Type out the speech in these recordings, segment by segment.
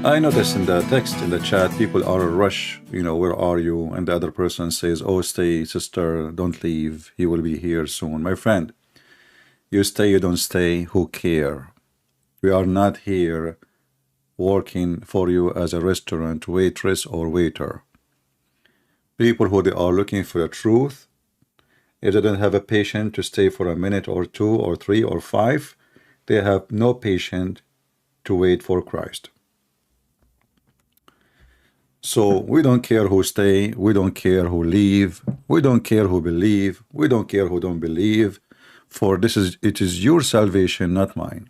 I noticed in the text in the chat, people are a rush, where are you? And the other person says, oh, stay, sister, don't leave. He will be here soon. My friend, you stay, you don't stay, who care? We are not here working for you as a restaurant waitress or waiter. People who they are looking for the truth, if they don't have a patience to stay for a minute or 2 or 3 or 5, they have no patience to wait for Christ. So we don't care who stay, we don't care who leave, we don't care who believe, we don't care who don't believe, for it is your salvation, not mine.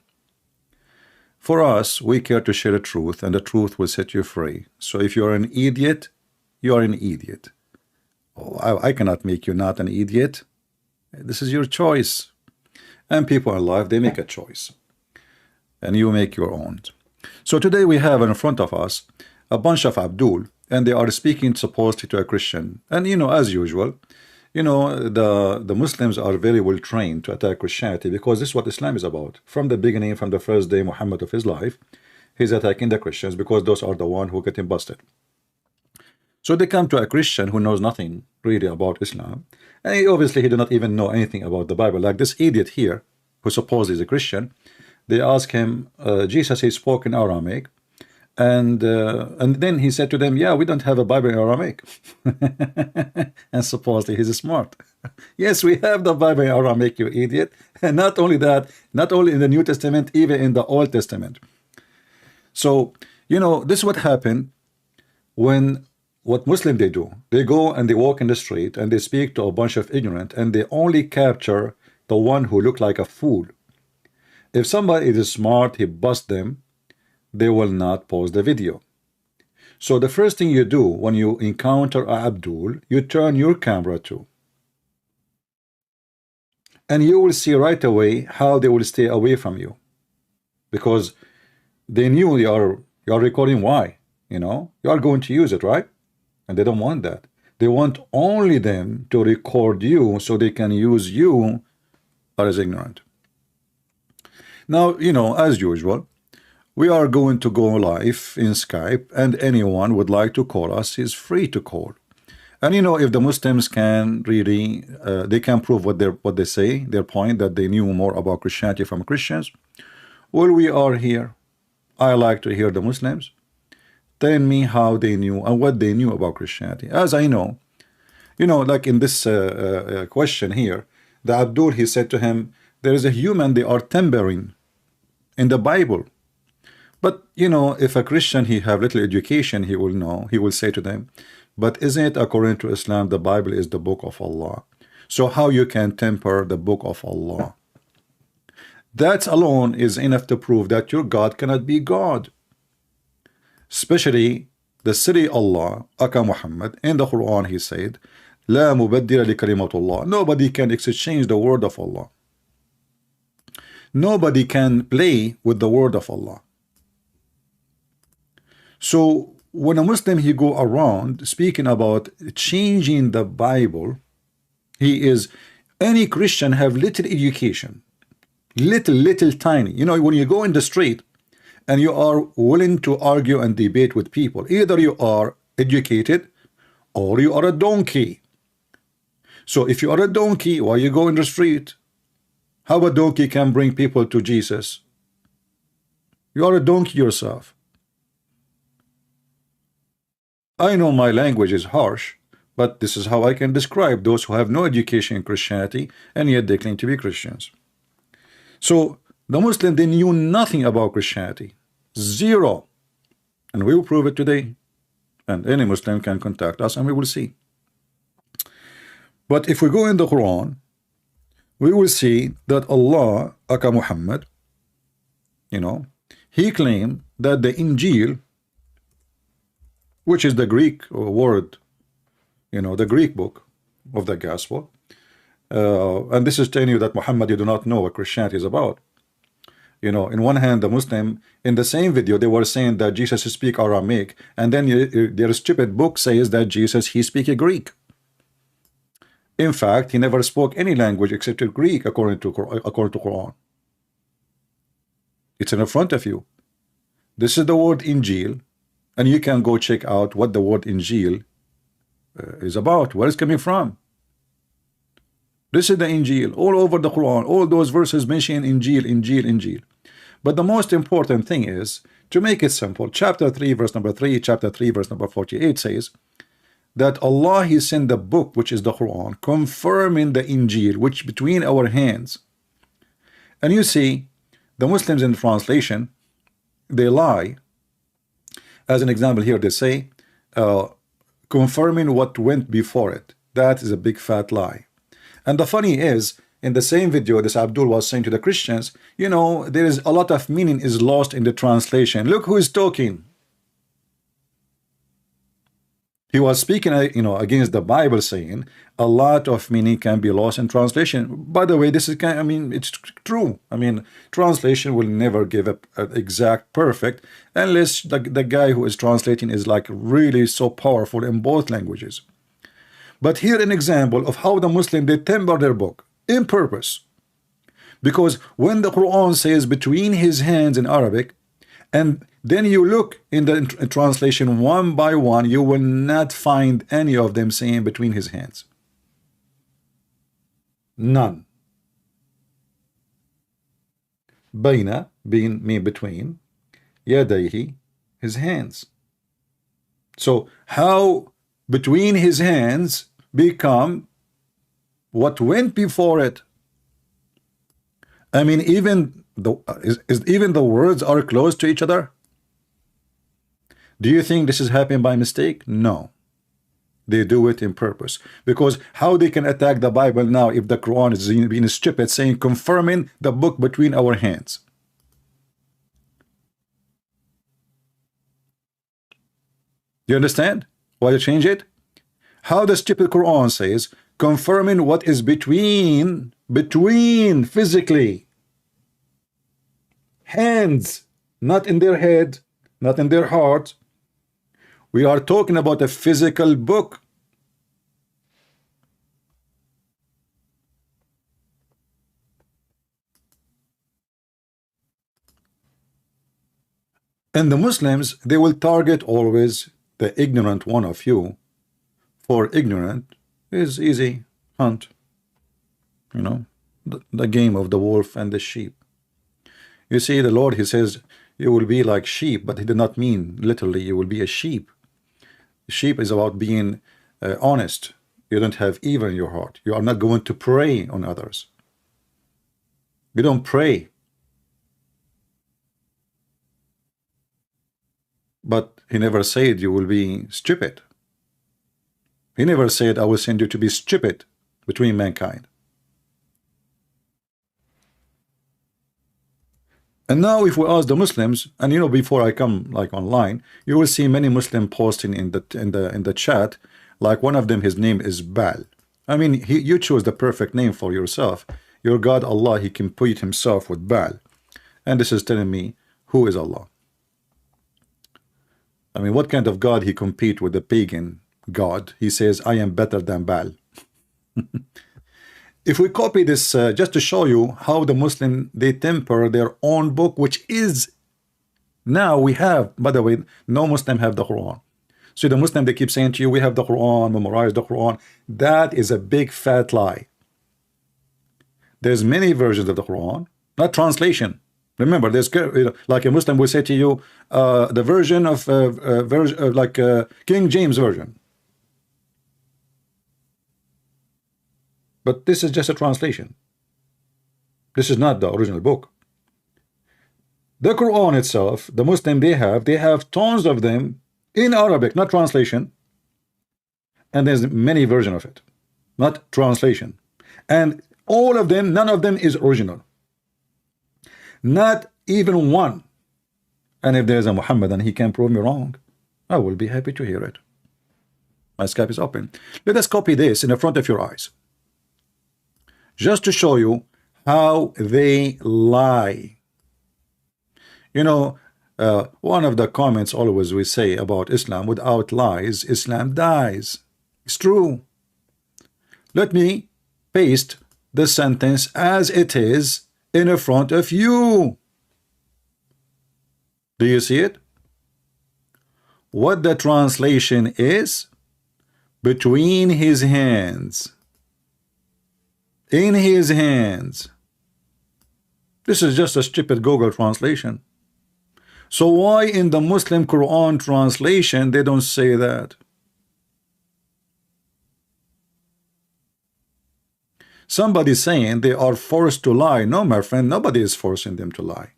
For us, we care to share the truth, and the truth will set you free. So if you're an idiot, you are an idiot. Oh, I cannot make you not an idiot. This is your choice. And people in life, they make a choice. And you make your own. So today we have in front of us a bunch of Abdul, and they are speaking supposedly to a Christian. And as usual, the Muslims are very well trained to attack Christianity, because this is what Islam is about. From the beginning, from the first day Muhammad of his life, he's attacking the Christians, because those are the ones who get him busted. So they come to a Christian who knows nothing really about Islam, and he did not even know anything about the Bible. Like this idiot here, who supposedly is a Christian, they ask him, Jesus, he spoke in Aramaic, and then he said to them, yeah, we don't have a Bible in Aramaic. And supposedly he's smart. Yes, we have the Bible in Aramaic, you idiot. And not only that, not only in the New Testament, even in the Old Testament. So, this is what happened when what Muslim they do. They go and they walk in the street and they speak to a bunch of ignorant, and they only capture the one who look like a fool. If somebody is smart, he busts them, they will not pause the video. So the first thing you do when you encounter a Abdul, you turn your camera to, and you will see right away how they will stay away from you, because they knew you are recording. Why? You are going to use it, right? And they don't want that. They want only them to record you so they can use you as ignorant. Now, as usual, we are going to go live in Skype, and anyone would like to call us is free to call. And if the Muslims can really, they can prove what they say, their point that they knew more about Christianity from Christians. Well, we are here. I like to hear the Muslims tell me how they knew and what they knew about Christianity. As I know, like in this question here, the Abdul, he said to him, there is a human, they are tampering in the Bible. But if a Christian, he have little education, he will know, he will say to them, but isn't it according to Islam, the Bible is the book of Allah? So how you can temper the book of Allah? That alone is enough to prove that your God cannot be God. Especially the city Allah, Aka Muhammad, in the Quran he said, La mubaddila li kalimatullah. Nobody can exchange the word of Allah. Nobody can play with the word of Allah. So when a Muslim, he go around speaking about changing the Bible, any Christian have little education, little tiny. When you go in the street and you are willing to argue and debate with people, either you are educated or you are a donkey. So if you are a donkey, why you go in the street? How a donkey can bring people to Jesus? You are a donkey yourself. I know my language is harsh, but this is how I can describe those who have no education in Christianity and yet they claim to be Christians. So the Muslim, they knew nothing about Christianity, zero, and we will prove it today. And any Muslim can contact us and we will see. But if we go in the Quran, we will see that Allah, Aka Muhammad, he claimed that the Injil, which is the Greek word, the Greek book of the gospel, and this is telling you that Muhammad, you do not know what Christianity is about. In one hand, the Muslim, in the same video, they were saying that Jesus speak Aramaic, and then their stupid book says that Jesus, he speak Greek. In fact, he never spoke any language except Greek according to Quran. It's in front of you. This is the word Injil, and you can go check out what the word Injil is about, where it's coming from. This is the Injil, all over the Quran, all those verses mention Injil, Injil, Injil. But the most important thing is, to make it simple, chapter 3, verse number 3, chapter 3, verse number 48 says that Allah, He sent the book, which is the Quran, confirming the Injil, which between our hands. And you see, the Muslims in translation, they lie. As an example here, they say, confirming what went before it. That is a big fat lie. And the funny is, in the same video this Abdul was saying to the Christians, you know, there is a lot of meaning is lost in the translation. Look who is talking. He was speaking, you know, against the Bible, saying a lot of meaning can be lost in translation. By the way, this is kind, I mean, it's true. I mean, translation will never give an exact perfect unless the guy who is translating is like really so powerful in both languages. But here an example of how the Muslim, they temper their book in purpose. Because when the Quran says between his hands in Arabic, and then you look in the translation one by one, you will not find any of them saying between his hands. None. Baina being mean between, yadayhi, his hands. So how between his hands become what went before it? I mean, even even the words are close to each other. Do you think this is happening by mistake? No, they do it in purpose. Because how they can attack the Bible now if the Quran is being stupid, saying confirming the book between our hands? You understand why you change it? How the stupid Quran says confirming what is between physically hands, not in their head, not in their heart. We are talking about a physical book. And the Muslims, they will target always the ignorant one of you. For ignorant is easy hunt. You know, the game of the wolf and the sheep. You see, the Lord, He says, you will be like sheep, but He did not mean literally you will be a sheep. Sheep is about being honest. You don't have evil in your heart. You are not going to prey on others. You don't pray. But He never said you will be stupid. He never said I will send you to be stupid between mankind. And now if we ask the Muslims, and you know, before I come like online, you will see many Muslim posting in the chat, like one of them, his name is Baal. I mean, you choose the perfect name for yourself. Your God Allah, He can put Himself with Baal. And this is telling me who is Allah. I mean, what kind of God He compete with the pagan God? He says, I am better than Baal. If we copy this, just to show you how the Muslim, they temper their own book, which is, now we have, by the way, no Muslim have the Quran. So the Muslim, they keep saying to you, we have the Quran, memorize the Quran. That is a big fat lie. There's many versions of the Quran, not translation. Remember, there's like a Muslim will say to you, the version of King James version. But this is just a translation. This is not the original book. The Quran itself, the Muslim, they have tons of them in Arabic, not translation. And there's many versions of it, not translation. And all of them, none of them is original. Not even one. And if there's a Muhammad and he can prove me wrong, I will be happy to hear it. My Skype is open. Let us copy this in the front of your eyes, just to show you how they lie. You know, one of the comments always we say about Islam, without lies, Islam dies. It's true. Let me paste the sentence as it is in front of you. Do you see it? What the translation is? Between his hands. In his hands. This is just a stupid Google translation. So why in the Muslim Quran translation they don't say that? Somebody's saying they are forced to lie. No, my friend, nobody is forcing them to lie.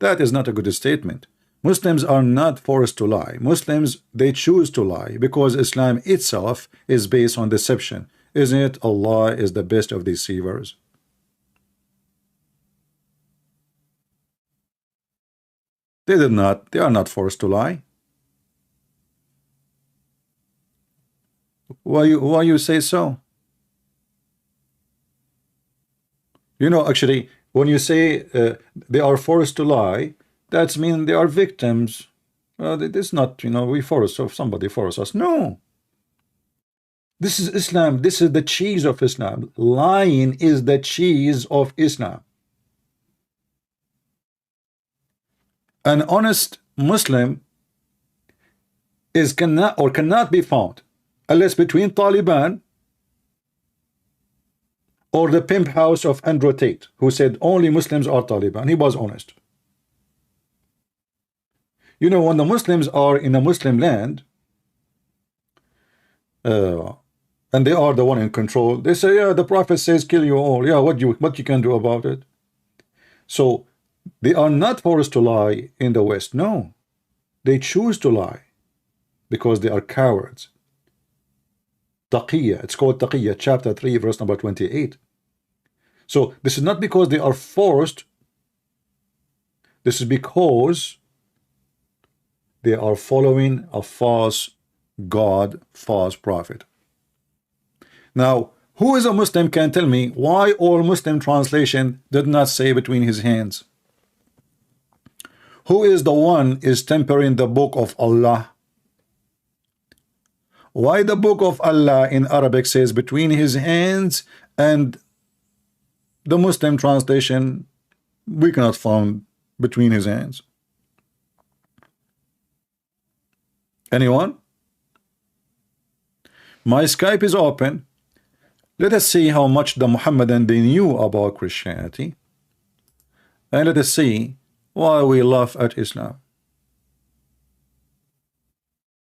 That is not a good statement. Muslims are not forced to lie. Muslims, they choose to lie because Islam itself is based on deception. Isn't it? Allah is the best of deceivers. They are not forced to lie. Why you say so? You know, actually, when you say they are forced to lie, that means they are victims. It is not, you know, we force, so somebody force us. No. This is Islam. This is the cheese of Islam. Lying is the cheese of Islam. An honest Muslim cannot be found unless between Taliban or the pimp house of Andrew Tate, who said only Muslims are Taliban. He was honest. You know, when the Muslims are in a Muslim land, and they are the one in control, they say, yeah, the Prophet says kill you all. Yeah, what you can do about it? So they are not forced to lie in the West. No, they choose to lie because they are cowards. Taqiyya, it's called Taqiyya, chapter 3, verse number 28. So this is not because they are forced. This is because they are following a false God, false prophet. Now, who is a Muslim can tell me why all Muslim translation did not say between his hands? Who is the one is tempering the book of Allah? Why the book of Allah in Arabic says between his hands, and the Muslim translation we cannot find between his hands? Anyone? My Skype is open. Let us see how much the Muhammadan they knew about Christianity, and let us see why we laugh at Islam.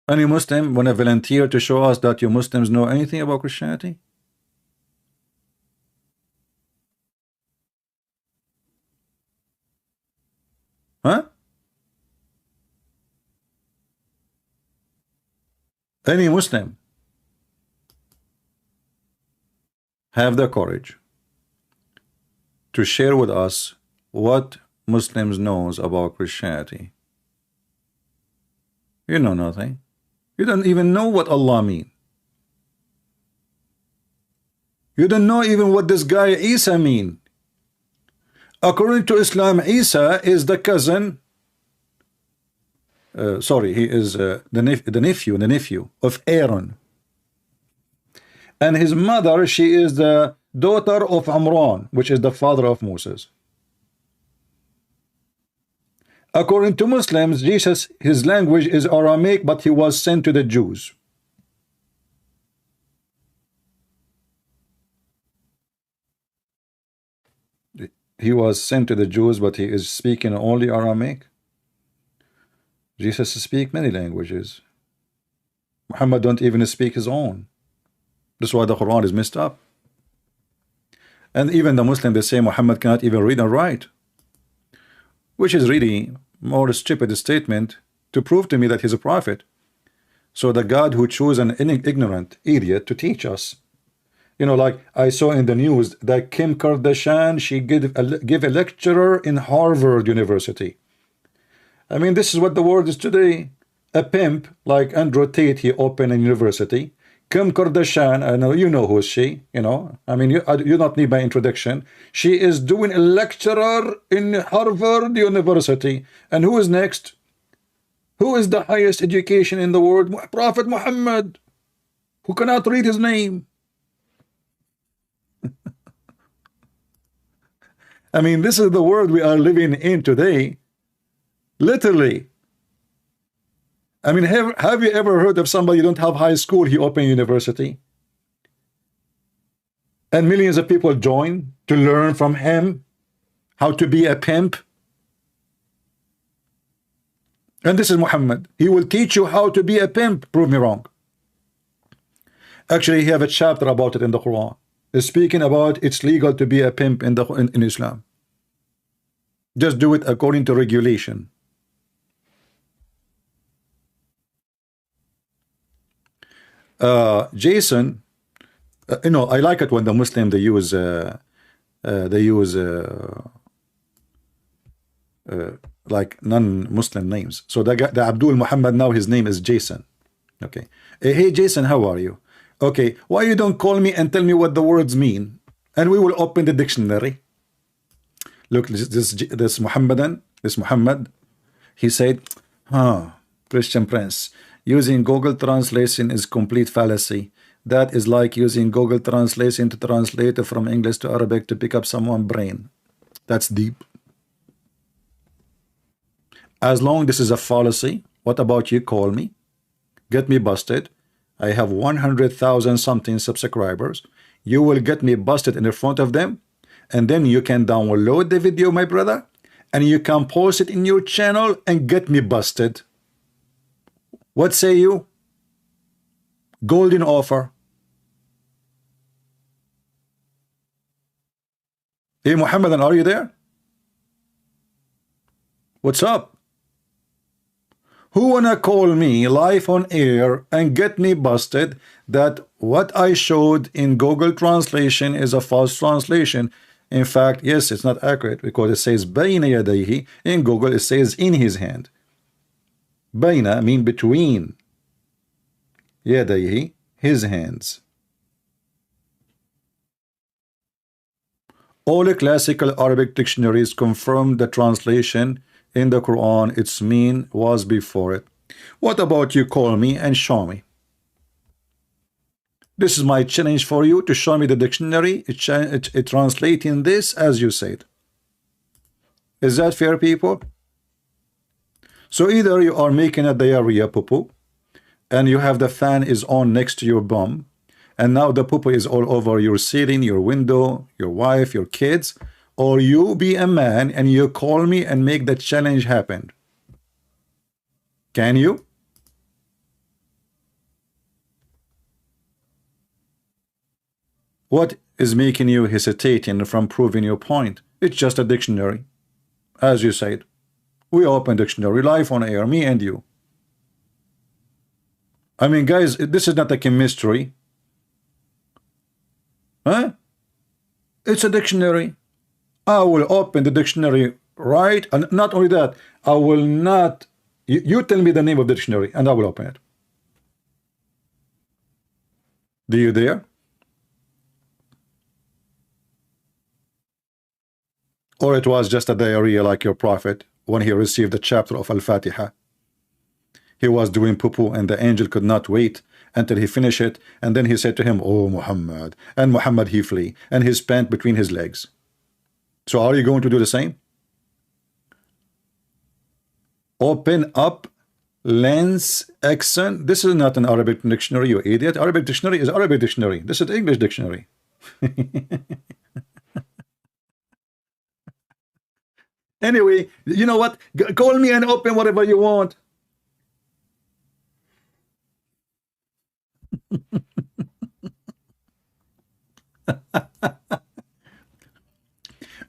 Any Muslim want to volunteer to show us that you Muslims know anything about Christianity? Huh? Any Muslim have the courage to share with us what Muslims knows about Christianity? You know nothing. You don't even know what Allah mean. You don't know even what this guy Isa mean. According to Islam, Isa is the cousin. He is the nephew of Aaron. And his mother, she is the daughter of Amran, which is the father of Moses. According to Muslims, Jesus, his language is Aramaic, but he was sent to the Jews. He was sent to the Jews, but he is speaking only Aramaic. Jesus speaks many languages. Muhammad don't even speak his own. That's why the Quran is messed up. And even the Muslim, they say Muhammad cannot even read and write, which is really more a stupid statement to prove to me that he's a prophet. So the God who chose an ignorant idiot to teach us, you know, like I saw in the news that Kim Kardashian, she give a lecturer in Harvard University. I mean, this is what the world is today. A pimp like Andrew Tate, he opened a university. Kim Kardashian, I know you know who is she, you know. I mean, you don't need my introduction. She is doing a lecturer in Harvard University. And who is next? Who is the highest education in the world? Prophet Muhammad, who cannot read his name. I mean, this is the world we are living in today. Literally. I mean, have you ever heard of somebody who don't have high school, he opened university? And millions of people join to learn from him how to be a pimp. And this is Muhammad. He will teach you how to be a pimp. Prove me wrong. Actually, he have a chapter about it in the Quran. It's speaking about it's legal to be a pimp in Islam. Just do it according to regulation. Jason, you know, I like it when the Muslim they use like non-Muslim names. So the Abdul Muhammad now his name is Jason. Okay, hey Jason, how are you? Okay, why you don't call me and tell me what the words mean, and we will open the dictionary. Look, this Muhammadan, this Muhammad, he said, Christian Prince, using Google Translation is complete fallacy. That is like using Google Translation to translate from English to Arabic to pick up someone's brain. That's deep. As long this is a fallacy, what about you call me? Get me busted. I have 100,000 something subscribers. You will get me busted in front of them, and then you can download the video, my brother, and you can post it in your channel and get me busted. What say you? Golden offer. Hey Muhammadan, are you there? What's up? Who wanna call me live on air and get me busted that what I showed in Google Translation is a false translation? In fact, yes, it's not accurate because it says bayna yadayhi. In Google it says in his hand. Bayna mean between. Yadayhi, his hands. All the classical Arabic dictionaries confirm the translation in the Quran its mean was before it. What about you call me and show me? This is my challenge for you to show me the dictionary. It translating this as you said. Is that fair, people? So either you are making a diarrhea poo-poo and you have the fan is on next to your bum, and now the poo-poo is all over your ceiling, your window, your wife, your kids, or you be a man and you call me and make that challenge happen. Can you? What is making you hesitating from proving your point? It's just a dictionary. As you said, we open dictionary live on air, me and you. I mean, guys, this is not a chemistry. Huh? It's a dictionary. I will open the dictionary, right? And not only that, I will not. You tell me the name of the dictionary, and I will open it. Do you dare? Or it was just a diarrhea like your prophet when he received the chapter of Al-Fatiha. He was doing poo-poo, and the angel could not wait until he finished it, and then he said to him, "Oh Muhammad," and Muhammad he flee, and his pant between his legs. So are you going to do the same? Open up Lens Exxon. This is not an Arabic dictionary, you idiot. Arabic dictionary is Arabic dictionary. This is English dictionary. Anyway, you know what? Call me and open whatever you want.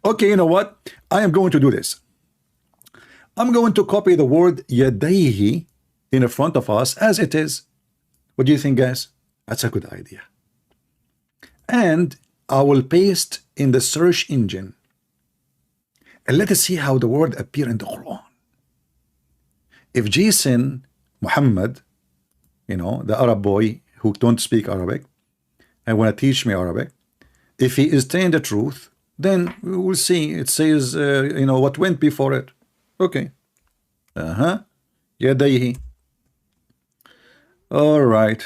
Okay, you know what? I am going to do this. I'm going to copy the word yadayhi in front of us as it is. What do you think, guys? That's a good idea. And I will paste in the search engine. And let us see how the word appear in the Quran. If Jason Muhammad, you know, the Arab boy who don't speak Arabic and want to teach me Arabic, if he is telling the truth, then we will see. It says, you know, what went before it. Okay. Yadayhi. All right.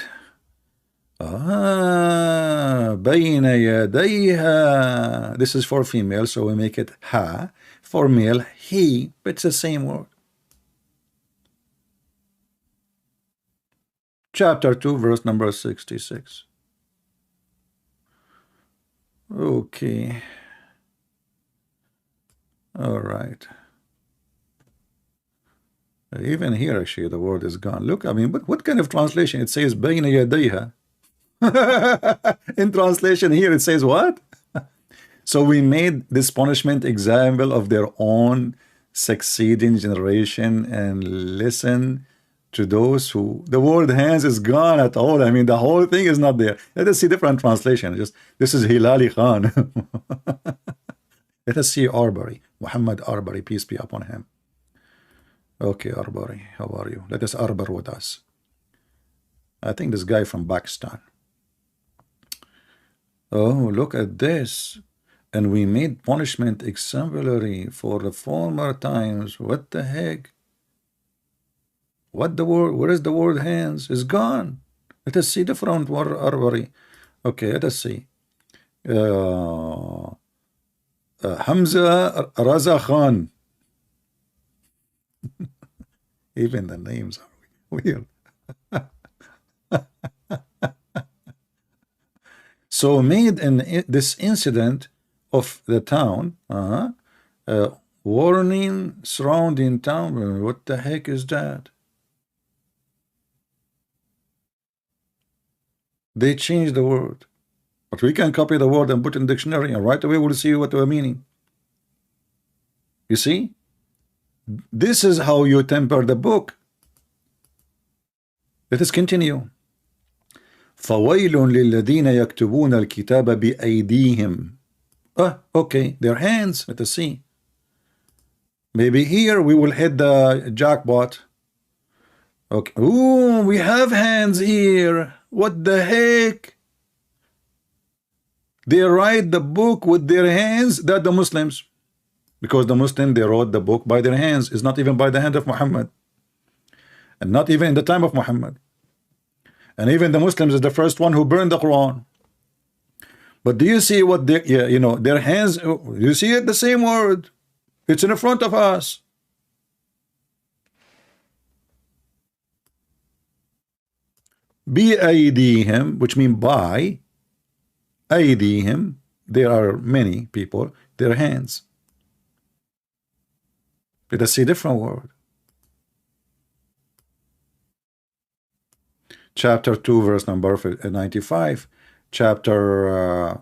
Bayna yadayha. This is for female, so we make it ha. For male, he. But it's the same word. Chapter 2, verse number 66. Okay. All right. Even here, actually, the word is gone. Look, I mean, but what kind of translation? It says بين يديها. In translation here, it says what? So we made this punishment example of their own succeeding generation, and listen to those who the word hands is gone at all. I mean, the whole thing is not there. Let us see different translation. Just this is Hilali Khan. Let us see Arbery, Muhammad Arbery, peace be upon him. Okay, Arbery, how are you? Let us Arbor with us. I think this guy from Pakistan. Oh, look at this. And we made punishment exemplary for the former times. What the heck? What the word? Where is the word hands? It's gone. Let us see different word Arbery. Okay, let us see. Hamza Raza Khan. Even the names are weird. So made in this incident of the town, warning surrounding town. What the heck is that? They changed the word, but we can copy the word and put in the dictionary, and right away we'll see what we're meaning. You see, this is how you temper the book. Let us continue. فويل للذين يكتبون الكتاب بأيديهم. Okay, their hands. Let us see. Maybe here we will hit the jackpot. Okay. Ooh, we have hands here. What the heck? They write the book with their hands. That the Muslims, because the Muslim, they wrote the book by their hands. It's not even by the hand of Muhammad, and not even in the time of Muhammad. And even the Muslims is the first one who burned the Quran. But do you see what they, you know, their hands? You see it, the same word. It's in front of us. بأيديهم, which mean by. أيديهم, there are many people, their hands. Let us see a different word. Chapter 2, verse number 95. Chapter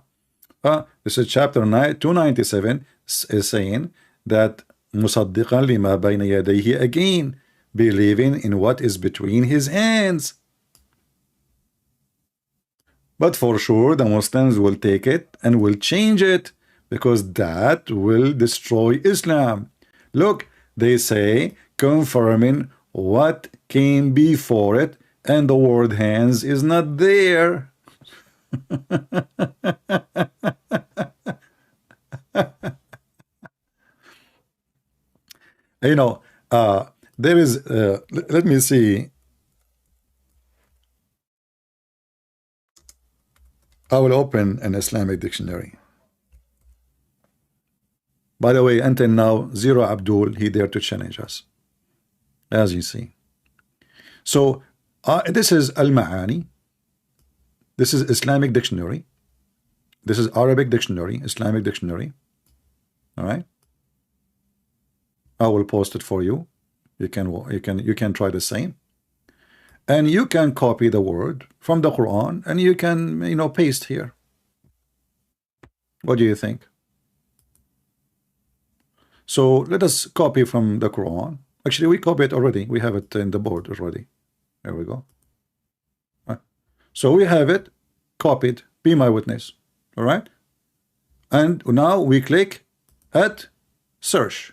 this is chapter 297 is saying that مصدقا لما بين يديه, again believing in what is between his hands. But for sure the Muslims will take it and will change it, because that will destroy Islam. Look, they say confirming what came before it, and the word hands is not there. You know, there is let me see. I will open an Islamic dictionary. By the way, until now, Zero Abdul, he dared to challenge us, as you see. So this is Al-Ma'ani. This is Islamic dictionary. This is Arabic dictionary, Islamic dictionary. All right. I will post it for you. You can try the same. And you can copy the word from the Quran, and you can, you know, paste here. What do you think? So let us copy from the Quran. Actually, we copy it already. We have it in the board already. There we go. So we have it copied. Be my witness. All right. And now we click at search.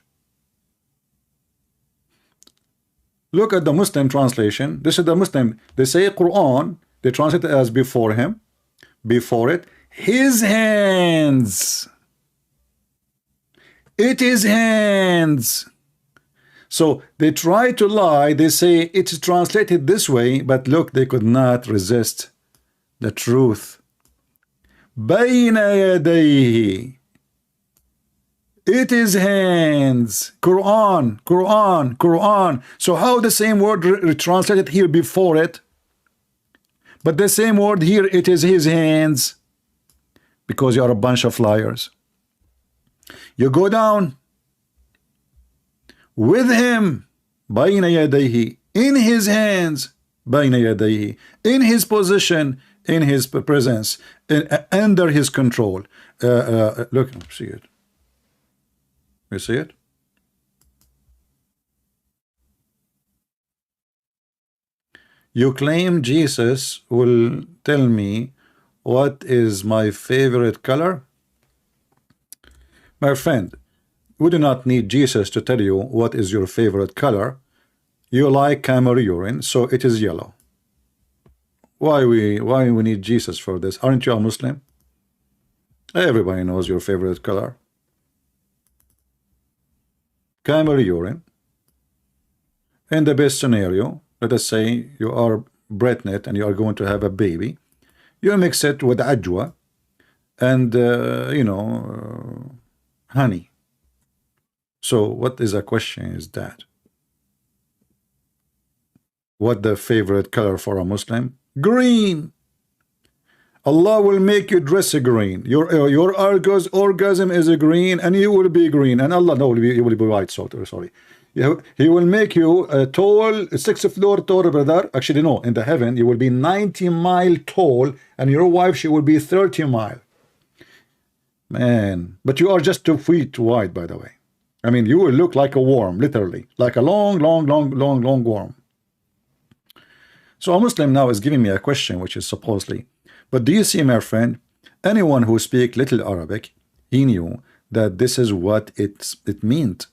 Look at the Muslim translation. This is the Muslim. They say Quran. They translate it as before him. Before it, his hands. It is hands. So they try to lie. They say it's translated this way, but look, they could not resist the truth. بين يديه. It is hands. Quran, Quran, Quran. So how the same word translated here before it? But the same word here, it is his hands, because you are a bunch of liars. You go down with him, بين يديه, in his hands, بين يديه, in his position, in his presence, under his control. Look, see it. You see it? You claim Jesus will tell me what is my favorite color? My friend, we do not need Jesus to tell you what is your favorite color. You like camel urine, so it is yellow. Why we need Jesus for this? Aren't you a Muslim? Everybody knows your favorite color. Camel urine. In the best scenario, let us say you are pregnant and you are going to have a baby. You mix it with ajwa and honey. So what is the question is that? What the favorite color for a Muslim? Green. Allah will make you dress green. Your orgasm is a green, and you will be green. And Allah, no, you will be white. Sorry. He will make you a tall, 6th floor tall, brother. Actually, no, in the heaven, you will be 90 mile tall, and your wife, she will be 30 mile. Man, but you are just 2 feet wide, by the way. I mean, you will look like a worm, literally, like a long worm. So a Muslim now is giving me a question, which is supposedly, but do you see, my friend, anyone who speaks little Arabic, he knew that this is what it meant.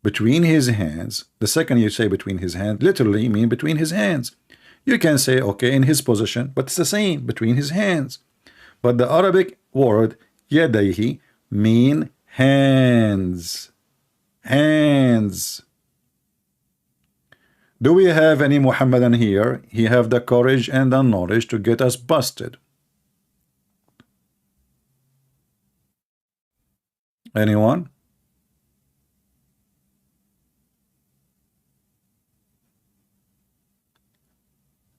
Between his hands, the second you say between his hands, literally mean between his hands. You can say, okay, in his position, but it's the same, between his hands. But the Arabic word, yadayhi, mean hands. Hands. Do we have any Muhammadan here? He have the courage and the knowledge to get us busted. Anyone?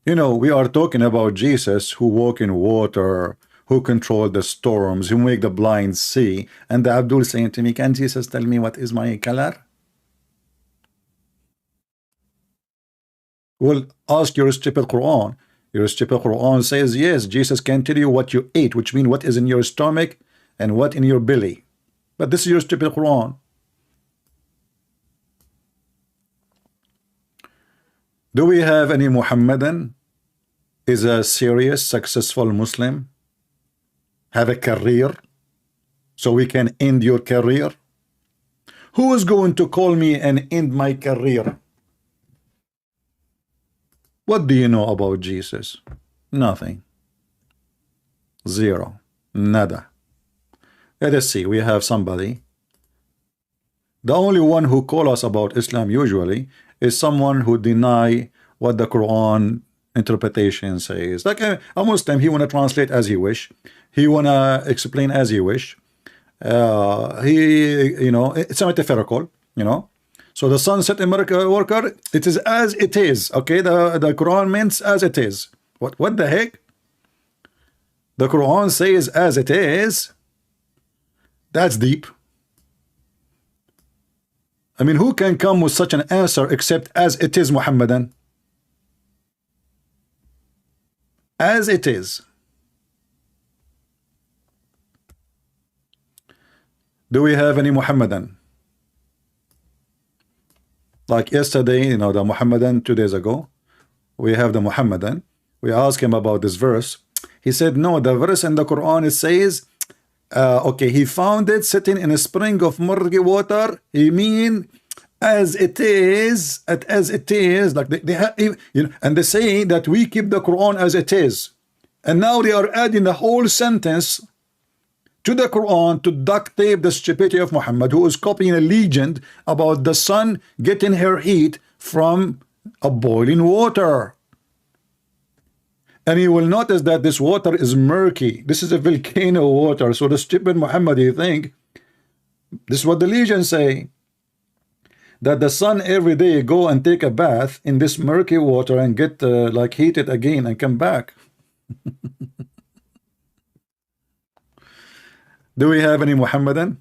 You know, we are talking about Jesus who walk in water, who control the storms, who make the blind see. And the Abdul saying to me, can Jesus tell me what is my color? Well, ask your stupid Quran. Your stupid Quran says, yes, Jesus can tell you what you ate, which means what is in your stomach and what in your belly. But this is your stupid Quran. Do we have any Muhammadan is a serious, successful Muslim? Have a career so we can end your career? Who is going to call me and end my career? What do you know about Jesus? Nothing. Zero. Nada. Let us see. We have somebody. The only one who call us about Islam usually is someone who deny what the Quran interpretation says. Like a Muslim, he want to translate as he wish. He want to explain as he wish. It's a metaphorical, So the sunset America worker, it is as it is. Okay, the Quran means as it is. What the heck? The Quran says as it is. That's deep. I mean, who can come with such an answer except as it is Muhammadan? As it is. Do we have any Muhammadan? Like yesterday, the Muhammadan 2 days ago, we have the Muhammadan. We asked him about this verse. He said, no, the verse in the Quran, it says, okay, he found it sitting in a spring of murky water. He mean as it is, like and they say that we keep the Quran as it is. And now they are adding the whole sentence to the Quran to duct tape the stupidity of Muhammad, who is copying a legend about the sun getting her heat from a boiling water. And you will notice that this water is murky. This is a volcano water. So the stupid Muhammad, you think this is what the legends say. that the sun every day go and take a bath in this murky water and get like heated again and come back? Do we have any Muhammadan?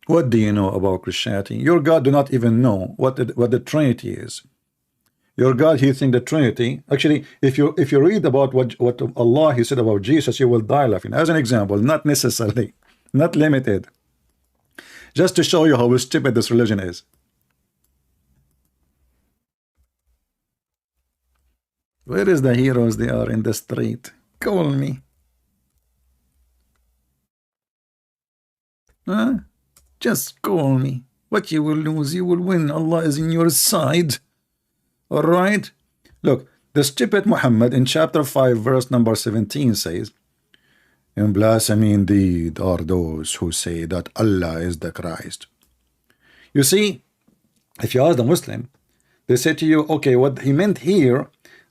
What do you know about Christianity? Your God do not even know what the Trinity is. Your God, he think the Trinity. Actually, if you read about what Allah he said about Jesus, you will die laughing. As an example, not necessarily, not limited. Just to show you how stupid this religion is. Where is the heroes? They are in the street. Call me. Huh? Just call me. What you will lose, you will win. Allah is in your side. All right. Look, the stupid Muhammad in chapter 5 verse number 17 says, "In blasphemy indeed are those who say that Allah is the Christ." You see, if you ask the Muslim, they say to you, okay, what he meant here,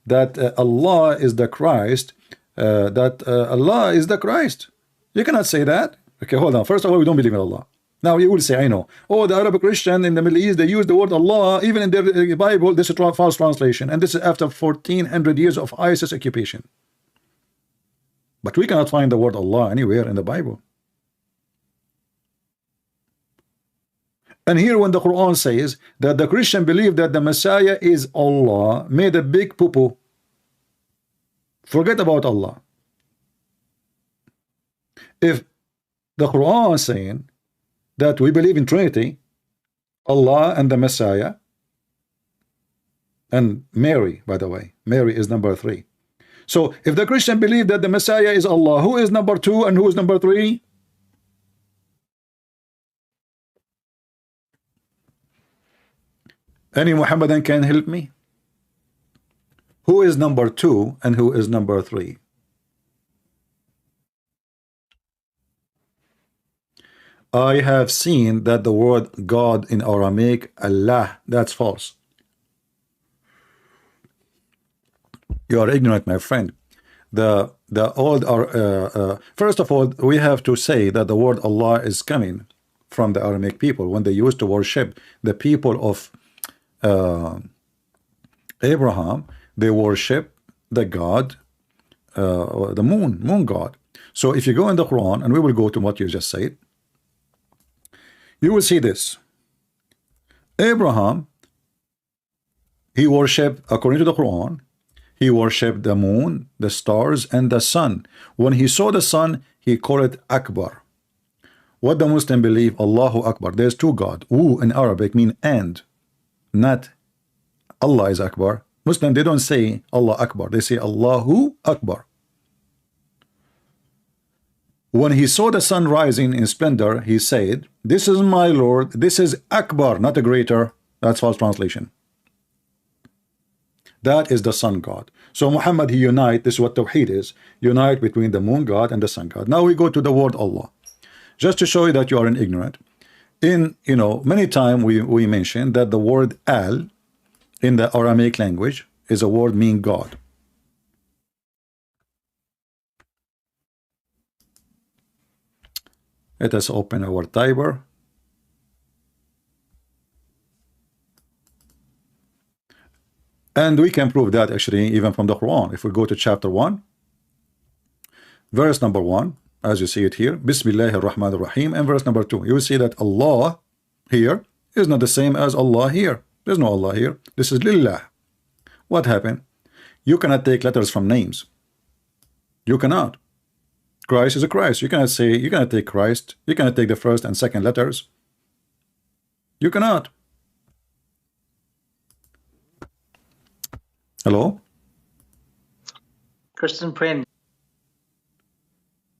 that Allah is the Christ, Allah is the Christ. You cannot say that. Okay, hold on. First of all, we don't believe in Allah. Now you will say, I know. Oh, the Arabic Christian in the Middle East, they use the word Allah, even in their Bible, this is a false translation. And this is after 1400 years of ISIS occupation. But we cannot find the word Allah anywhere in the Bible. And here when the Quran says that the Christian believe that the Messiah is Allah, made a big poo-poo. Forget about Allah. If the Quran is saying that we believe in Trinity, Allah and the Messiah, and Mary, by the way, Mary is number 3. So if the Christian believe that the Messiah is Allah, who is number 2 and who is number 3? Any Muhammadan can help me? Who is number 2 and who is number 3? I have seen that the word God in Aramaic, Allah, that's false. You are ignorant, my friend. The old are first of all, we have to say that the word Allah is coming from the Aramaic people when they used to worship the people of Abraham. They worship the god, the moon god. So if you go in the Quran, and we will go to what you just said, you will see this. Abraham, he worshipped, according to the Quran, he worshipped the moon, the stars, and the sun. When he saw the sun, he called it Akbar. What the Muslim believe, Allahu Akbar. There's 2 God. Wu in Arabic mean and, not Allah is Akbar. Muslim, they don't say Allah Akbar. They say Allahu Akbar. When he saw the sun rising in splendor, he said, "This is my Lord, this is Akbar, not a greater." That's false translation. That is the sun God. So Muhammad, he unite, this is what Tawheed is, unite between the moon God and the sun God. Now we go to the word Allah. Just to show you that you are an ignorant. In, many times we mention that the word Al in the Aramaic language is a word meaning God. Let us open our Tiber. And we can prove that actually even from the Quran. If we go to chapter 1, verse number 1, as you see it here, Bismillahir Rahmanir Rahim, and verse number 2, you will see that Allah here is not the same as Allah here. There's no Allah here. This is Lillah. What happened? You cannot take letters from names. You cannot. Christ is a Christ. You cannot say, you cannot take Christ. You cannot take the first and second letters. You cannot. Hello? Christian friend.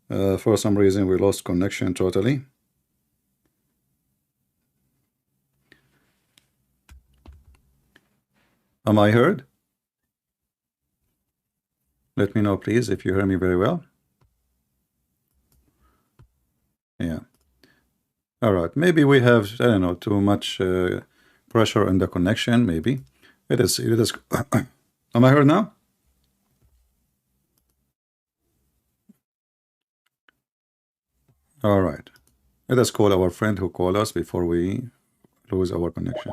For some reason we lost connection totally. Am I heard? Let me know please if you hear me very well. Yeah. All right. Maybe we have, I don't know, too much pressure on the connection. Maybe it is. It is. Am I heard now? All right. Let us call our friend who called us before we lose our connection.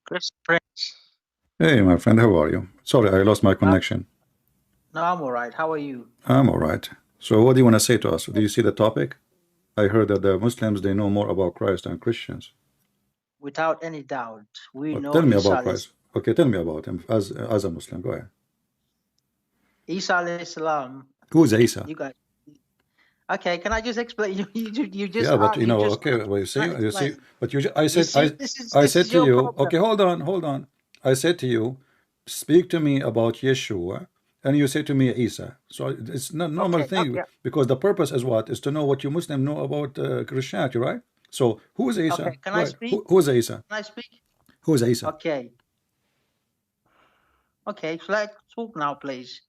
Chris Prince. Hey, my friend, how are you? Sorry, I lost my Uh, connection. no, I'm all right. How are you? I'm all right. So what do you want to say to us? Do you see the topic? I heard that the Muslims, they know more about Christ than Christians. Without any doubt, we But know tell me Isa about alayhi Christ. Okay, tell me about him as a Muslim. Go ahead. Isa alayhi salam. Who is Isa? You guys. Okay, can I just explain? You just Yeah, but you just okay, well, can I you see, explain? but I You said, see, this I is said to your you, problem. okay, hold on. I said to you, speak to me about Yeshua, and you say to me Isa. So it's not normal Okay, thing okay, because the purpose is what is to know what you Muslim know about Christianity, right? So who is okay. Isa? Can Go I ahead. speak? Who is Isa? Can I speak? Who is Isa? Okay, okay. So let's talk now, please.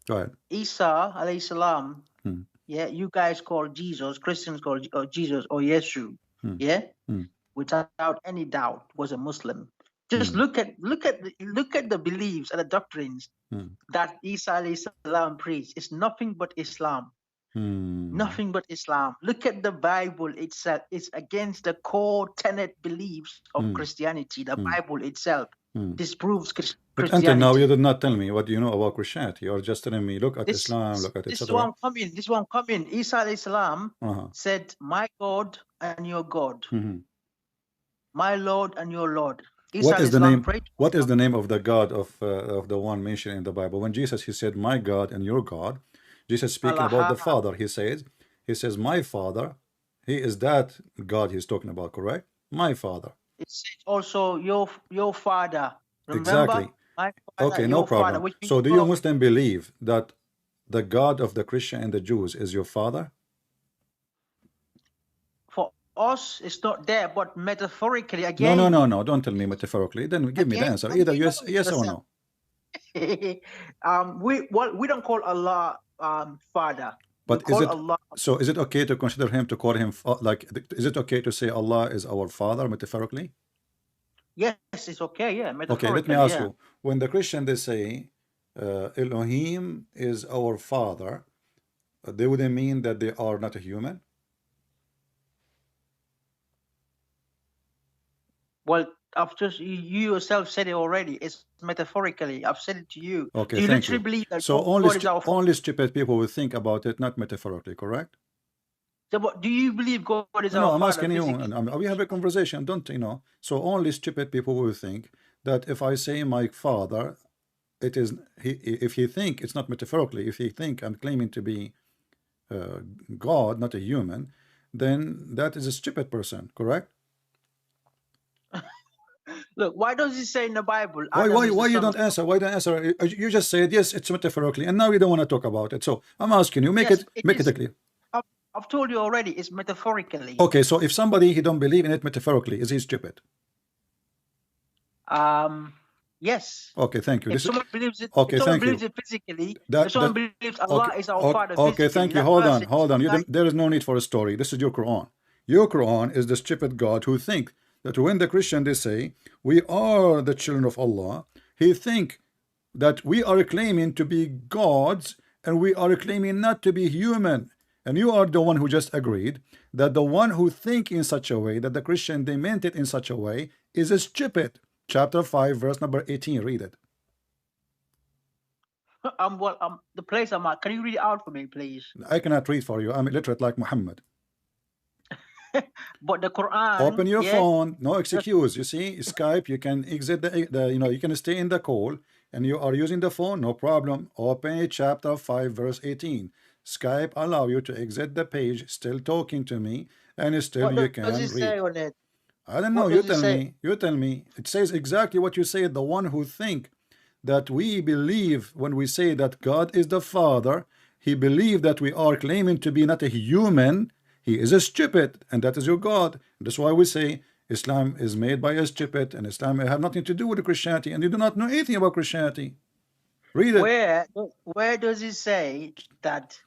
Go ahead. Isa alayhi salam. Hmm. Yeah, you guys call Jesus, Christians call Jesus or Yeshu. Hmm. Yeah, Hmm. without any doubt, was a Muslim. Just Hmm. look at the beliefs and the doctrines Hmm. that Isa alayhi salam preached. It's nothing but Islam. Hmm. Nothing but Islam. Look at the Bible itself. It's against the core tenet beliefs of Hmm. Christianity. The Hmm. Bible itself Hmm. disproves But until now, you Christianity. did not tell me what you know about Christianity. You're just telling me, look at Islam, look at This is what etc. I'm coming. This is what I'm coming. Isa alayhi salam Uh-huh. said, "My God and your God, Hmm. my Lord and your Lord." Isa What is alayhi the salam name? prayed. What is the name of the God of the one mentioned in the Bible? When Jesus he said, "My God and your God," Jesus speaking about the Allah. Father. He says, "My Father." He is that God he's talking about, correct? My Father. It says also your father. Remember, Exactly. my father, Okay, no your father, problem. which means So, do you God. Muslim believe that the God of the Christian and the Jews is your Father? For us, it's not there, but metaphorically, No, no, again, no, no. Don't tell me metaphorically. Then give me the answer. and Either you know yes, it's yes the or same. no. We don't call Allah father. We But is call it Allah. so? Is it okay to consider him to call him like? Is it okay to say Allah is our Father metaphorically? Yes, it's okay. Yeah, Okay, let me metaphorically. ask Yeah. you. When the Christian they say Elohim is our Father, they would mean that they are not a human? Well, I've just you yourself said it already. It's metaphorically. I've said it to you. Okay, Do you thank literally you. believe that So only God is our father? only stupid people will think about it, not metaphorically, correct? So, but do you believe God is No, no, our I'm father asking you, physically? and we have a conversation, don't you know? So only stupid people will think that if I say my father, it is if he think it's not metaphorically, if he think I'm claiming to be uh, God, not a human, then that is a stupid person, correct? Look, why does it say in the Bible Why, Adam why, is the why you son of don't God? answer? Why don't answer? You just said yes, it's metaphorically, and now you don't want to talk about it. So I'm asking you, Yes, it make is. it clear. I've, I've told you already. It's metaphorically. Okay, so if somebody he don't believe in it metaphorically, is he stupid? Yes. Okay, thank you. If This is someone believes it, if okay. someone Thank believes you. it physically, if That someone believes Allah okay, is our okay, father okay. physically, Thank you. that Hold on, person hold is on. like There is no need for a story. This is your Quran. Your Quran is the stupid God who think that when the Christian they say we are the children of Allah, he think that we are claiming to be gods and we are claiming not to be human. And you are the one who just agreed that the one who think in such a way that the Christian they meant it in such a way is a stupid. Chapter 5, verse number 18. Read it. the place I'm at. Can you read it out for me, please? I cannot read for you. I'm illiterate like Muhammad. But the Quran, Open your yeah, phone. No excuse. You see, Skype. You can exit the. You can stay in the call, and you are using the phone. No problem. Open chapter 5, verse 18. Skype allow you to exit the page, still talking to me, and still what you does can it say read. on it? I don't know. What You does it tell say? me. You tell me. It says exactly what you said. The one who think that we believe when we say that God is the Father, he believed that we are claiming to be not a human. He is a stupid, and that is your God. That's why we say Islam is made by a stupid, and Islam have nothing to do with Christianity, and you do not know anything about Christianity. Read it. Where does it say that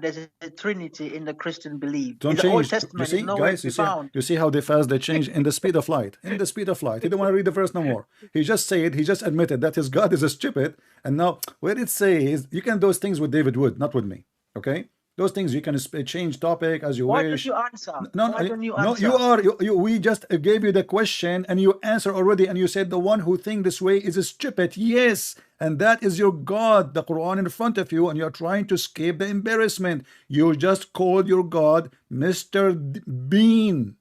there's a Trinity in the Christian belief. Don't In the Old change. You Testament, see, it's nowhere guys, to be found. you see how they fast, they change in the speed of light. In the speed of light. He don't want to read the verse no more. He just said, he just admitted that his God is a stupid. And now, where it says, you can do those things with David Wood, not with me. Okay? Those things you can change topic as you Why wish. don't you answer? No, Why don't you no, answer? we just gave you the question and you answer already, and you said the one who think this way is a stupid. Yes, and that is your God, the Quran in front of you, and you're trying to escape the embarrassment. You just called your God Mr. Bean.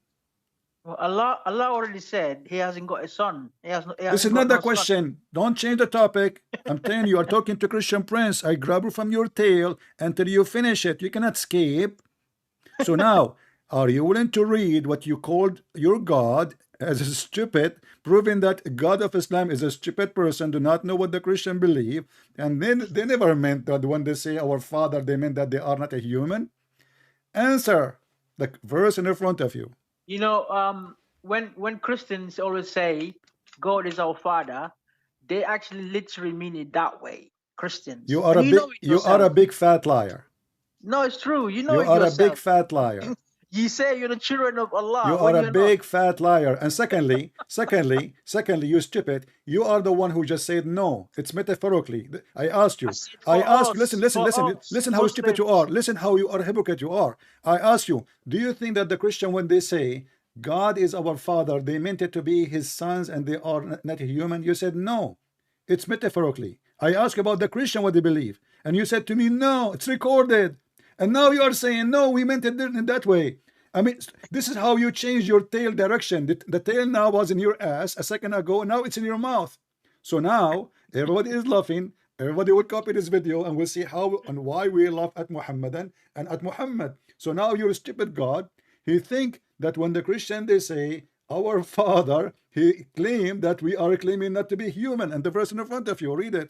Well, Allah already said he hasn't got a son. This is not the question. Don't change the topic. I'm telling you, are talking to Christian Prince. I grab you from your tail until you finish it. You cannot escape. So now, are you willing to read what you called your God as a stupid, proving that God of Islam is a stupid person, do not know what the Christian believe, and then they never meant that when they say our Father, they meant that they are not a human? Answer the verse in front of you. You know, when Christians always say God is our Father, they actually literally mean it that way. Christians. You are a big fat liar. No, it's true. You know you are a big fat liar. You say you're the children of Allah. You are a big fat liar. And secondly, you stupid, you are the one who just said no. It's metaphorically. I asked you. Listen how stupid you are. Listen how you are a hypocrite you are. I asked you, do you think that the Christian, when they say God is our Father, they meant it to be his sons and they are not a human? You said no. It's metaphorically. I asked about the Christian what they believe, and you said to me, no, it's recorded. And now you are saying, no, we meant it in that way. I mean, this is how you change your tail direction. The tail now was in your ass a second ago, and now it's in your mouth. So now, everybody is laughing. Everybody will copy this video, and we'll see how and why we laugh at Muhammadan and at Muhammad. So now you're a stupid God. He think that when the Christian, they say, our Father, he claimed that we are claiming not to be human. And the verse in front of you, read it.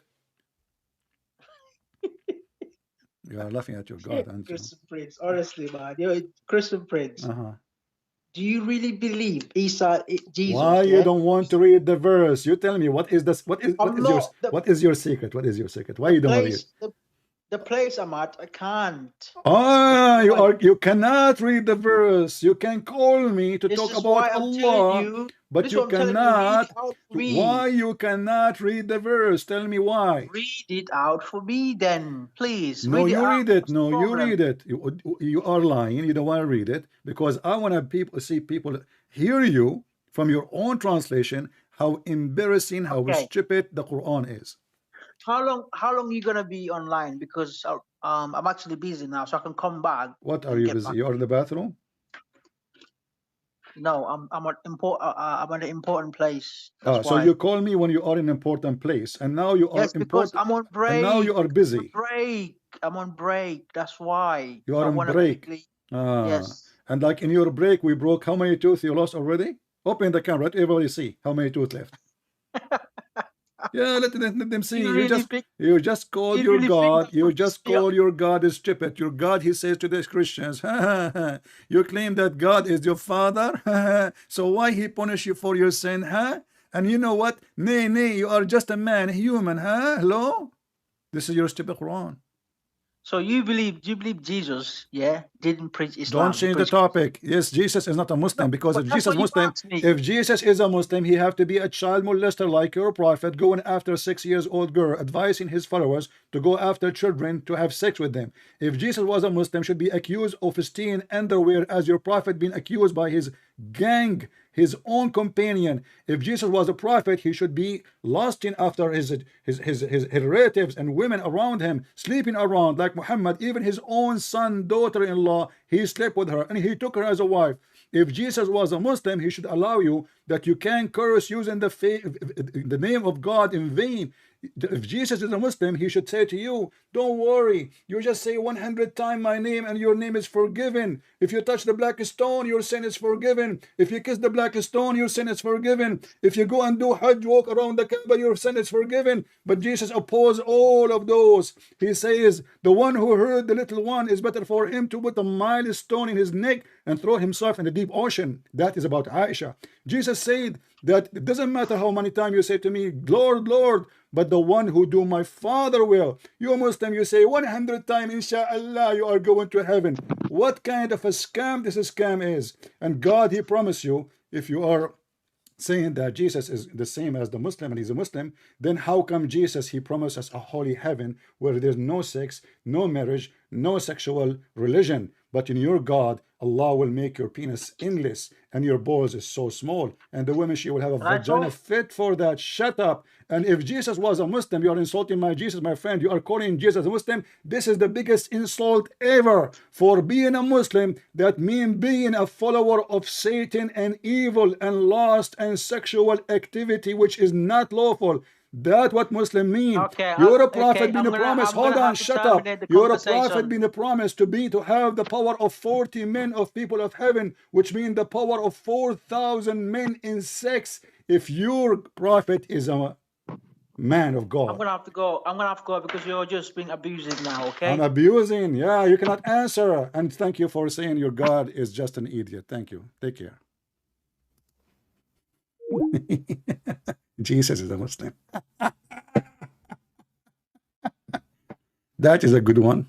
You are laughing at your God, aren't you? Christian Prince, honestly, man. You're Christian Prince. Do you really believe Isa, Jesus? Why you don't want to read the verse? You tell me what is this? What is your secret? What is your secret? Why you don't want to read? The place I'm at, I can't. You cannot read the verse. You can call me to talk about Allah, but you cannot. Why you cannot read the verse? Tell me why. Read it out for me, then, please. No, you read it. No, you read it. You are lying. You don't want to read it because I want to see people hear you from your own translation. How embarrassing, how stupid the Quran is. How long are you gonna be online? Because I'm actually busy now, so I can come back. What are you busy? You are in the bathroom? No, I'm at an important place. So you call me when you are in an important place, and now you are important. I'm on break. And now you are busy. I'm on break. That's why. You are on break. Yes. And like in your break, we broke how many tooth you lost already? Open the camera, let everybody see how many tooth left. Yeah, let them see. You just called your God. You just call your God is stupid. Your God, he says to the Christians, you claim that God is your Father. So why he punish you for your sin? And you know what? Nay, you are just a man, a human. Hello? This is your stupid Quran. So do you believe Jesus, didn't preach Islam? Don't change the topic. Yes, Jesus is not a Muslim, because if Jesus is a Muslim, he have to be a child molester like your prophet, going after a 6-year-old girl, advising his followers to go after children to have sex with them. If Jesus was a Muslim, should be accused of stealing underwear as your prophet been accused by his gang, his own companion. If Jesus was a prophet, he should be lusting after his relatives and women around him, sleeping around like Muhammad. Even his own son, daughter-in-law, he slept with her and he took her as a wife. If Jesus was a Muslim, he should allow you that you can curse using the name of God in vain. If Jesus is a Muslim, he should say to you, don't worry, you just say 100 times my name and your name is forgiven. If you touch the black stone, your sin is forgiven. If you kiss the black stone, your sin is forgiven. If you go and do Hajj, walk around the Kaaba, your sin is forgiven. But Jesus opposed all of those. He says, the one who heard the little one is better for him to put a milestone in his neck and throw himself in the deep ocean. That is about Aisha. Jesus said that it doesn't matter how many times you say to me, Lord, Lord, but the one who do my Father will. You Muslim, you say 100 times, inshallah, you are going to heaven. What kind of a scam this scam is? And God, he promised you, if you are saying that Jesus is the same as the Muslim and he's a Muslim, then how come Jesus, he promised us a holy heaven where there's no sex, no marriage, no sexual religion? But in your God, Allah will make your penis endless and your balls is so small, and the woman, she will have a vagina fit for that. Shut up. And if Jesus was a Muslim, you are insulting my Jesus, my friend. You are calling Jesus a Muslim. This is the biggest insult ever for being a Muslim. That means being a follower of Satan and evil and lust and sexual activity which is not lawful. That's what Muslim mean. Okay, You're a prophet okay, being a promise. I'm Hold gonna on, have to shut up. terminate the You're a prophet conversation. being a promise to have the power of 40 men of people of heaven, which means the power of 4,000 men in sex. If your prophet is a man of God, I'm gonna have to go. I'm gonna have to go because you're just being abusive now. Okay. I'm abusing. Yeah, you cannot answer. And thank you for saying your God is just an idiot. Thank you. Take care. Jesus is a Muslim. That is a good one.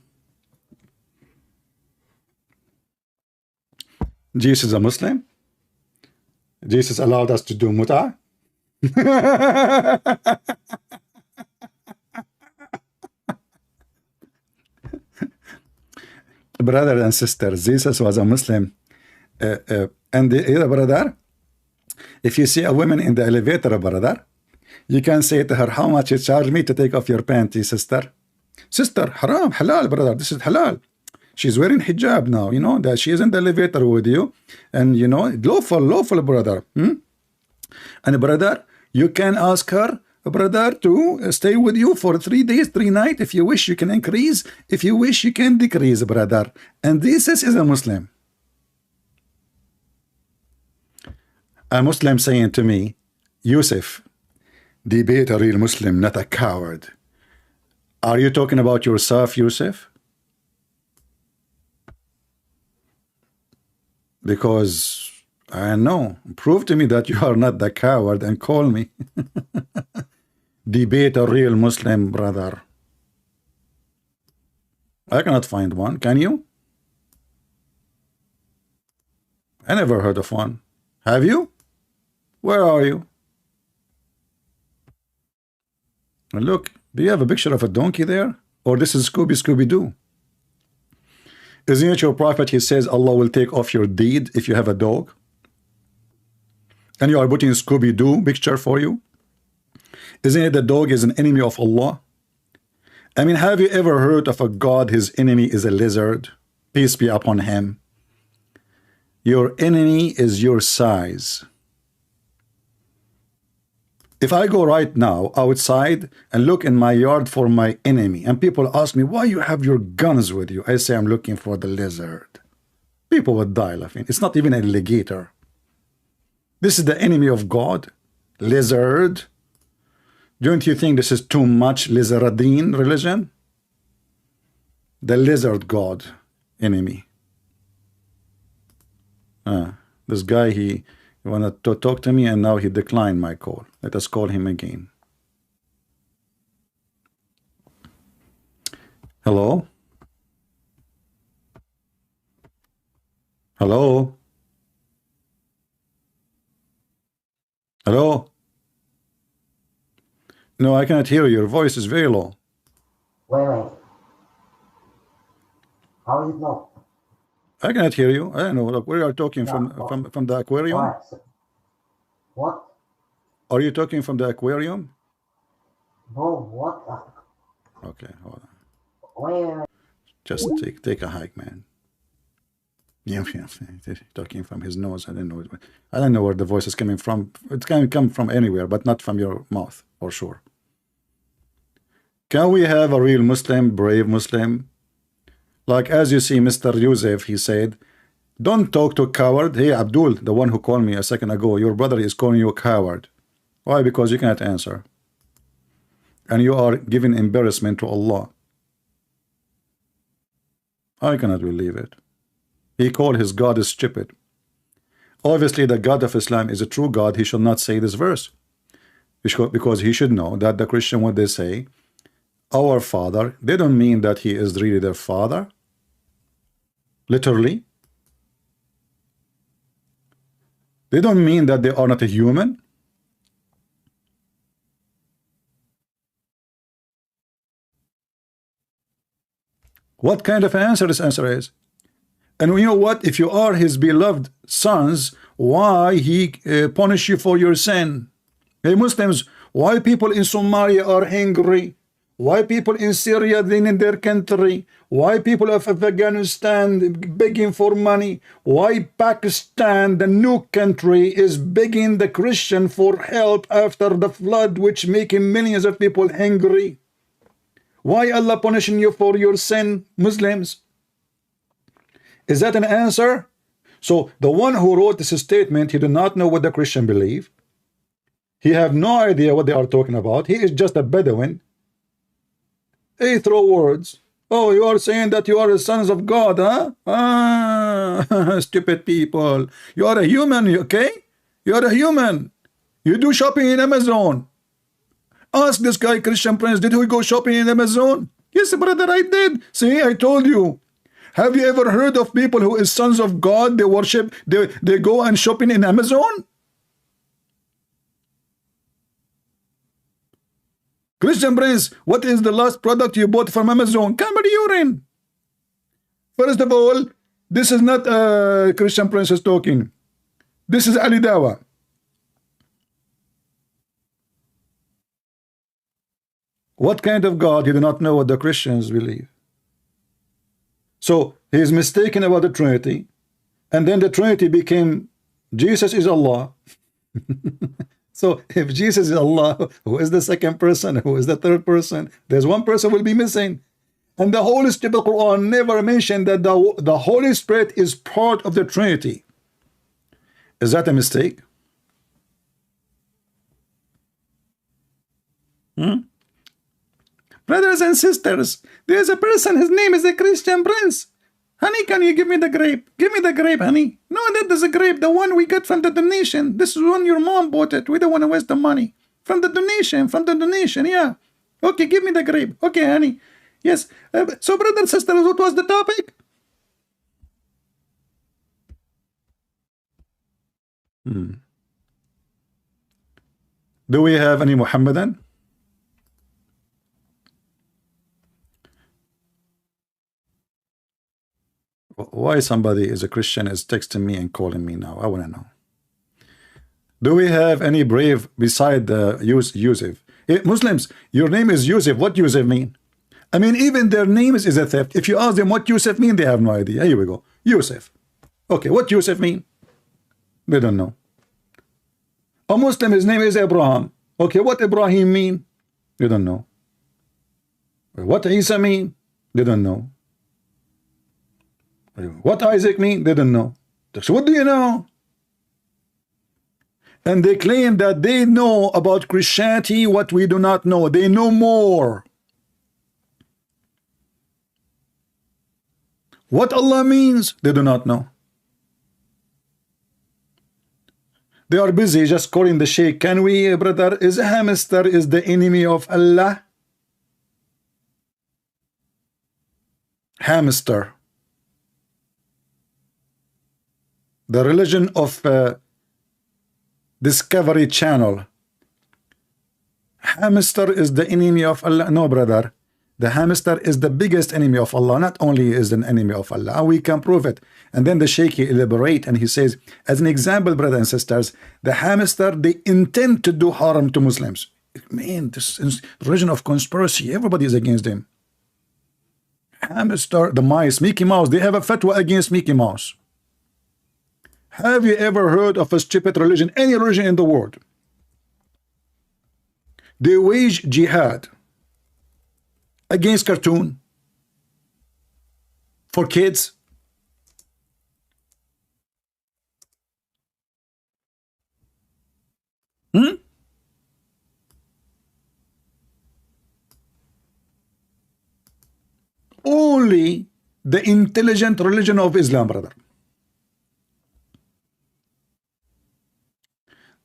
Jesus is a Muslim. Jesus allowed us to do mut'ah. Brother and sister, Jesus was a Muslim. And the other brother, if you see a woman in the elevator, brother, you can say to her, how much you charge me to take off your panties, sister? Sister, haram, halal, brother, this is halal. She's wearing hijab now, you know, that she is in the elevator with you. And, you know, lawful, brother. And, brother, you can ask her, brother, to stay with you for 3 days, 3 nights. If you wish, you can increase. If you wish, you can decrease, brother. And this is a Muslim. A Muslim saying to me, Yusuf, debate a real Muslim, not a coward. Are you talking about yourself, Yusuf? Because I know, prove to me that you are not the coward and call me. Debate a real Muslim, brother. I cannot find one. Can you? I never heard of one. Have you? Where are you? And look, do you have a picture of a donkey there? Or this is Scooby-Doo? Isn't it your prophet? He says Allah will take off your deed if you have a dog. And you are putting Scooby-Doo picture for you. Isn't it the dog is an enemy of Allah? I mean, have you ever heard of a God, his enemy is a lizard? Peace be upon him. Your enemy is your size. If I go right now outside and look in my yard for my enemy, and people ask me, why you have your guns with you? I say, I'm looking for the lizard. People would die laughing. It's not even an alligator. This is the enemy of God. Lizard. Don't you think this is too much lizardine religion? The lizard God enemy. This guy, he wanted to talk to me and now he declined my call. Let us call him again. Hello? Hello? Hello? No, I cannot hear you. Your voice is very low. Wait. How is it not? I cannot hear you. I don't know. Look, we are talking from the aquarium. What? Are you talking from the aquarium? No, what? Okay, hold on. Wait. Just take a hike, man. Yeah, talking from his nose. I don't know where the voice is coming from. It can come from anywhere, but not from your mouth, for sure. Can we have a real Muslim, brave Muslim? Like, as you see, Mr. Yusuf, he said, don't talk to a coward. Hey, Abdul, the one who called me a second ago, your brother is calling you a coward. Why? Because you cannot answer. And you are giving embarrassment to Allah. I cannot believe it. He called his God is stupid. Obviously, the God of Islam is a true God. He should not say this verse. Because he should know that the Christian, when they say, our Father, they don't mean that he is really their Father. Literally. They don't mean that they are not a human. What kind of answer this answer is? And you know what? If you are his beloved sons, why he punish you for your sin? Hey Muslims, why people in Somalia are angry? Why people in Syria then in their country? Why people of Afghanistan begging for money? Why Pakistan, the new country, is begging the Christian for help after the flood, which making millions of people angry? Why Allah punishing you for your sin, Muslims? Is that an answer? So the one who wrote this statement, he did not know what the Christian believe. He have no idea what they are talking about. He is just a Bedouin. He throw words. Oh, you are saying that you are the sons of God, huh? Ah, stupid people. You are a human, okay? You are a human. You do shopping in Amazon. Ask this guy, Christian Prince, did he go shopping in Amazon? Yes, brother, I did. See, I told you. Have you ever heard of people who is sons of God? They worship, they go and shopping in Amazon? Christian Prince, what is the last product you bought from Amazon? Camel urine. First of all, this is not Christian Prince is talking. This is Ali Dawa. What kind of God? You do not know what the Christians believe. So he is mistaken about the Trinity, and then the Trinity became Jesus is Allah. So if Jesus is Allah, who is the second person? Who is the third person? There's one person will be missing. And the Holy Spirit Quran never mentioned that the Holy Spirit is part of the Trinity. Is that a mistake? Brothers and sisters, there's a person, his name is a Christian Prince. Honey, can you give me the grape? Give me the grape, honey. No, that is a grape, the one we got from the donation. This is when your mom bought it. We don't want to waste the money. From the donation, yeah. Okay, give me the grape. Okay, honey. Yes. So, brothers and sisters, what was the topic? Do we have any Muhammadan? Why somebody is a Christian is texting me and calling me now? I want to know. Do we have any brave beside Yusuf? Hey, Muslims, your name is Yusuf. What Yusuf mean? I mean, even their names is a theft. If you ask them what Yusuf mean, they have no idea. Here we go. Yusuf. Okay, what Yusuf mean? They don't know. A Muslim, his name is Abraham. Okay, what Ibrahim mean? They don't know. What Isa mean? They don't know. What Isaac mean? They don't know. So what do you know? And they claim that they know about Christianity what we do not know. They know more. What Allah means, they do not know. They are busy just calling the Sheikh. Can we, brother, is a hamster is the enemy of Allah? Hamster. The religion of Discovery Channel. Hamster is the enemy of Allah. No, brother. The hamster is the biggest enemy of Allah. Not only is an enemy of Allah, we can prove it. And then the Sheikh elaborate and he says, as an example, brothers and sisters, the hamster, they intend to do harm to Muslims. Man, this is religion of conspiracy. Everybody is against them. Hamster, the mice, Mickey Mouse, they have a fatwa against Mickey Mouse. Have you ever heard of a stupid religion, any religion in the world? They wage jihad against cartoon for kids. Only the intelligent religion of Islam, brother.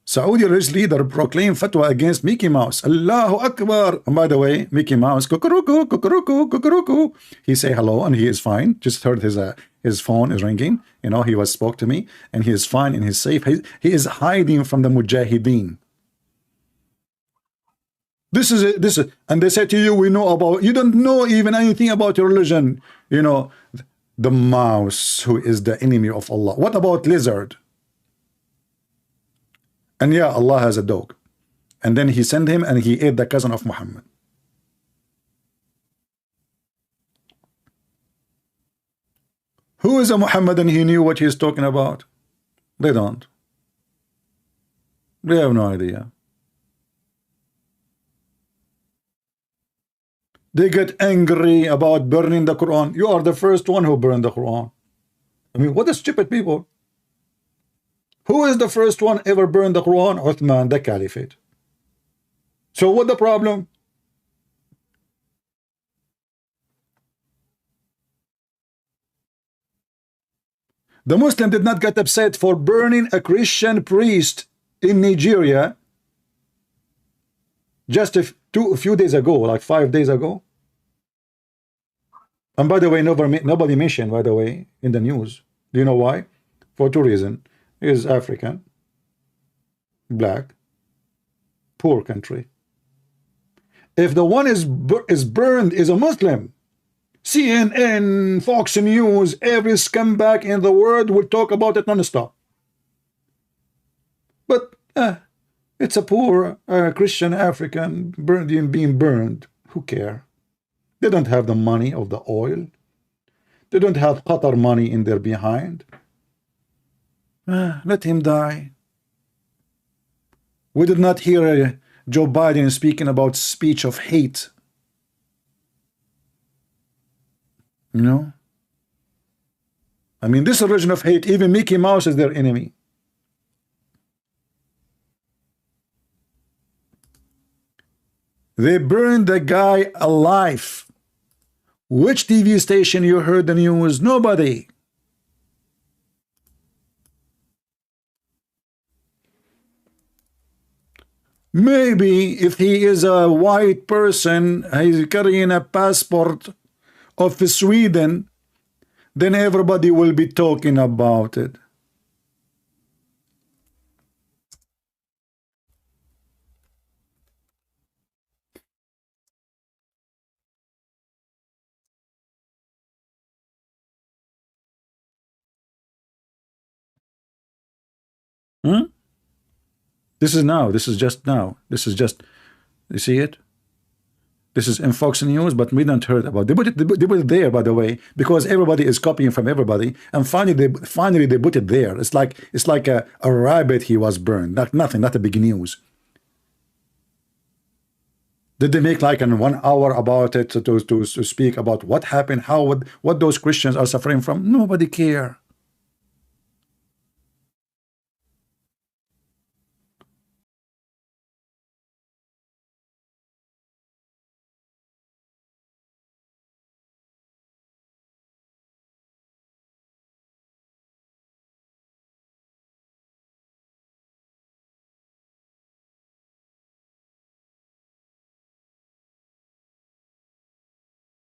Saudi religious leader proclaimed fatwa against Mickey Mouse. Allahu Akbar. And by the way, Mickey Mouse, kukuruku, kukuruku, kukuruku. He say hello and he is fine. Just heard his phone is ringing. You know, he was spoke to me and he is fine and he's safe. He is hiding from the Mujahideen. This is, and they say to you, we know about, you don't know even anything about your religion. You know, the mouse who is the enemy of Allah. What about lizard? And yeah, Allah has a dog. And then he sent him and he ate the cousin of Muhammad. Who is a Muhammadan? He knew what he's talking about. They don't. They have no idea. They get angry about burning the Quran. You are the first one who burned the Quran. I mean, what a stupid people. Who is the first one ever burned the Quran? Uthman, the Caliphate. So what the problem? The Muslim did not get upset for burning a Christian priest in Nigeria just a few days ago, like 5 days ago. And by the way, nobody mentioned, by the way, in the news. Do you know why? For two reasons. He is African, black, poor country. If the one is burned is a Muslim, CNN, Fox News, every scumbag in the world will talk about it non-stop. But it's a poor Christian African being burned. Who care? They don't have the money of the oil. They don't have Qatar money in their behind. Let him die. We did not hear Joe Biden speaking about speech of hate. You know? I mean, this origin of hate, even Mickey Mouse is their enemy. They burned the guy alive. Which TV station you heard the news? Nobody. Maybe if he is a white person, he's carrying a passport of Sweden, then everybody will be talking about it. This is now. This is just now. This is just, you see it? This is in Fox News, but we don't heard about it. They put it there, by the way, because everybody is copying from everybody. And finally they put it there. It's like a rabbit he was burned. Nothing, not a big news. Did they make like an 1 hour about it to speak about what happened, what those Christians are suffering from? Nobody care.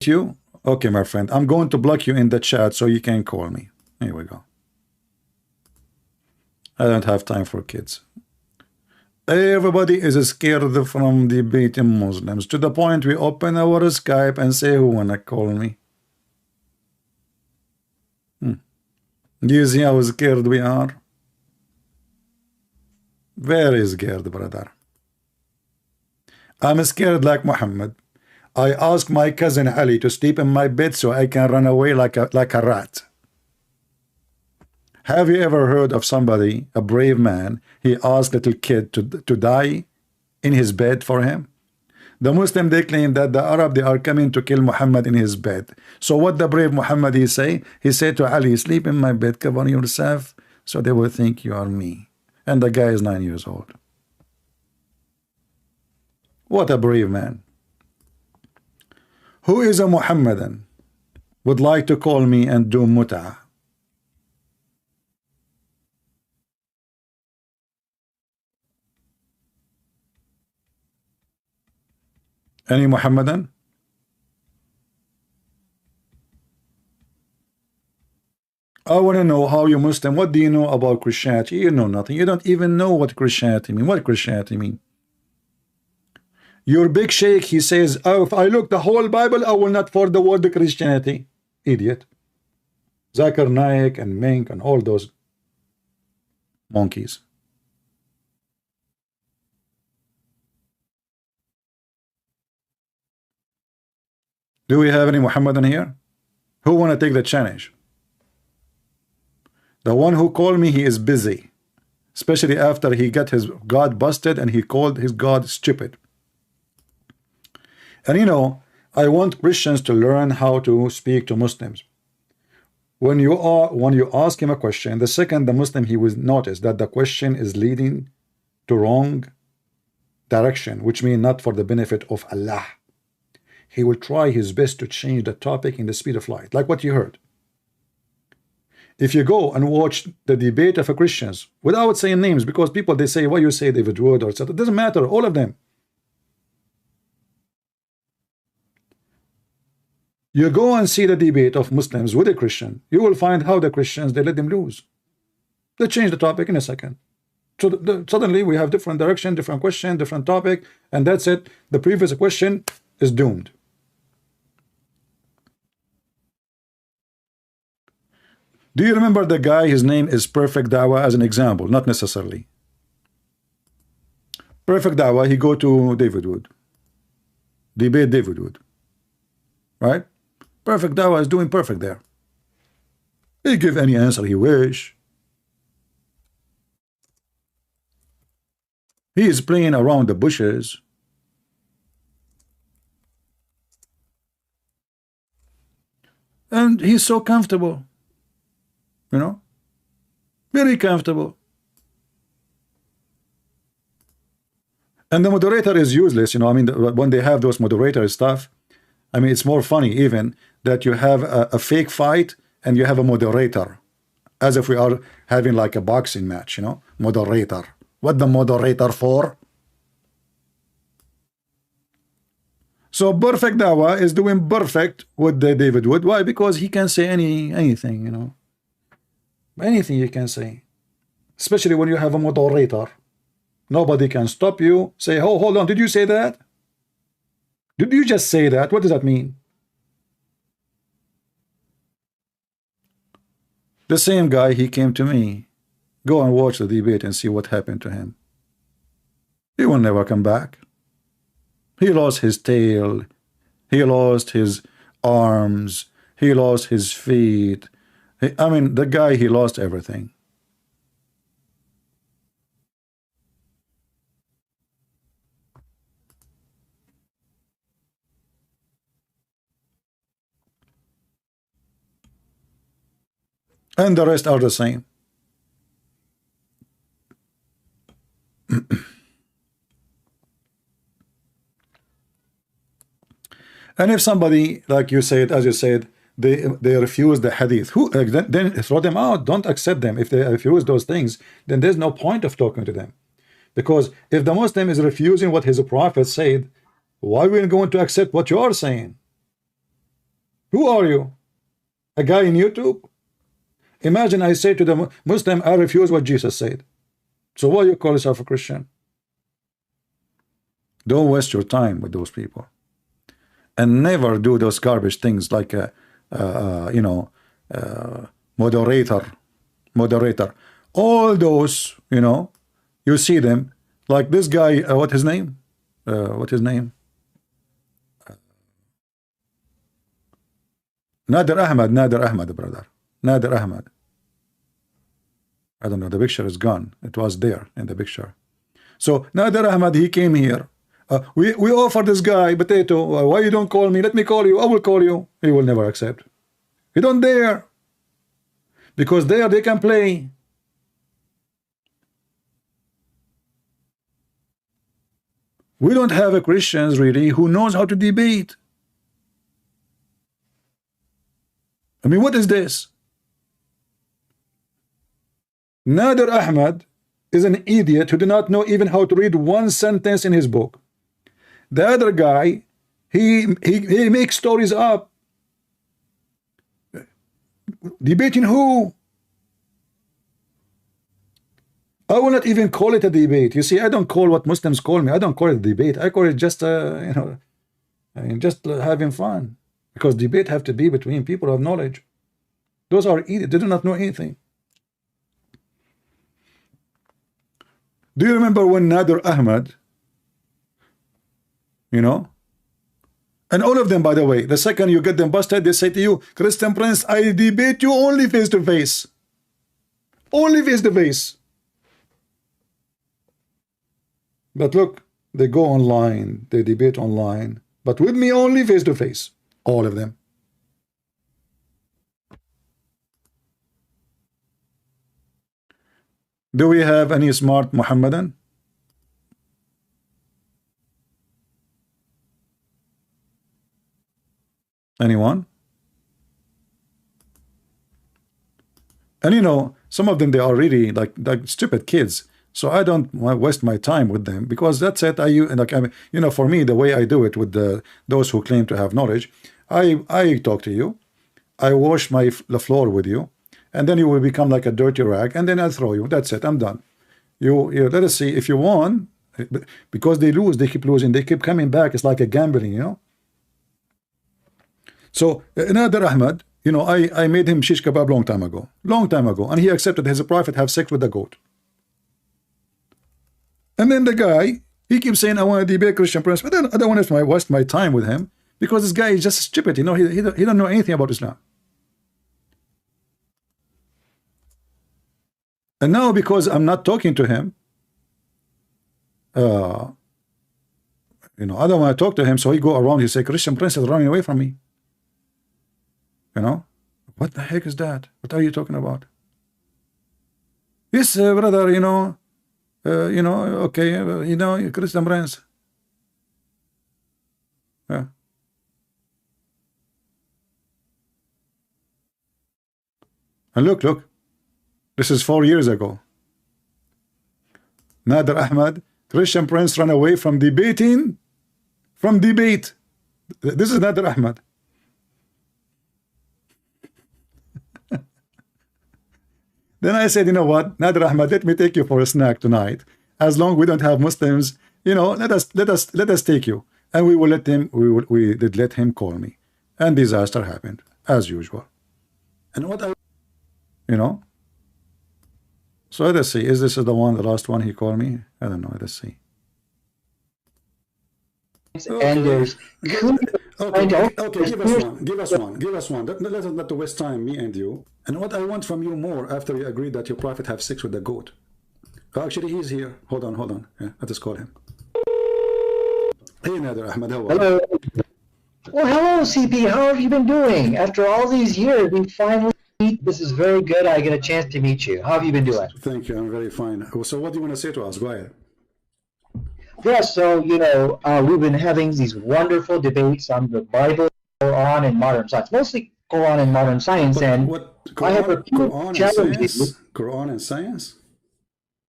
You? Okay, my friend. I'm going to block you in the chat so you can call me. Here we go. I don't have time for kids. Everybody is scared from debating Muslims to the point we open our Skype and say who wanna call me. Do you see how scared we are? Very scared, brother. I'm scared like Muhammad. I asked my cousin Ali to sleep in my bed so I can run away like a rat. Have you ever heard of somebody, a brave man, he asked little kid to die in his bed for him? The Muslim, they claim that the Arab, they are coming to kill Muhammad in his bed. So what the brave Muhammad he say? He said to Ali, sleep in my bed, cover yourself, so they will think you are me. And the guy is 9 years old. What a brave man. Who is a Muhammadan would like to call me and do mut'ah? Any Muhammadan? I want to know how you Muslim. What do you know about Christianity? You know nothing. You don't even know what Christianity mean. What Christianity mean? Your big sheikh, he says, oh, if I look the whole Bible, I will not find the word Christianity. Idiot. Zakir Naik and Mink and all those monkeys. Do we have any Muhammadan here? Who want to take the challenge? The one who called me, he is busy. Especially after he got his God busted and he called his God stupid. And you know, I want Christians to learn how to speak to Muslims. When you ask him a question, the second the Muslim, he will notice that the question is leading to wrong direction, which means not for the benefit of Allah. He will try his best to change the topic in the speed of light, like what you heard. If you go and watch the debate of Christians, without saying names, because people, they say, why you say David Wood or etc. It doesn't matter, all of them. You go and see the debate of Muslims with a Christian, you will find how the Christians, they let them lose. They change the topic in a second. So suddenly we have different direction, different question, different topic, and that's it. The previous question is doomed. Do you remember the guy, his name is Perfect Dawah, as an example? Not necessarily. Perfect Dawah, he go to David Wood. Debate David Wood. Right? Perfect Dawah is doing perfect there. He give any answer he wish. He is playing around the bushes. And he's so comfortable. You know? Very comfortable. And the moderator is useless, you know. I mean, when they have those moderator stuff, I mean, it's more funny even that you have a fake fight and you have a moderator, as if we are having like a boxing match, you know. Moderator. What the moderator for? So Perfect Dawah is doing perfect with the David Wood. Why? Because he can say anything, you know. Anything you can say. Especially when you have a moderator. Nobody can stop you. Say, oh, hold on, did you say that? Did you just say that? What does that mean? The same guy, he came to me. Go and watch the debate and see what happened to him. He will never come back. He lost his tail. He lost his arms. He lost his feet. I mean, the guy, he lost everything. And the rest are the same. And if somebody, like you said, as you said, they refuse the hadith, who then throw them out. Don't accept them. If they refuse those things, then there's no point of talking to them. Because if the Muslim is refusing what his prophet said, why are we going to accept what you are saying? Who are you? A guy in YouTube? Imagine I say to the Muslim, I refuse what Jesus said. So why you call yourself a Christian? Don't waste your time with those people. And never do those garbage things like moderator. All those, you know, you see them like this guy. What his name? Nader Ahmad, brother. Nader Ahmad. I don't know. The picture is gone. It was there in the picture. So Nader Ahmad, he came here. We offer this guy potato. Why you don't call me? Let me call you. I will call you. He will never accept. He don't dare. Because there they can play. We don't have a Christians really who knows how to debate. I mean, what is this? Nader Ahmad is an idiot who do not know even how to read one sentence in his book. The other guy, He makes stories up. Debating who? I will not even call it a debate. You see, I don't call what Muslims call me. I don't call it a debate. I call it just, you know, I mean, just having fun. Because debate have to be between people of knowledge. Those are idiots. They do not know anything. Do you remember when Nader Ahmed, you know, and all of them, by the way, the second you get them busted, they say to you, Christian Prince, I debate you only face to face. Only face to face. But look, they go online, they debate online, but with me only face to face. All of them. Do we have any smart Muhammadan? Anyone? And you know, some of them, they are really like stupid kids. So I don't waste my time with them, because that's it. Like, I mean, you know, for me, the way I do it with those who claim to have knowledge, I talk to you, I wash the floor with you, and then you will become like a dirty rag, and then I'll throw you. That's it. I'm done. You let us see if you won, because they lose, they keep losing, they keep coming back. It's like a gambling, you know. So Nader Ahmed, you know, I made him shish kebab long time ago, and he accepted his prophet have sex with the goat. And then the guy, he keeps saying, I want to debate Christian Prince, but I don't want to waste my time with him, because this guy is just stupid. You know, he don't know anything about Islam. And now, because I'm not talking to him, you know, I don't want to talk to him, so he go around, he say, Christian Prince is running away from me. You know, what the heck is that? What are you talking about? Yes, brother, you know, okay, you know, Christian Prince. Yeah. And look, this is 4 years ago. Nader Ahmed, Christian Prince ran away from debating, from debate. This is Nader Ahmed. Then I said, you know what, Nader Ahmed, let me take you for a snack tonight. As long we don't have Muslims, you know, let us take you. And we will let him, we did let him call me. And disaster happened, as usual. And what you know. So let's see, is this the last one he called me? I don't know, let's see. And there's okay, give us one. Let's not waste time, me and you. And what I want from you more, after you agreed that your prophet have sex with the goat. Actually, he's here. Hold on. Yeah, let us call him. Hey, Nader Ahmed, how are you? hello. Well, hello, CP. How have you been doing? After all these years, we finally meet. This is very good. I get a chance to meet you. How have you been doing? Thank you. I'm very fine. So, what do you want to say to us? Go ahead. Yes, so, you know, we've been having these wonderful debates on the Bible, Quran, and modern science, mostly Quran and modern science. And what I have repeatedly challenged you. Quran and science?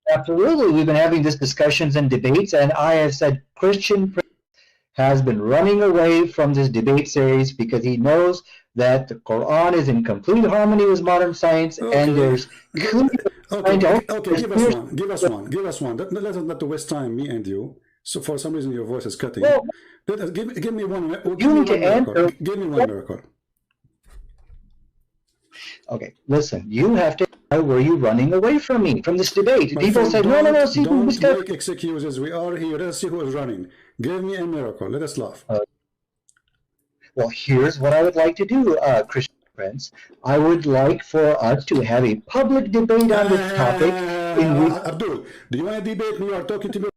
Absolutely. We've been having these discussions and debates, and I have said Christian Prince has been running away from this debate series because he knows that the Quran is in complete harmony with modern science, and there's Okay, give us one. Let's not waste time, me and you. So for some reason your voice is cutting. Well, give me one. you need to answer. Give me one miracle. Okay, listen. You have to. Why were you running away from me, from this debate? My People friend, say, no. See, don't Mr. make excuses. We are here. Let's see who is running. Give me a miracle. Let us laugh. Well, here's what I would like to do, Christian Prince. I would like for us to have a public debate on this topic. Abdul, do you want to debate me or talking to me?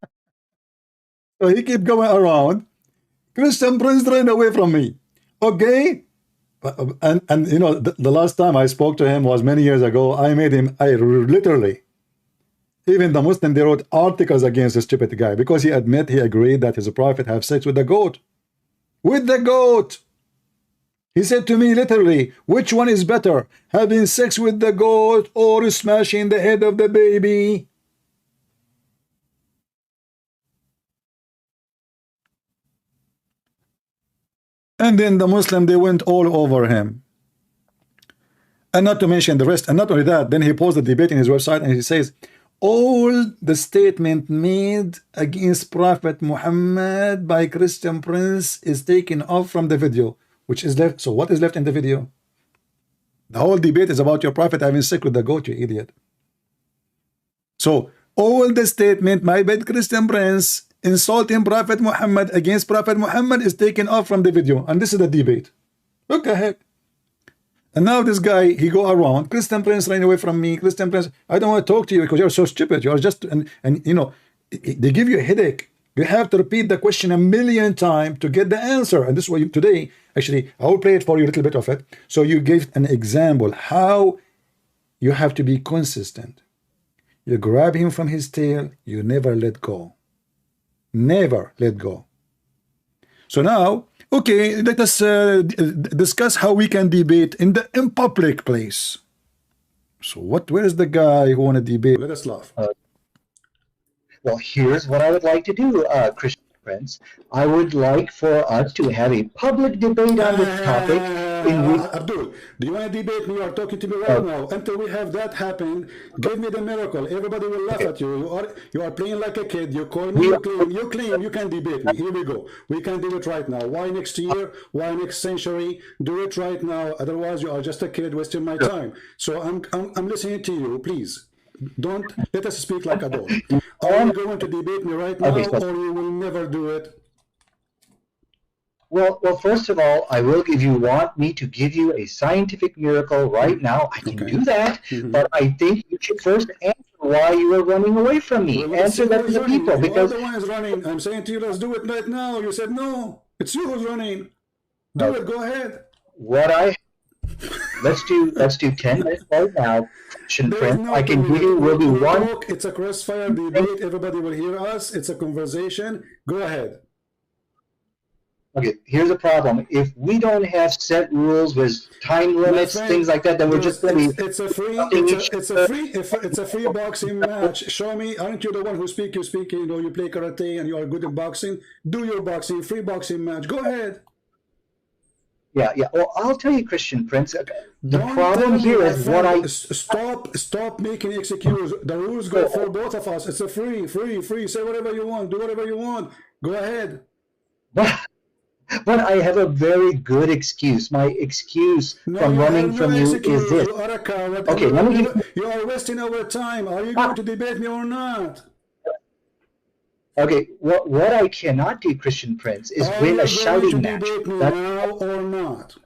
So he keep going around. Christian Prince ran away from me. Okay? And you know, the last time I spoke to him was many years ago. I literally, even the Muslim, they wrote articles against this stupid guy because he agreed that his prophet have sex with the goat. With the goat! He said to me literally, which one is better, having sex with the goat or smashing the head of the baby? And then the Muslim, they went all over him. And not to mention the rest. And not only that, then he posted the debate in his website and he says, all the statement made against Prophet Muhammad by Christian Prince is taken off from the video, which is left. So what is left in the video? The whole debate is about your prophet having sex with the goat, you idiot. So all the statement made by Christian Prince insulting Prophet Muhammad against Prophet Muhammad is taken off from the video. And this is the debate. What the heck? And now this guy, he go around, Christian Prince ran away from me, Christian Prince, I don't want to talk to you because you're so stupid. You're just, and you know, they give you a headache. You have to repeat the question a million times to get the answer. And this is why today, actually, I will play it for you, a little bit of it. So you gave an example how you have to be consistent. You grab him from his tail, you never let go. Never let go. So now, okay, let us discuss how we can debate in public place. So where is the guy who want to debate? Let us laugh. Well, here's what I would like to do, Christian Prince. I would like for us to have a public debate on this topic. Abdul, do you want to debate me? You are talking to me right now. Until we have that happen, give me the miracle. Everybody will laugh at you. You are playing like a kid. You call me, you claim you can debate me. Here we go. We can do it right now. Why next year? Why next century? Do it right now. Otherwise, you are just a kid wasting my time. So I'm listening to you. Please, don't let us speak like adults. Are you going to debate me right now, or you will never do it? Well, first of all, I will give you, want me to give you a scientific miracle right now. I can do that, but I think you should first answer why you are running away from me. Answer that to the people, because the one is running. I'm saying to you, let's do it right now. You said no. It's you who's running. Do it. Go ahead. Let's do 10 minutes right now. I can give you will be one. It's a crossfire debate. Everybody will hear us. It's a conversation. Go ahead. Okay, here's the problem. If we don't have set rules with time limits, things like that, then we're just going to be. It's a free boxing match. Show me. Aren't you the one who speak? You speak. You know, you play karate and you are good in boxing. Do your boxing. Free boxing match. Go ahead. Yeah. Well, I'll tell you, Christian Prince. The problem here is what I stop making excuses. The rules go for both of us. It's a free. Say whatever you want. Do whatever you want. Go ahead. But I have a very good excuse. My excuse from running from you is this. You are a coward. Okay, let me give you are wasting our time. Are you going to debate me or not? Okay, what I cannot do, Christian Prince, is win a shouting match. That's now or not?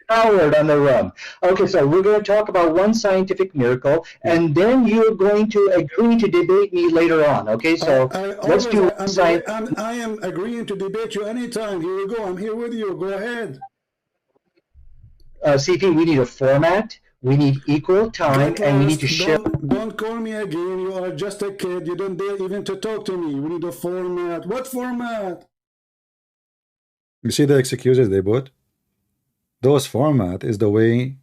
Coward on the run. Okay, so we're going to talk about one scientific miracle, and then you're going to agree to debate me later on. Okay, so let's do. I am agreeing to debate you anytime. Here we go. I'm here with you. Go ahead. CP, we need a format. We need equal time, and we need to share. Don't call me again. You are just a kid. You don't dare even to talk to me. We need a format. What format? You see the excuses they put? Those format is the way,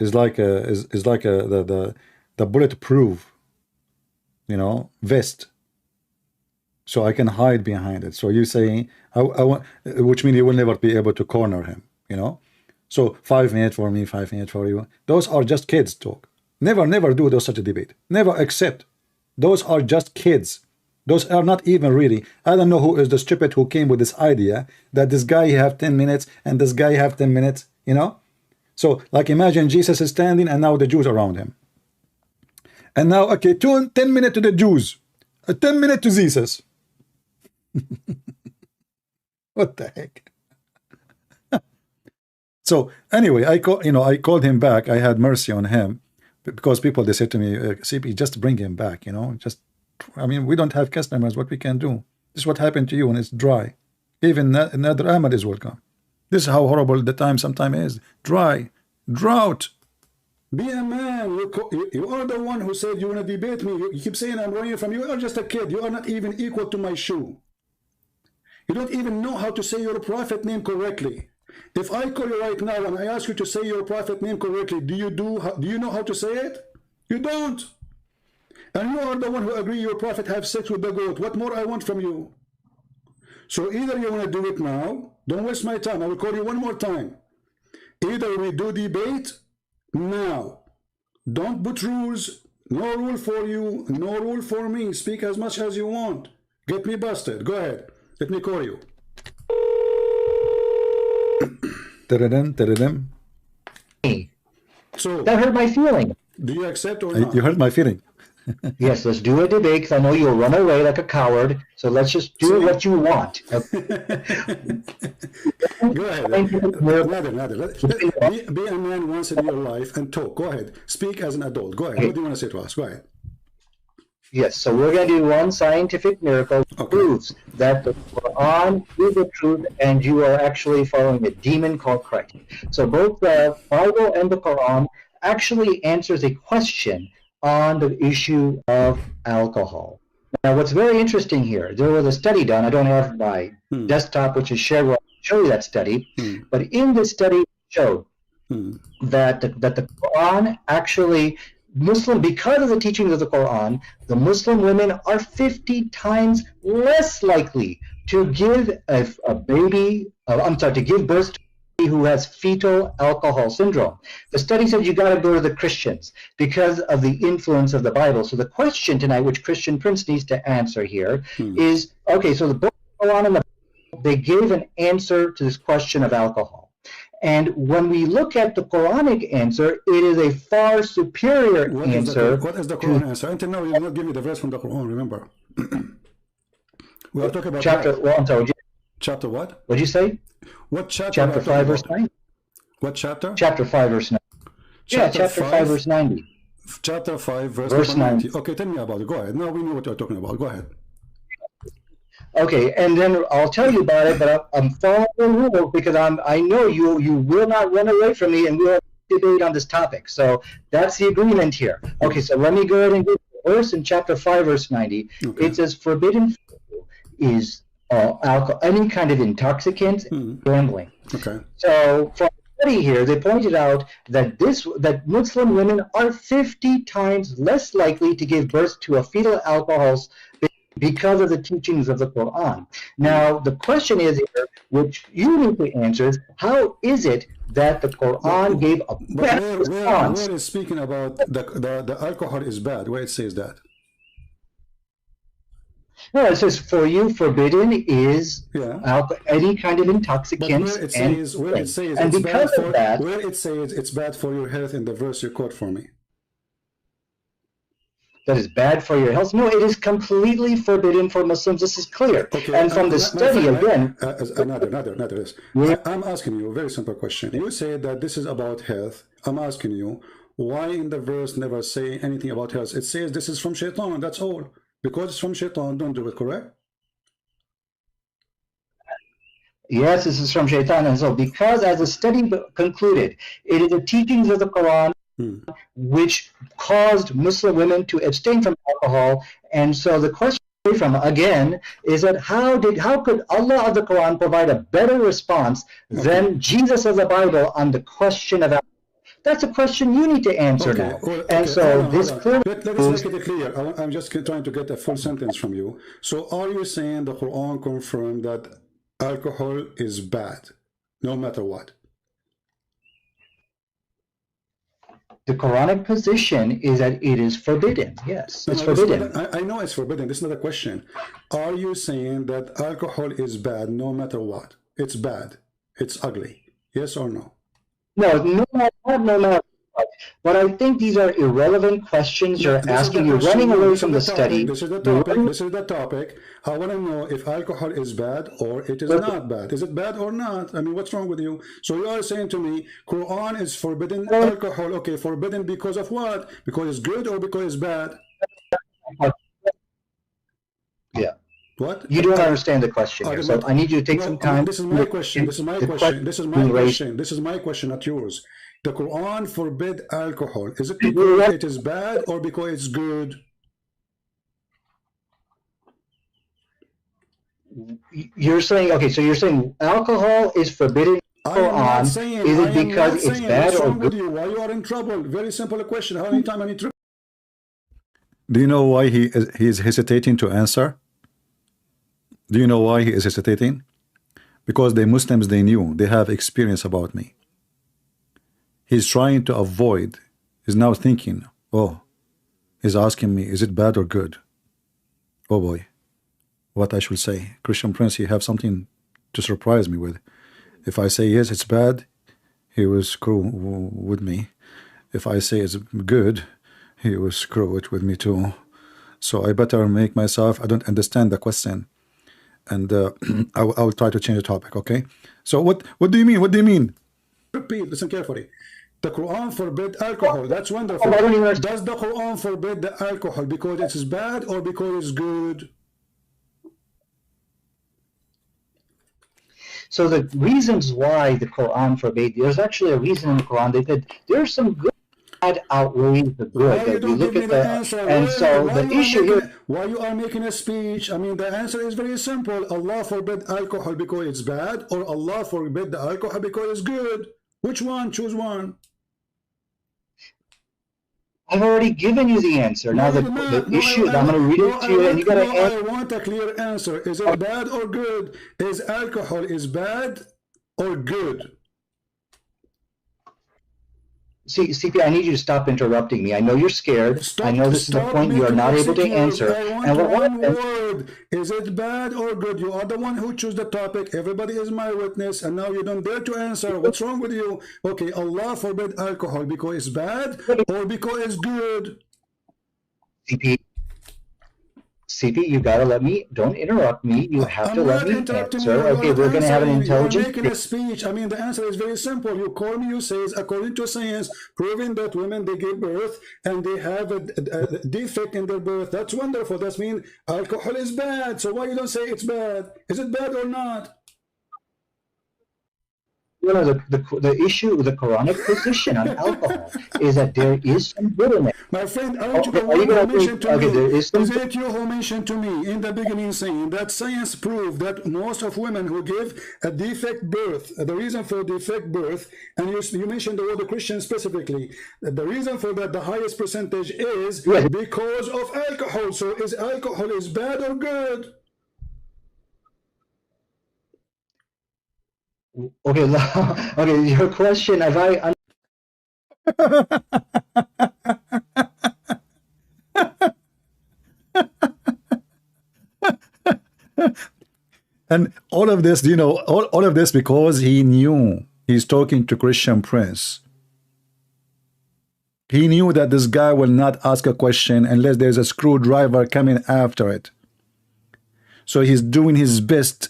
is like the bulletproof, you know, vest. So I can hide behind it. So you saying I want, which means you will never be able to corner him, you know. So 5 minutes for me, 5 minutes for you. Those are just kids talk. Never do those such a debate. Never accept. Those are just kids. Those are not even really. I don't know who is the stupid who came with this idea that this guy have 10 minutes and this guy have 10 minutes, you know. So like imagine Jesus is standing and now the Jews around him. And now, okay, 10 minutes to the Jews. 10 minutes to Jesus. What the heck? So anyway, I called him back. I had mercy on him because people, they said to me, CP, just bring him back, you know, just, I mean, we don't have customers. What we can do? This is what happened to you when it's dry. Even Nader Ahmad is welcome. This is how horrible the time sometimes is. Dry, drought. Be a man. You are the one who said you want to debate me. You keep saying I'm running from you. You are just a kid. You are not even equal to my shoe. You don't even know how to say your prophet name correctly. If I call you right now and I ask you to say your prophet name correctly, do you know how to say it? You don't. And you are the one who agree your prophet have sex with the goat. What more I want from you? So either you want to do it now, don't waste my time. I will call you one more time. Either we do debate now. Don't put rules. No rule for you, no rule for me. Speak as much as you want. Get me busted. Go ahead. Let me call you. So, That hurt my feeling. do you accept or not? You hurt my feeling. Yes, let's do a debate because I know you'll run away like a coward. So let's just do what you want. Go ahead. Be a man once in your life and talk. Go ahead. Speak as an adult. Go ahead. What do you want to say to us? Go ahead. Yes, so we're going to do one scientific miracle that proves that the Quran is the truth and you are actually following a demon called Christ. So both the Bible and the Quran actually answers a question on the issue of alcohol. Now, what's very interesting here, there was a study done. I don't have my desktop, which is shared. I'll show you that study. But in this study, it showed that the Quran actually, because of the teachings of the Quran, the Muslim women are 50 times less likely to give to give birth to who has fetal alcohol syndrome. The study said you got to go to the Christians because of the influence of the Bible. So the question tonight, which Christian Prince needs to answer here, is, okay, so the book of Quran and the Bible, they gave an answer to this question of alcohol. And when we look at the Quranic answer, it is a far superior answer. What is the Quran answer? Until now, you did not give me the verse from the Quran, remember. We are talking about chapter, well, I'm sorry, chapter what? What did you say? What chapter? Chapter 5, verse 9. What chapter? Chapter 5, verse 9. Chapter 5, verse 90. Chapter 5, verse 90. Okay, tell me about it. Go ahead. Now we know what you're talking about. Go ahead. Okay, and then I'll tell you about it, but I'm following the rules because I know you will not run away from me and we'll debate on this topic. So that's the agreement here. Okay, so let me go ahead and get the verse in chapter 5, verse 90. Okay. It says, forbidden is alcohol, any kind of intoxicant, gambling. Okay. So from the study here, they pointed out that Muslim women are 50 times less likely to give birth to a fetal alcohol because of the teachings of the Quran. Now, the question is here, which you need to answer, is how is it that the Quran gave a better response? Where is speaking about the alcohol is bad? Where it says that? No, it says for you forbidden is any kind of intoxicants. Where it says it's bad for your health in the verse you quote for me. That is bad for your health. No, it is completely forbidden for Muslims. This is clear. Okay, and from the study again. Another. I'm asking you a very simple question. You say that this is about health. I'm asking you, why in the verse never say anything about health? It says this is from Shaitan, that's all. Because it's from Shaitan, don't do it, correct? Yes, this is from Shaitan. And so because as the study concluded, it is the teachings of the Quran which caused Muslim women to abstain from alcohol. And so the question from again is that how could Allah of the Quran provide a better response than Jesus of the Bible on the question of alcohol? That's a question you need to answer now. Well, and so this clearly let us make it clear. I'm just trying to get a full sentence from you. So are you saying the Quran confirmed that alcohol is bad, no matter what? The Quranic position is that it is forbidden. Yes, it's forbidden. I know it's forbidden. This is not a question. Are you saying that alcohol is bad no matter what? It's bad. It's ugly. Yes or no? No matter what. But I think these are irrelevant questions you're asking. You're running away from the study. This is the topic. I want to know if alcohol is bad or it is not bad. Is it bad or not? I mean, what's wrong with you? So you are saying to me, Quran is forbidden alcohol. Okay, forbidden because of what? Because it's good or because it's bad? Yeah. What? You don't understand the question here, so I need you to take some time. This is my question. This is my question, not yours. The Quran forbid alcohol. Is it because it is bad or because it's good? You're saying, okay, so you're saying alcohol is forbidden in the Quran. Is it because it's bad or good? Why you are in trouble? Very simple question. How many times I need to... Do you know why he is hesitating to answer? Do you know why he is hesitating? Because the Muslims, they knew, they have experience about me. He's trying to avoid, he's now thinking, oh, he's asking me, is it bad or good? Oh boy, what I should say. Christian Prince, you have something to surprise me with. If I say yes, it's bad, he will screw with me. If I say it's good, he will screw it with me too. So I better make myself, I don't understand the question. And I will try to change the topic, okay? So what do you mean? What do you mean? Repeat, listen carefully. The Quran forbid alcohol. That's wonderful. I don't even understand. Does the Quran forbid the alcohol because it's bad or because it's good? So the reasons why the Quran forbade, there's actually a reason in the Quran. They said there's some good, bad outweighs the good. Why you That you don't look give me at the the answer? and Why- so why the you are issue making- here. Why you are making a speech? I mean, the answer is very simple. Allah forbid alcohol because it's bad, or Allah forbid the alcohol because it's good. Which one? Choose one. I've already given you the answer. Now the issue, I'm going to read it to you, and you got to answer. I want a clear answer. Is it bad or good? Is alcohol is bad or good? See, CP, I need you to stop interrupting me. I know you're scared. I know this is the point you are not able to answer. I want And what one happened? word. Is it bad or good? You are the one who chose the topic. Everybody is my witness, and now you don't dare to answer. What's wrong with you? Okay, Allah forbid alcohol because it's bad or because it's good. CP, you gotta let me. Don't interrupt me. You have to let me interrupting answer. you. Okay, You're we're gonna have an answering. You're intelligent. making a speech. I mean, the answer is very simple. You call me. You say, according to science, proving that women they give birth and they have a defect in their birth. That's wonderful. That means alcohol is bad. So why you don't say it's bad? Is it bad or not? You know, the issue with the Quranic position on alcohol is that there is some good in it. My friend, aren't you Okay, the are you one who gonna mentioned think- to okay, there me? is some- Is it you who mentioned to me in the beginning saying that science proved that most of women who give a defect birth, the reason for defect birth, and you mentioned the word Christian specifically, that the reason for that, the highest percentage is Yes. because of alcohol. So is alcohol is bad or good? Okay, okay. Your question, if I And all of this, you know, all of this because he knew he's talking to Christian Prince. He knew that this guy will not ask a question unless there's a screwdriver coming after it. So he's doing his best,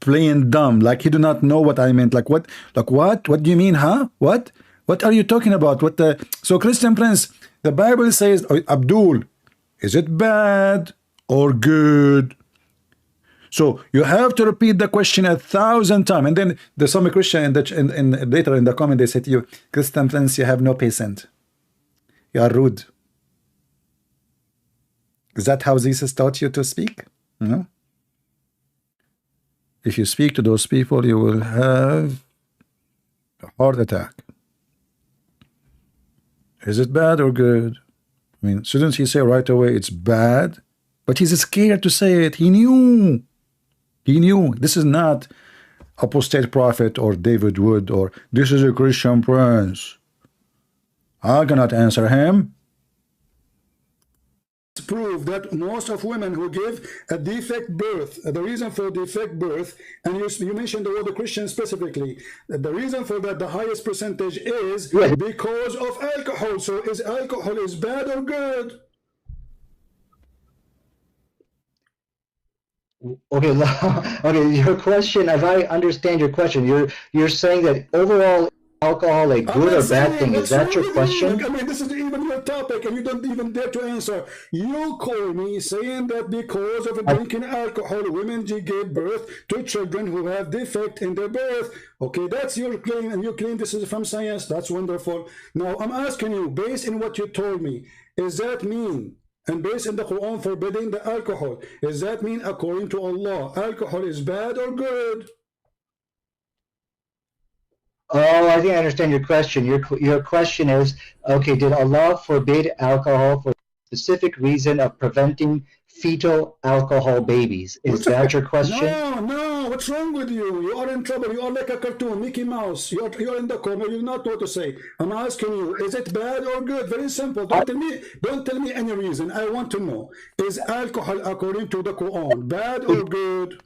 playing dumb, like he do not know what I meant. Like what? Like what? What do you mean, huh? What? What are you talking about? What the? So Christian Prince, the Bible says, Abdul, is it bad or good? So you have to repeat the question 1,000 times, and then there's some Christian in later in the comment they say to you, Christian Prince, you have no patience. You are rude. Is that how Jesus taught you to speak? No. If you speak to those people, you will have a heart attack. Is it bad or good? I mean, shouldn't he say right away it's bad? But he's scared to say it. He knew. He knew. This is not apostate prophet or David Wood, or this is a Christian Prince. I cannot answer him. Prove that most of women who give a defect birth, the reason for defect birth, and you mentioned the word Christian specifically, the reason for that, the highest percentage is Yes. because of alcohol. So is alcohol is bad or good? okay, okay. Your question, if I understand your question, you're saying that overall alcohol a good or bad thing. Is that your question? I mean, this is even your topic, and you don't even dare to answer. You call me saying that because of drinking alcohol, women give birth to children who have defect in their birth. Okay, that's your claim, and you claim this is from science. That's wonderful. Now, I'm asking you, based on what you told me, is that mean, and based on the Quran forbidding the alcohol, does that mean according to Allah, alcohol is bad or good? Oh, I think I understand your question. Your question is, okay, did Allah forbid alcohol for specific reason of preventing fetal alcohol babies. Is that your question? No, what's wrong with you? You are in trouble. You are like a cartoon, Mickey Mouse. You're in the corner. You not know what to say. I'm asking you, is it bad or good? Very simple. Don't tell me any reason. I want to know. Is alcohol, according to the Quran, bad or good?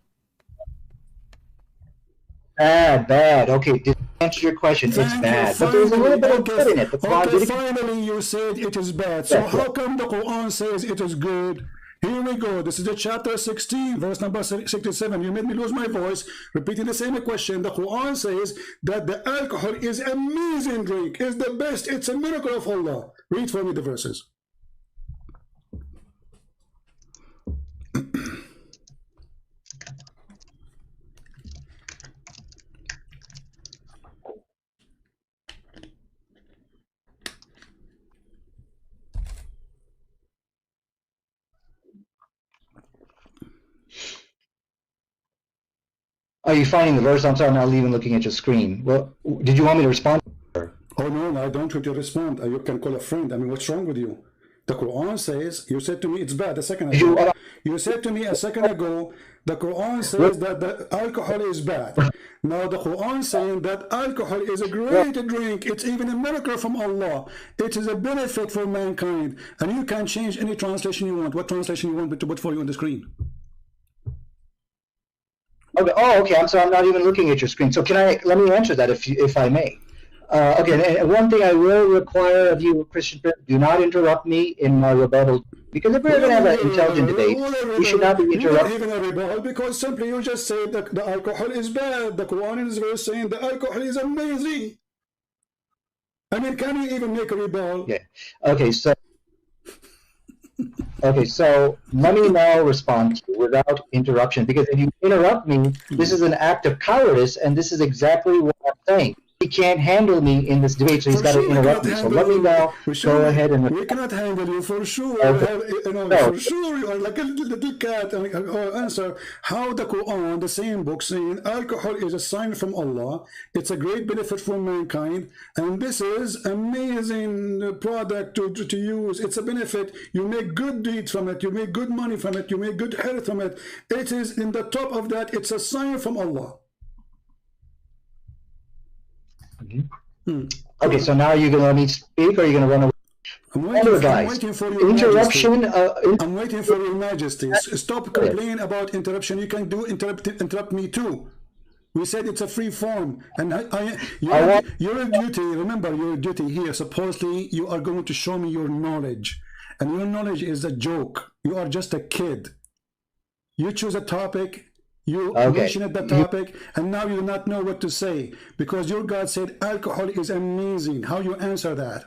Bad. Okay, to answer your question, it's bad. But there's a little bit of good in it. Finally, you said it is bad. So how come the Quran says it is good? Here we go. This is the chapter 16, verse number 67. You made me lose my voice, repeating the same question. The Quran says that the alcohol is amazing drink, is the best. It's a miracle of Allah. Read for me the verses. Are you finding the verse? I'm sorry, I'm not even looking at your screen. Well, did you want me to respond? Oh, no, I don't want you to respond. You can call a friend. I mean, what's wrong with you? The Quran says, you said to me it's bad a second ago. You said to me a second ago, the Quran says that the alcohol is bad. Now the Quran saying that alcohol is a great drink. It's even a miracle from Allah. It is a benefit for mankind. And you can change any translation you want. What translation you want me to put for you on the screen? Okay. Oh, okay. I'm sorry. I'm not even looking at your screen. So let me answer that if I may. Okay. And one thing I will require of you, Christian, do not interrupt me in my rebuttal. Because if we're going to have an intelligent debate, we should not be interrupted. Even a rebuttal, because simply you just said that the alcohol is bad. The Quran is very saying the alcohol is amazing. I mean, can you even make a rebuttal? Yeah. Okay. So let me now respond to you without interruption, because if you interrupt me, this is an act of cowardice, and this is exactly what I'm saying. He can't handle me in this debate, so he's got to interrupt me. So let me now go ahead and... We cannot handle you, for sure. For sure, you are like a little cat. Answer how the Quran, the same book, saying alcohol is a sign from Allah. It's a great benefit for mankind, and this is amazing product to use. It's a benefit. You make good deeds from it. You make good money from it. You make good health from it. It is in the top of that. It's a sign from Allah. Okay, so now you're going to let me speak, or are you going to run away? I'm waiting for your interruption. I'm waiting for your majesty. Stop complaining about interruption. You can interrupt me too. We said it's a free form, and your duty. Remember, your duty here. Supposedly, you are going to show me your knowledge, and your knowledge is a joke. You are just a kid. You choose a topic. You mentioned the topic, and now you do not know what to say because your God said alcohol is amazing. How you answer that?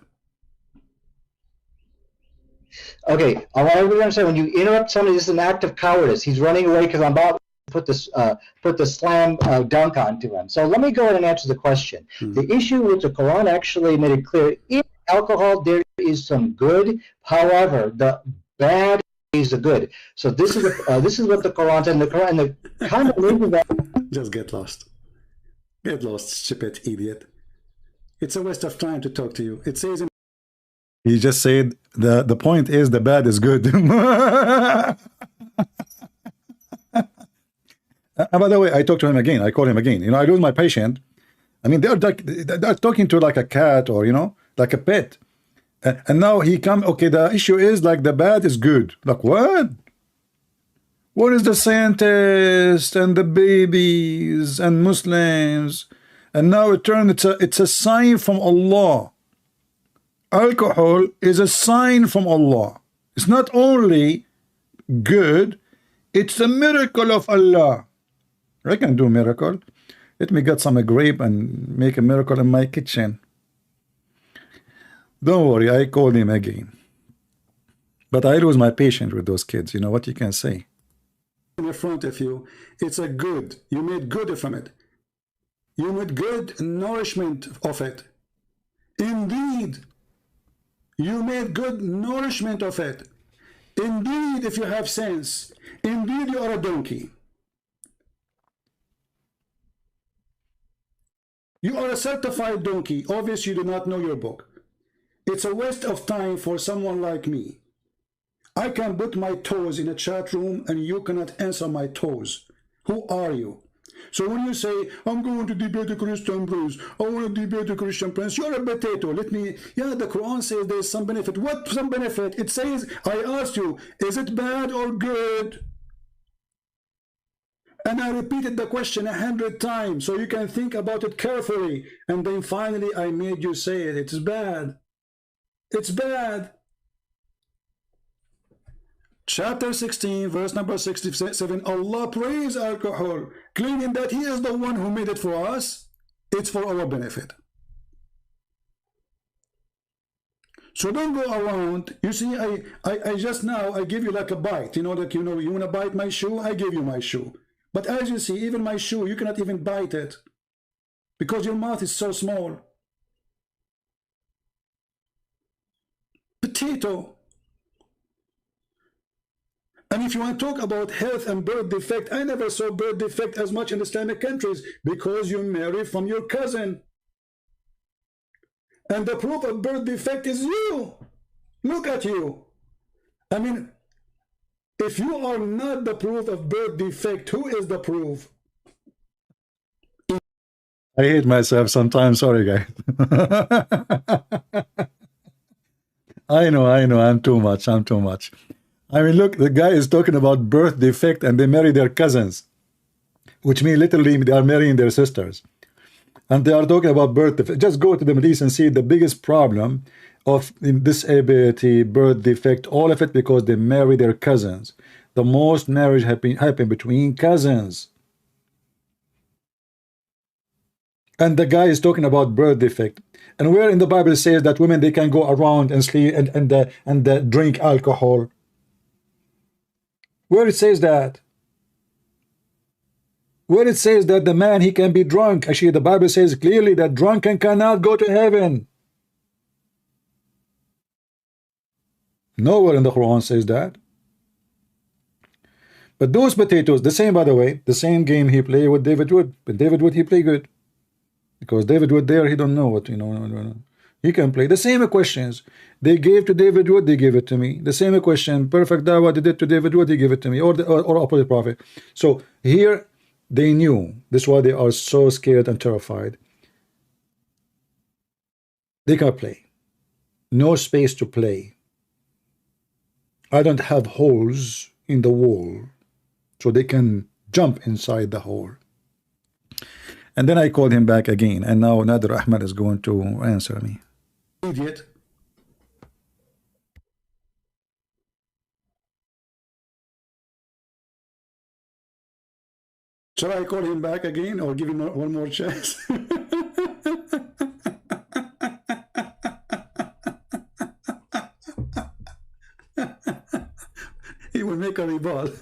Okay, I want everybody to understand, when you interrupt somebody, this is an act of cowardice. He's running away because I'm about to put the slam dunk onto him. So let me go ahead and answer the question. The issue with the Quran actually made it clear, in alcohol there is some good, however, the bad is the good. So this is what the Quran said, and the kind of maybe that. Just get lost, stupid idiot. It's a waste of time to talk to you. It says in. He just said the point is the bad is good. By the way, I talk to him again. I call him again. You know, I lose my patient. I mean, they're talking to like a cat or like a pet. And now he come, okay, the issue is like the bad is good. Like what? What is the scientists and the babies and Muslims? And now it turns it's a sign from Allah. Alcohol is a sign from Allah. It's not only good, it's a miracle of Allah. I can do a miracle. Let me get some grape and make a miracle in my kitchen. Don't worry, I called him again. But I lose my patience with those kids. You know what you can say? In front of you, it's a good. You made good from it. You made good nourishment of it. Indeed, you made good nourishment of it. Indeed, if you have sense. Indeed, you are a donkey. You are a certified donkey. Obviously, you do not know your book. It's a waste of time for someone like me. I can put my toes in a chat room and you cannot answer my toes. Who are you? So when you say, I'm going to debate a Christian Prince, I want to debate a Christian Prince, you're a potato. Let me, yeah, the Quran says there's some benefit. What some benefit? It says, I asked you, is it bad or good? And I repeated the question 100 times so you can think about it carefully. And then finally I made you say it. It's bad. It's bad. Chapter 16, verse number 67, Allah praised alcohol, claiming that He is the one who made it for us. It's for our benefit. So don't go around. You see, I just now, I give you like a bite. You know, like, you know, you want to bite my shoe? I give you my shoe. But as you see, even my shoe, you cannot even bite it because your mouth is so small. Potato. And if you want to talk about health and birth defect, I never saw birth defect as much in Islamic countries because you marry from your cousin. And the proof of birth defect is you. Look at you. I mean, if you are not the proof of birth defect, who is the proof? I hate myself sometimes. Sorry, guys. I know. I'm too much. I mean, look, the guy is talking about birth defect and they marry their cousins, which means literally they are marrying their sisters. And they are talking about birth defect. Just go to the Middle East and see the biggest problem of disability, birth defect, all of it because they marry their cousins. The most marriage happen between cousins. And the guy is talking about birth defect. And where in the Bible says that women, they can go around and sleep and drink alcohol? Where it says that? Where it says that the man, he can be drunk? Actually, the Bible says clearly that drunken cannot go to heaven. Nowhere in the Quran says that. But those potatoes, the same, by the way, the same game he played with David Wood. But David Wood, he played good. Because David Wood there, he don't know what, you know. He can play. The same questions they gave to David Wood, they gave it to me. The same question, perfect dawah, they did to David Wood, they gave it to me. Or opposite prophet. So here, they knew. This is why they are so scared and terrified. They can't play. No space to play. I don't have holes in the wall so they can jump inside the hole. And then I called him back again, and now Nader Ahmed is going to answer me. Idiot. Shall I call him back again or give him one more chance? He will make a rebuttal.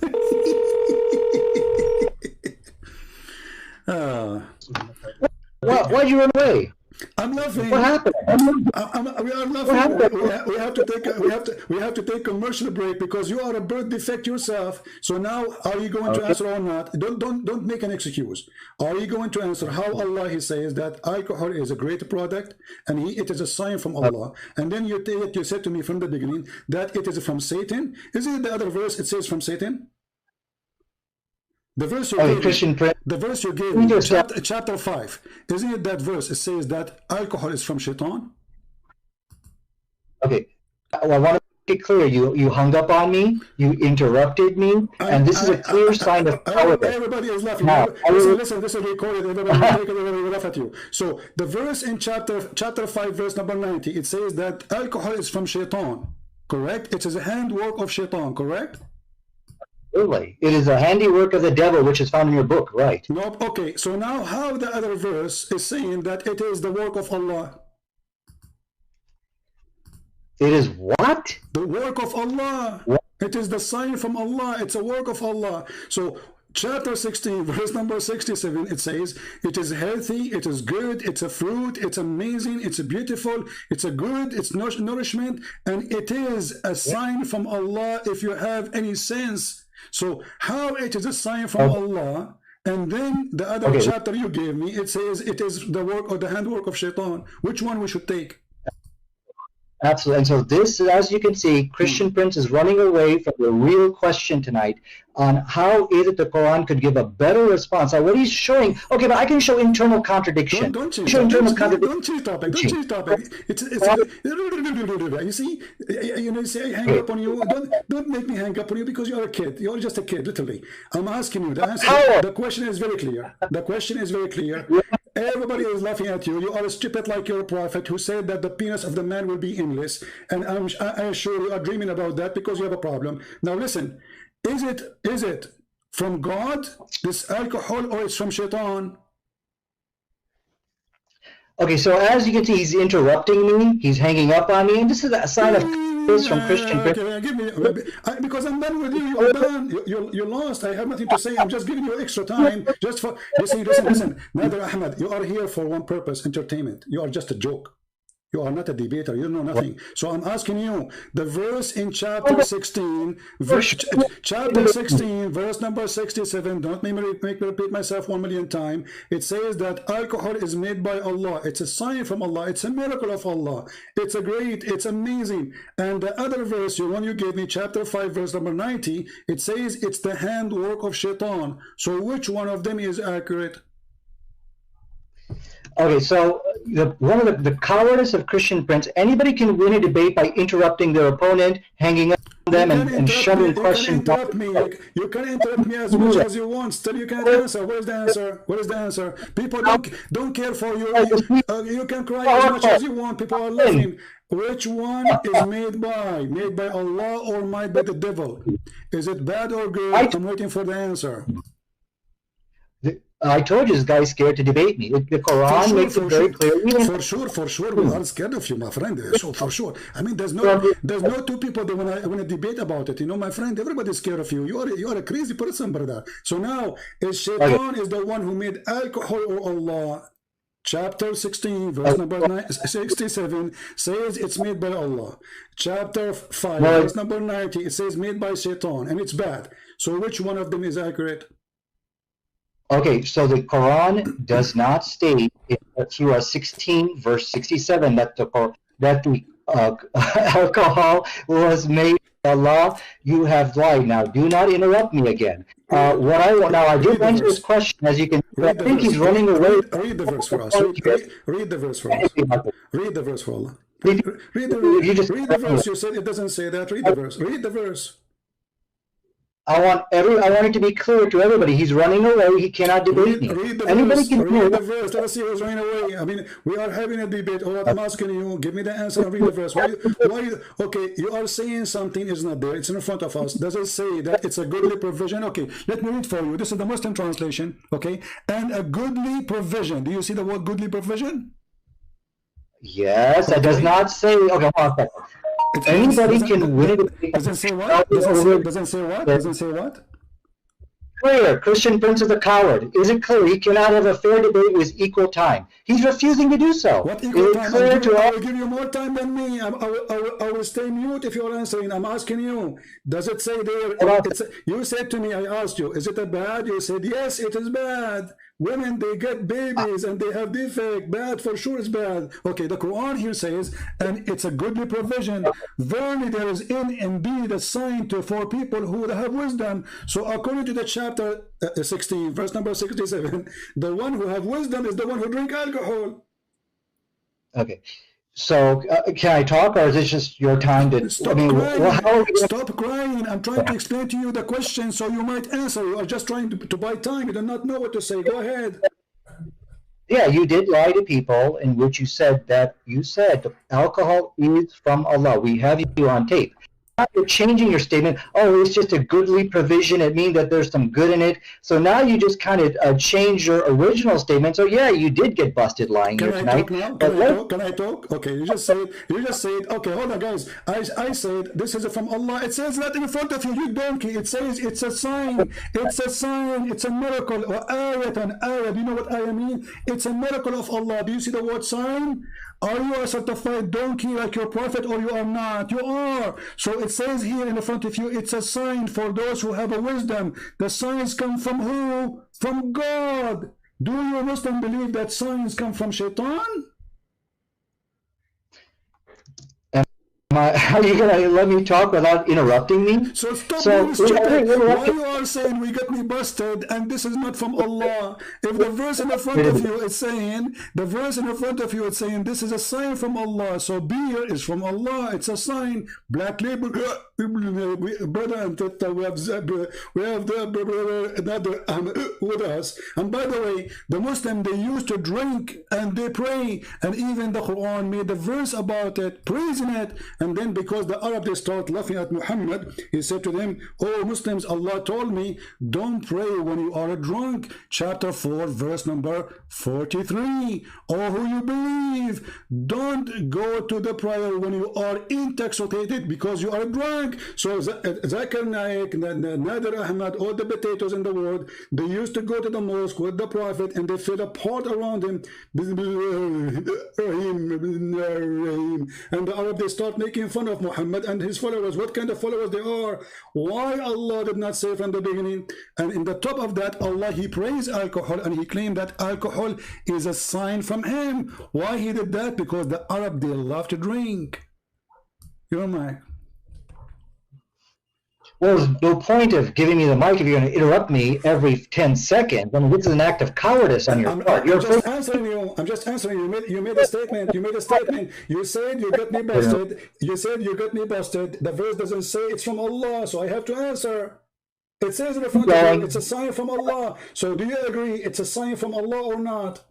Why'd you run away? I'm laughing. What happened? We are laughing. We have to take commercial break because you are a birth defect yourself. So now, are you going to answer or not? Don't make an excuse. Are you going to answer how Allah He says that alcohol is a great product and it is a sign from Allah? And then you said to me from the beginning that it is from Satan. Isn't it the other verse? It says from Satan. The verse you gave me, chapter 5, isn't it that verse? It says that alcohol is from Shaitan. Okay, well, I want to make it clear. You hung up on me. You interrupted me, and this is a clear sign of cowardice. Everybody is laughing. Listen, this is recorded. Everybody will laugh at you. So the verse in chapter 5, verse number 90, it says that alcohol is from Shaitan. Correct? It is a handwork of Shaitan. Correct? Absolutely. It is a handiwork of the devil, which is found in your book, right? Nope. Okay, so now how the other verse is saying that it is the work of Allah? It is what? The work of Allah. What? It is the sign from Allah. It's a work of Allah. So chapter 16, verse number 67, it says, it is healthy, it is good, it's a fruit, it's amazing, it's beautiful, it's a good, it's nourishment, and it is a sign from Allah if you have any sense. So how it is a sign from Allah, and then the other chapter you gave me, it says it is the work or the handwork of Shaitan. Which one we should take? Absolutely. And so this, as you can see, Christian Prince is running away from the real question tonight on how is it the Quran could give a better response. Now, what he's showing, okay, but I can show internal contradiction. Don't change Show topic. internal Don't change topic. Don't change topic. It's you see, you say I hang up on you. Don't make me hang up on you because you're a kid. You're just a kid, literally. I'm asking you. The question is very clear. The question is very clear. Everybody is laughing at you. You are stupid like your prophet who said that the penis of the man will be endless. And I assure you are dreaming about that because you have a problem. Now listen, is it from God, this alcohol, or it's from Shaitan? Okay, so as you can see, he's interrupting me. He's hanging up on me. And this is a sign of this from Christian Prince. Give me, because I'm done with you. You're done. You're lost. I have nothing to say. I'm just giving you extra time. Just for listen. Nader Ahmed, you are here for one purpose: entertainment. You are just a joke. You are not a debater. You know nothing. So I'm asking you the verse in chapter 16, chapter 16, verse number 67. Don't make me repeat myself 1,000,000 times. It says that alcohol is made by Allah. It's a sign from Allah. It's a miracle of Allah. It's it's amazing. And the other verse, the one you gave me, chapter 5, verse number 90, it says it's the handwork of Shaitan. So which one of them is accurate? Okay, so one of the cowardice of Christian Prince, anybody can win a debate by interrupting their opponent, hanging up on them, and shoving questions. You can interrupt me as much as you want. Still, you can't answer. What is the answer? What is the answer? People don't care for you. You can cry as much as you want. People are laughing. Which one is made by Allah or made by the devil? Is it bad or good? I'm waiting for the answer. I told you this guy's scared to debate me. The Quran makes it very clear. For sure, we are scared of you, my friend. So for sure. I mean, there's no two people that want to debate about it. You know, my friend, everybody's scared of you. You are a crazy person, brother. So now, is Shaitan is the one who made alcohol or Allah? Chapter 16, verse number 67 says it's made by Allah. Chapter 5, verse number 90, it says made by Shaitan, and it's bad. So which one of them is accurate? Okay, so the Quran does not state in Surah 16, verse 67, that the alcohol was made by Allah. You have lied. Now, do not interrupt me again. I did answer this question, as you can. I think he's running away. Read the verse for us. Read the verse for us. Read the verse for Allah. Read the verse. You said it doesn't say that. Read the verse. Read the verse. I want it to be clear to everybody. He's running away. He cannot debate me. Read the verse. Let's see who's running away. I mean, we are having a debate. All I'm asking you, give me the answer and read the verse. Okay, you are saying something is not there. It's in front of us. Does it say that it's a goodly provision? Okay, let me read for you. This is the Muslim translation. Okay, and a goodly provision. Do you see the word goodly provision? Yes, that does not say. Okay, hold on a second. Anybody can win it. Doesn't say what? Doesn't say what? Doesn't say what? Clear. Christian Prince is a coward. Is it clear? He cannot have a fair debate with equal time. He's refusing to do so. What equal time? I will give you more time than me. I will stay mute if you're answering. I'm asking you. Does it say there? You said to me, I asked you, is it a bad? You said, yes, it is bad. Women, they get babies and they have defect. Bad, for sure it's bad. Okay, the Quran here says, and it's a goodly provision. Verily there is in indeed a sign for people who have wisdom. So according to the chapter 16, verse number 67, the one who have wisdom is the one who drink alcohol. Okay. So can I talk, or is this just your time to? Stop crying. Stop crying. I'm trying to explain to you the question, so you might answer. You are just trying to buy time. You do not know what to say. Go ahead. Yeah, you did lie to people in which you said the alcohol is from Allah. We have you on tape. You're changing your statement. Oh, it's just a goodly provision. It means that there's some good in it. So now you just kind of change your original statement. So yeah, you did get busted lying here tonight. Can I talk? Okay, you just said. Okay, hold on, guys. I said this is from Allah. It says that in front of you, you donkey. It says it's a sign. It's a sign. It's a miracle. Or ayat and ayat. Do you know what ayat mean? It's a miracle of Allah. Do you see the word sign? Are you a certified donkey like your prophet, or you are not? You are. So it says here in the front of you, it's a sign for those who have a wisdom. The signs come from who? From God. Do you Muslims believe that signs come from Shaitan? Are you going to let me talk without interrupting me? So stop So, being stupid. you're Why interrupting. you are saying we got me busted and this is not from Allah? If the verse in the front of you is saying, this is a sign from Allah. So beer is from Allah. It's a sign. Black label, brother and sister, we have another with us. And by the way, the Muslim, they used to drink and they pray, and even the Quran made a verse about it, praising it. And then because the Arab, they start laughing at Muhammad, he said to them, oh Muslims, Allah told me, don't pray when you are drunk. Chapter 4, verse number 43. Oh, who you believe, don't go to the prayer when you are intoxicated because you are drunk. So Zakir Naik, Nader Ahmad, all the potatoes in the world, they used to go to the mosque with the Prophet and they fill a pot around him. And the Arab, they start making fun of Muhammad and his followers. What kind of followers they are? Why Allah did not say from the beginning? And in the top of that, Allah, he praised alcohol and he claimed that alcohol is a sign from him. Why he did that? Because the Arab, they love to drink. You're Mike. Well, there's no point of giving me the mic if you're going to interrupt me every 10 seconds. I mean, this is an act of cowardice on your part. I'm just answering you. I'm just answering you. You made a statement. You made a statement. You said you got me busted. You said you got me busted. The verse doesn't say it's from Allah, so I have to answer. It says in the front of you, it's a sign from Allah. So do you agree it's a sign from Allah or not?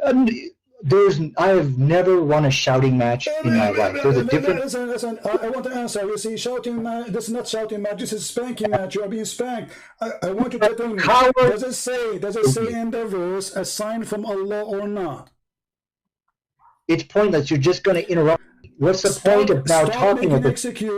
I have never won a shouting match in my life. There's a difference. Listen, I want to answer. You see, shouting match, this is not shouting match, this is spanking match. You are being spanked. I want you to tell me, does it say in the verse a sign from Allah or not? It's pointless. You're just going to interrupt. What's the point of now talking about this? Here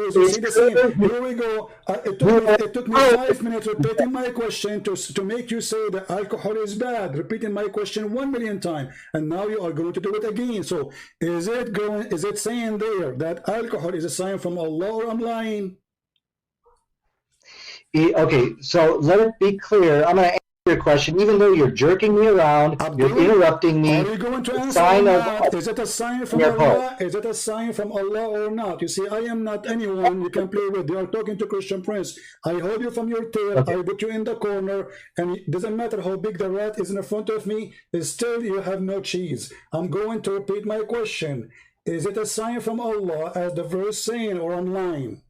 we go. It took me 5 minutes repeating my question to make you say that alcohol is bad. Repeating my question 1 million times, and now you are going to do it again. So is it saying there that alcohol is a sign from Allah, or I'm lying? Okay, so let it be clear. I'm going to answer your question, even though you're jerking me around, you're interrupting me. Are you going to answer or not? Is it a sign from Allah? Is it a sign from Allah or not? You see, I am not anyone you can play with. You are talking to Christian Prince. I hold you from your tail. Okay. I put you in the corner, and it doesn't matter how big the rat is in front of me, still you have no cheese. I'm going to repeat my question. Is it a sign from Allah, as the verse saying, or I'm lying?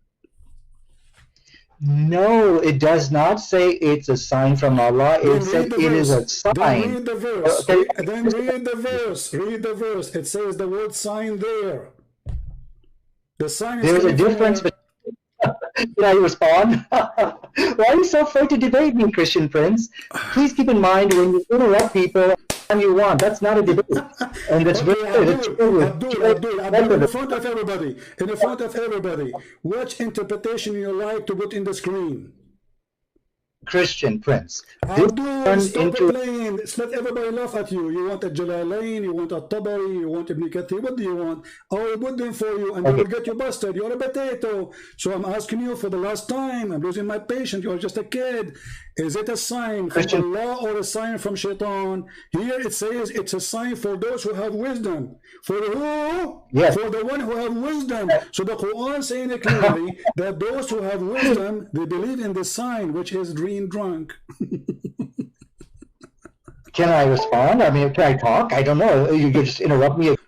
No, it does not say it's a sign from Allah. It says it is a sign. Then read the verse. Then read the verse. Read the verse. It says the word sign there. The sign is there's a difference. Can I respond? Why are you so afraid to debate me, Christian Prince? Please keep in mind when you interrupt people you want. That's not a debate. And that's okay, very Abdul, in front of everybody. In front of everybody. Which interpretation you like to put in the screen? Christian Prince. Abdul, stop playing. Let everybody laugh at you. You want a Jalalain, you want a Tabari, you want Ibn Kathir. What do you want? I will put them for you and they will get you busted. You're a potato. So I'm asking you for the last time. I'm losing my patience. You're just a kid. Is it a sign from Allah or a sign from Shaitan? Here it says it's a sign for those who have wisdom. For who? Yes. For the one who have wisdom. So the Quran saying it clearly that those who have wisdom, they believe in the sign, which is being drunk. Can I respond? I mean, can I talk? I don't know. You could just interrupt me at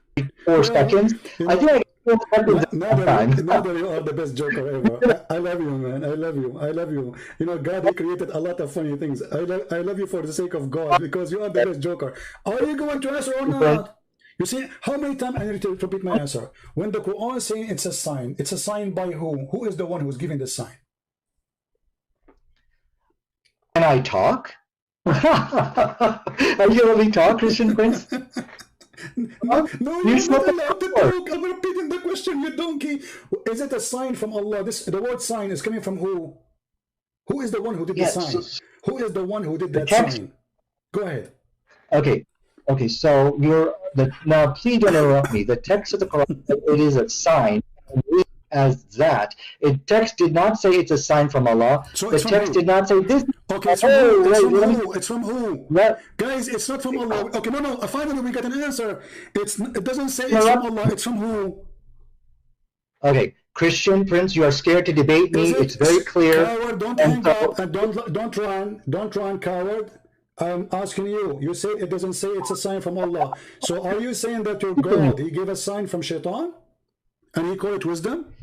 4 seconds. I think I now that you are the best joker ever. I love you, man. I love you. I love you. You know, God, he created a lot of funny things. I love you for the sake of God, because you are the best joker. Are you going to answer or not? You see, how many times I need to repeat my answer? When the Quran is saying it's a sign by who? Who is the one who's giving the sign? Can I talk? Are you letting me talk, Christian Prince? No, you're not allowed to talk. I'm repeating the question, you donkey. Is it a sign from Allah? The word sign is coming from who? Who is the one who did the sign? Who is the one who did that sign? Go ahead. Okay, so now please don't interrupt me. The text of the Quran, it is a sign. As that, text did not say it's a sign from Allah. So the text did not say this. Okay, it's from who? It's from who? What? Guys, it's not from Allah. Okay, no. Finally, we got an answer. It doesn't say it's from Allah. It's from who? Okay, Christian Prince, you are scared to debate me. Is It's it very clear. coward? Don't And hang so, up and don't run, coward. I'm asking you. You say it doesn't say it's a sign from Allah. So are you saying that your God, he gave a sign from Shaitan, and he called it wisdom?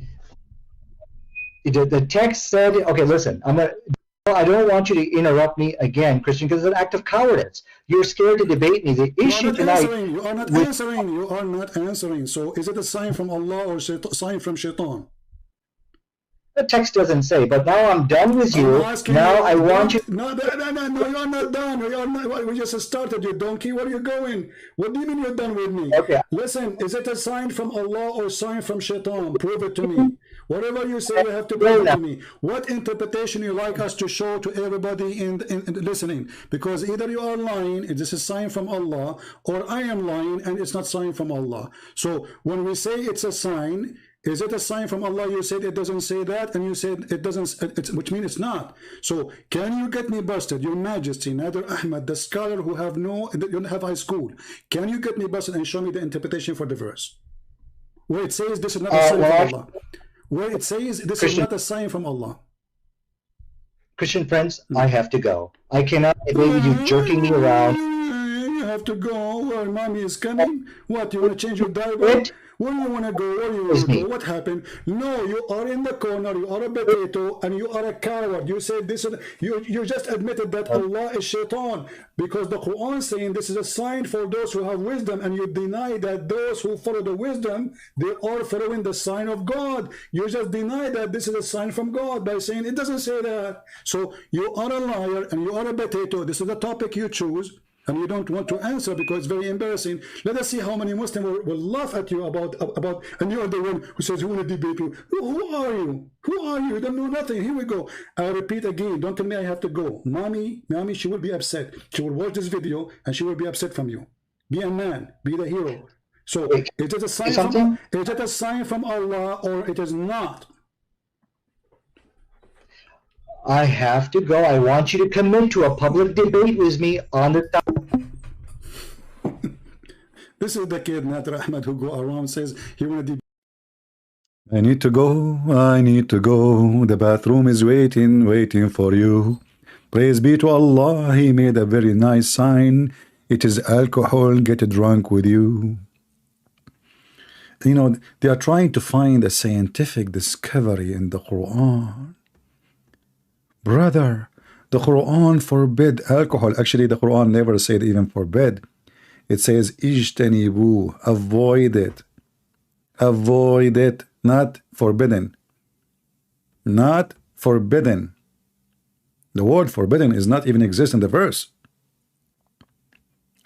the text said, okay, listen, I don't want you to interrupt me again, Christian, because it's an act of cowardice. You're scared to debate me. The issue tonight. You are not answering. You are not answering. So is it a sign from Allah or sign from Shaitan? The text doesn't say, but now I'm done with you. Now I want you. No, you're not done. We just started, you donkey. Where are you going? What do you mean you're done with me? Okay. Listen, is it a sign from Allah or sign from Shaitan? Prove it to me. Whatever you say, you have to prove it to me. What interpretation you like us to show to everybody in listening? Because either you are lying, this is sign from Allah, or I am lying and it's not sign from Allah. So when we say it's a sign, is it a sign from Allah? You said it doesn't say that, and you said it doesn't, which means it's not. So can you get me busted, Your Majesty, Nader Ahmed, the scholar who you don't have high school? Can you get me busted and show me the interpretation for the verse where it says this is not a sign from Allah? Where it says this is not a sign from Allah. Christian Prince, I have to go. I cannot debate with you jerking me around. You have to go where mommy is coming. What, you want to change your diaper? Where do you want to go? Where do you want to go? What happened? No, you are in the corner. You are a potato, and you are a coward. You said this. You just admitted that Allah is Shaitan, because the Quran is saying this is a sign for those who have wisdom, and you deny that those who follow the wisdom, they are following the sign of God. You just deny that this is a sign from God by saying it doesn't say that. So you are a liar and you are a potato. This is the topic you choose, and you don't want to answer because it's very embarrassing. Let us see how many Muslims will laugh at you about, and you are the one who says, you want to debate me. Who are you? Who are you? You don't know nothing. Here we go. I repeat again, don't tell me I have to go. Mommy, she will be upset. She will watch this video and she will be upset from you. Be a man. Be the hero. So, is it a sign from Allah or it is not? I have to go. I want you to commit to a public debate with me on the topic. This is the kid, Nader Ahmed, who go around says he want to debate. I need to go. I need to go. The bathroom is waiting for you. Praise be to Allah. He made a very nice sign. It is alcohol. Get drunk with you. You know, they are trying to find a scientific discovery in the Quran. Brother, the Quran forbid alcohol. Actually, the Quran never said even forbid. It says ijtanibu, avoid it. Avoid it, not forbidden. Not forbidden. The word forbidden is not even exist in the verse.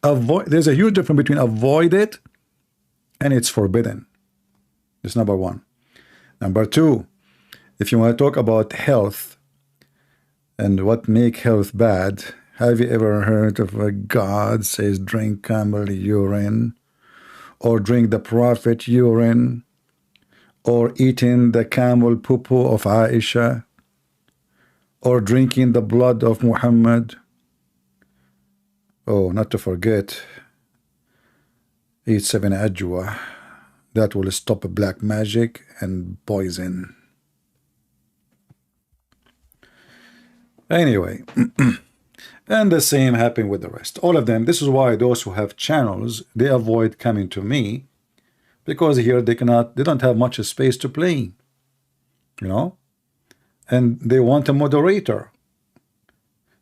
Avoid. There's a huge difference between avoid it and it's forbidden. That's number one. Number two, if you want to talk about health and what make health bad, have you ever heard of a God says drink camel urine, or drink the prophet urine, or eating the camel poo-poo of Aisha, or drinking the blood of Muhammad? Oh, not to forget, eat 7 ajwa. That will stop black magic and poison. Anyway, and the same happened with the rest. All of them. This is why those who have channels, they avoid coming to me, because here they don't have much space to play, you know, and they want a moderator.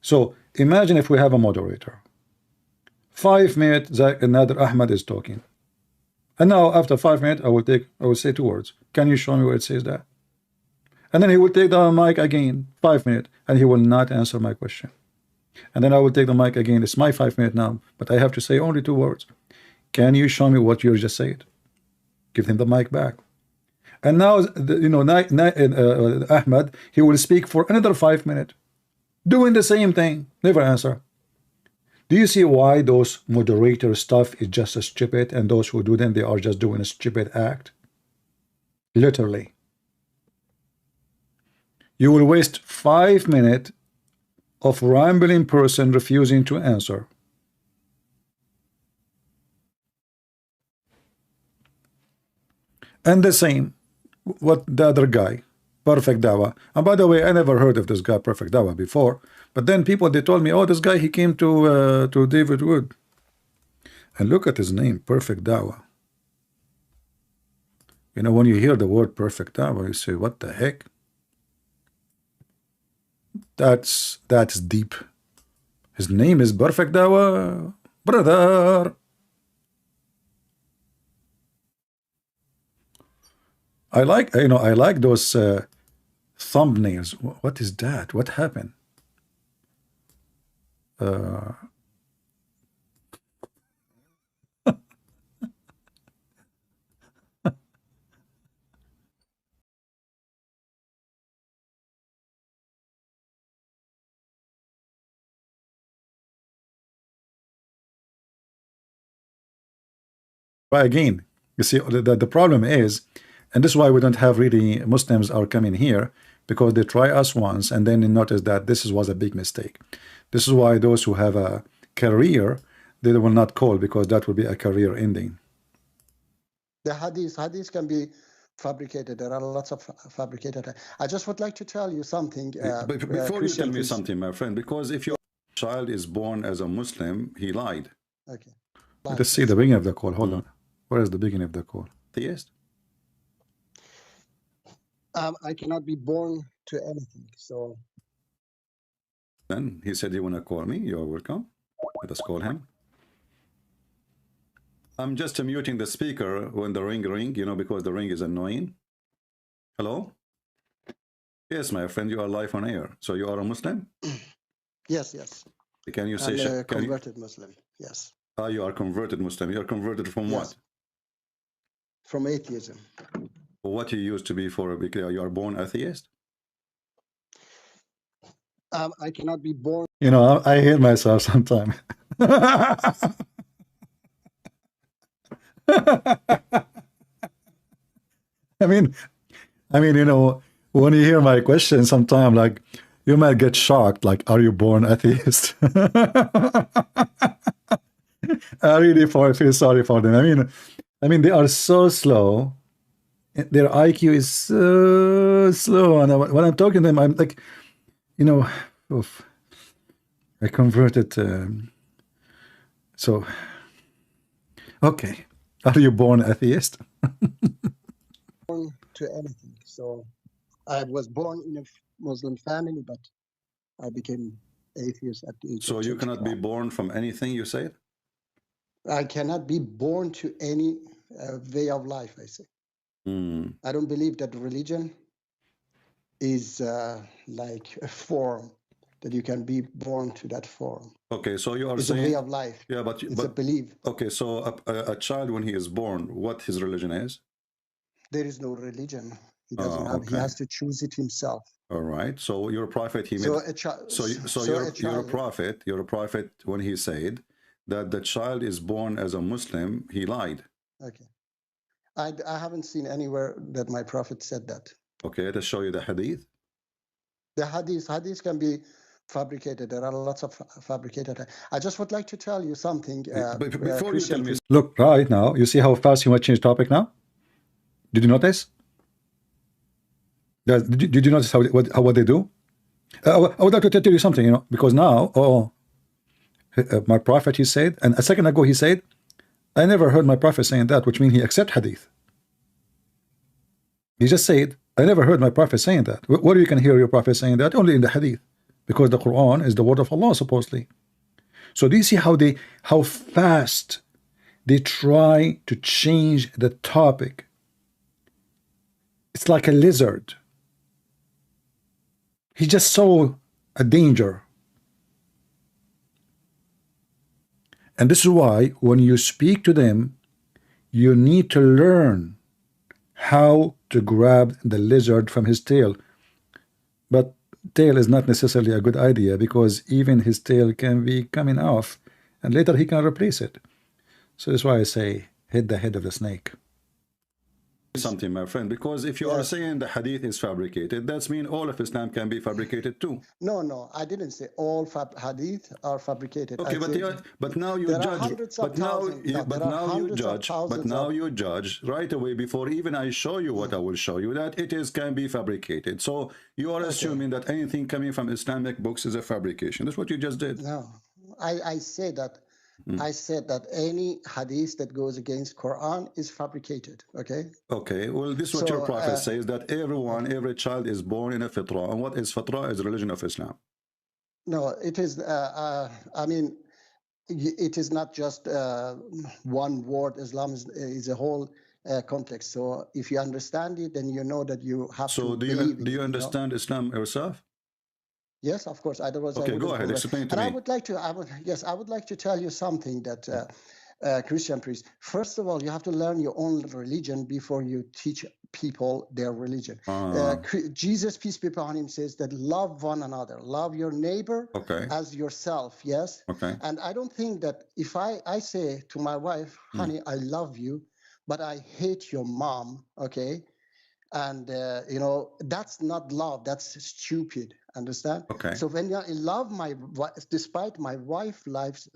So imagine if we have a moderator. 5 minutes, Nader Ahmed is talking, and now after 5 minutes, I will say 2 words. Can you show me where it says that? And then he will take the mic again, 5 minutes, and he will not answer my question. And then I will take the mic again. It's my 5 minutes now, but I have to say only 2 words. Can you show me what you just said? Give him the mic back. And now, you know, Ahmed, he will speak for another 5 minutes, doing the same thing, never answer. Do you see why those moderator stuff is just a stupid, and those who do them, they are just doing a stupid act? Literally. You will waste 5 minutes of rambling person refusing to answer. And the same, what the other guy, Perfect Dawa. And by the way, I never heard of this guy, Perfect Dawa, before. But then people, they told me, oh, this guy, he came to David Wood. And look at his name, Perfect Dawa. You know, when you hear the word Perfect Dawa, you say, what the heck? That's deep. His name is Perfect Dawa, brother. I like, you know, I like those thumbnails. What is that? What happened? Try again. You see, the problem is, and this is why we don't have really Muslims are coming here, because they try us once and then they notice that this was a big mistake. This is why those who have a career, they will not call, because that will be a career ending. The hadith can be fabricated. There are lots of fabricated. I just would like to tell you something. But before you tell me something, my friend, because if your child is born as a Muslim, he lied. Okay. Let's see the beginning of the call. Hold on. Where is the beginning of the call? Theist? I cannot be born to anything. So Then he said, you want to call me? You're welcome. Let us call him. I'm just muting the speaker when the ring, you know, because the ring is annoying. Hello? Yes, my friend, you are live on air. So you are a Muslim? yes. Can you say... I'm a converted Muslim. Yes. Ah, you are converted Muslim. You are converted from Yes. what? From atheism. What you used to be for, because you are born atheist? I cannot be born. You know, I hear myself sometimes. I mean, you know, when you hear my question, sometimes like you might get shocked, like, are you born atheist? I really feel sorry for them. I mean, they are so slow. Their IQ is so slow, and when I'm talking to them, I'm like, you know, oof, I converted. So, okay, are you born atheist? Born to anything. So I was born in a Muslim family, but I became atheist at the age So of you cannot be 25. born from anything, you said? I cannot be born to any way of life, I say. I don't believe that religion is like a form, that you can be born to that form. Okay, so you are It's saying... a way of life. Yeah, but It's a belief. okay, so a child, when he is born, what his religion is? There is no religion. He doesn't have. He okay. has to choose it himself. All right. So your prophet, he So made... a child. So you're a prophet, when he said that the child is born as a Muslim, he lied. Okay. I haven't seen anywhere that my prophet said that. Okay, let us show you the hadith. The hadith can be fabricated. There are lots of fabricated. I just would like to tell you something. But before you tell Christian me... Look, right now, you see how fast you want to change topic now? Did you notice? Did you notice what they do? I would like to tell you something, you know, because now, my prophet, he said, and a second ago he said, I never heard my prophet saying that, which means he accept hadith. He just said, I never heard my prophet saying that. Where you can hear your prophet saying that? Only in the hadith, because the Quran is the word of Allah, supposedly. So do you see how fast they try to change the topic? It's like a lizard. He just saw a danger. And this is why when you speak to them, you need to learn how to grab the lizard from his tail. But tail is not necessarily a good idea, because even his tail can be coming off and later he can replace it. So that's why I say hit the head of the snake. something, my friend, because if you are saying the hadith is fabricated, that's mean all of Islam can be fabricated too. No, I didn't say all hadith are fabricated. Okay, but now you judge. But now you judge right away before even I show you what I will show you that it can be fabricated. So you are assuming that anything coming from Islamic books is a fabrication. That's what you just did. No, I say that. I said that any hadith that goes against Quran is fabricated. Okay. Okay. Well, this is what your prophet says, that every child is born in a fitrah. And what is fitrah? Is the religion of Islam. No, it is. I mean, it is not just one word. Islam is a whole complex. So if you understand it, then you know that you have to. So do you understand Islam yourself? Yes, of course. Otherwise, okay, go ahead. Explain to me. I would like to tell you something that Christian priest. First of all, you have to learn your own religion before you teach people their religion. Jesus, peace be upon him, says that love one another, love your neighbor as yourself. Yes. Okay. And I don't think that if I say to my wife, honey, I love you, but I hate your mom. Okay. And that's not love, that's stupid. Understand? Okay. So when I love despite my wife loves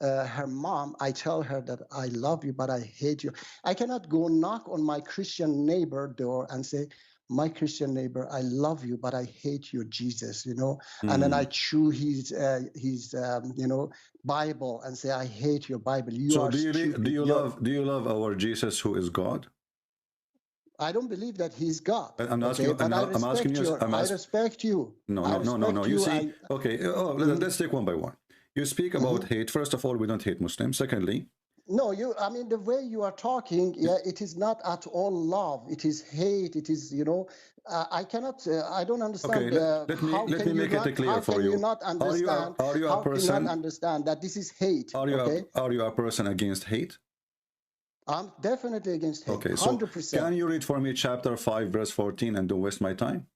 her mom, I tell her that I love you, but I hate you. I cannot go knock on my Christian neighbor door and say, my Christian neighbor, I love you, but I hate your Jesus, and then I chew his Bible and say, I hate your Bible. Do you love our Jesus who is God? I don't believe that he's God. I'm asking you. I respect you. No. You see, let's take one by one. You speak about hate. First of all, we don't hate Muslims. Secondly, no, the way you are talking, it is not at all love. It is hate. It is, I cannot. I don't understand. Okay, let me make it clear for you. Not understand? Are you a person? How can you not understand that this is hate? Are you a person against hate? I'm definitely against hate. Okay, so 100%. Can you read for me chapter 5, verse 14, and don't waste my time?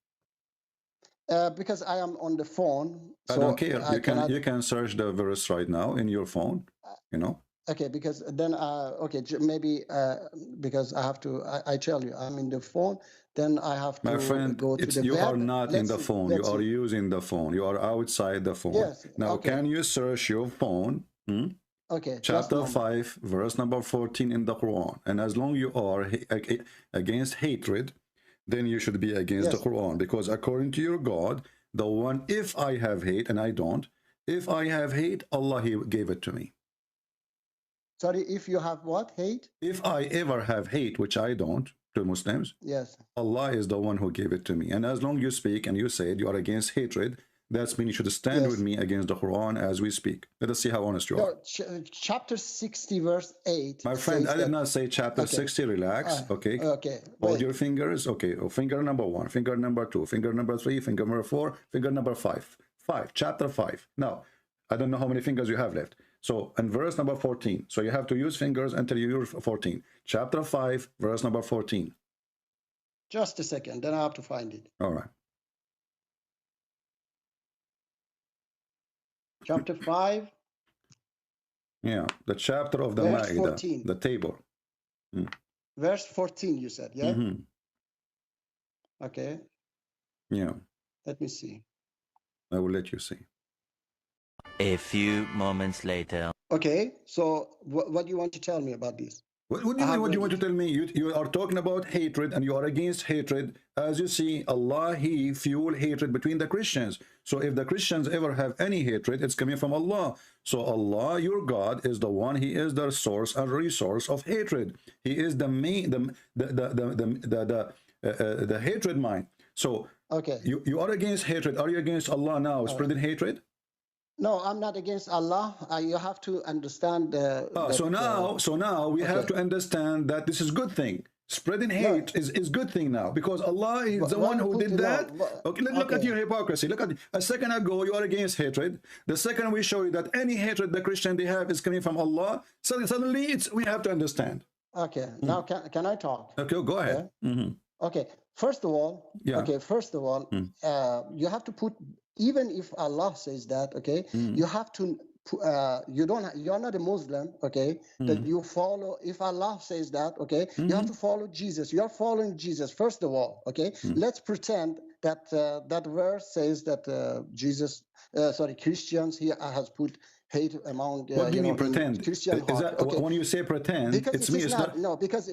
Because I am on the phone. I don't care. You can search the verse right now in your phone. Okay, because then maybe because I have to. I tell you, I'm in the phone. Then I have to. My friend, go to the you web. are not in the phone. You are using the phone. You are outside the phone. Yes. Now, can you search your phone? Okay. Chapter 5, verse number 14 in the Quran. And as long you are against hatred, then you should be against the Quran. Because according to your God, the one, if I have hate, and I don't, if I have hate, Allah, He gave it to me. Sorry, if you have what? Hate? If I ever have hate, which I don't, to Muslims, yes, Allah is the one who gave it to me. And as long you speak and you say you are against hatred, that's mean you should stand with me against the Quran as we speak. Let us see how honest you are. Chapter 60, verse 8. My friend, I did not say chapter 60. Relax. Okay. Hold your fingers. Okay. Finger number 1, finger number 2, finger number 3, finger number 4, finger number 5. Chapter 5. Now, I don't know how many fingers you have left. So, in verse number 14. So, you have to use fingers until you use 14. Chapter 5, verse number 14. Just a second. Then I have to find it. All right. Chapter 5. Yeah, the chapter of the Ma'idah, the table. Verse 14, you said, yeah? Okay. Yeah. Let me see. I will let you see. A few moments later. Okay, so what do you want to tell me about this? What do you mean? What do you want to tell me? You are talking about hatred and you are against hatred. As you see, Allah, He fuel hatred between the Christians. So if the Christians ever have any hatred, it's coming from Allah. So Allah, your God, is the one. He is the source and resource of hatred. He is the main, the hatred mind. So you are against hatred. Are you against Allah now, spreading hatred? No, I'm not against Allah. You have to understand. So now we have to understand that this is good thing. Spreading hate is good thing now because Allah is the one who did that. Okay, look at your hypocrisy. Look at a second ago you are against hatred. The second we show you that any hatred the Christian they have is coming from Allah. So suddenly we have to understand. Okay, now can I talk? Okay, go ahead. Okay, first of all, you have to put. Even if Allah says that, you have to you're not a Muslim, okay, that you follow. If Allah says that, okay, you have to follow Jesus. You're following Jesus first of all, okay. Let's pretend that that verse says that Christians here has put hate among what do you mean pretend? Christian Is heart. that Okay. when you say pretend? Because It's it me. is It's not, not. no, because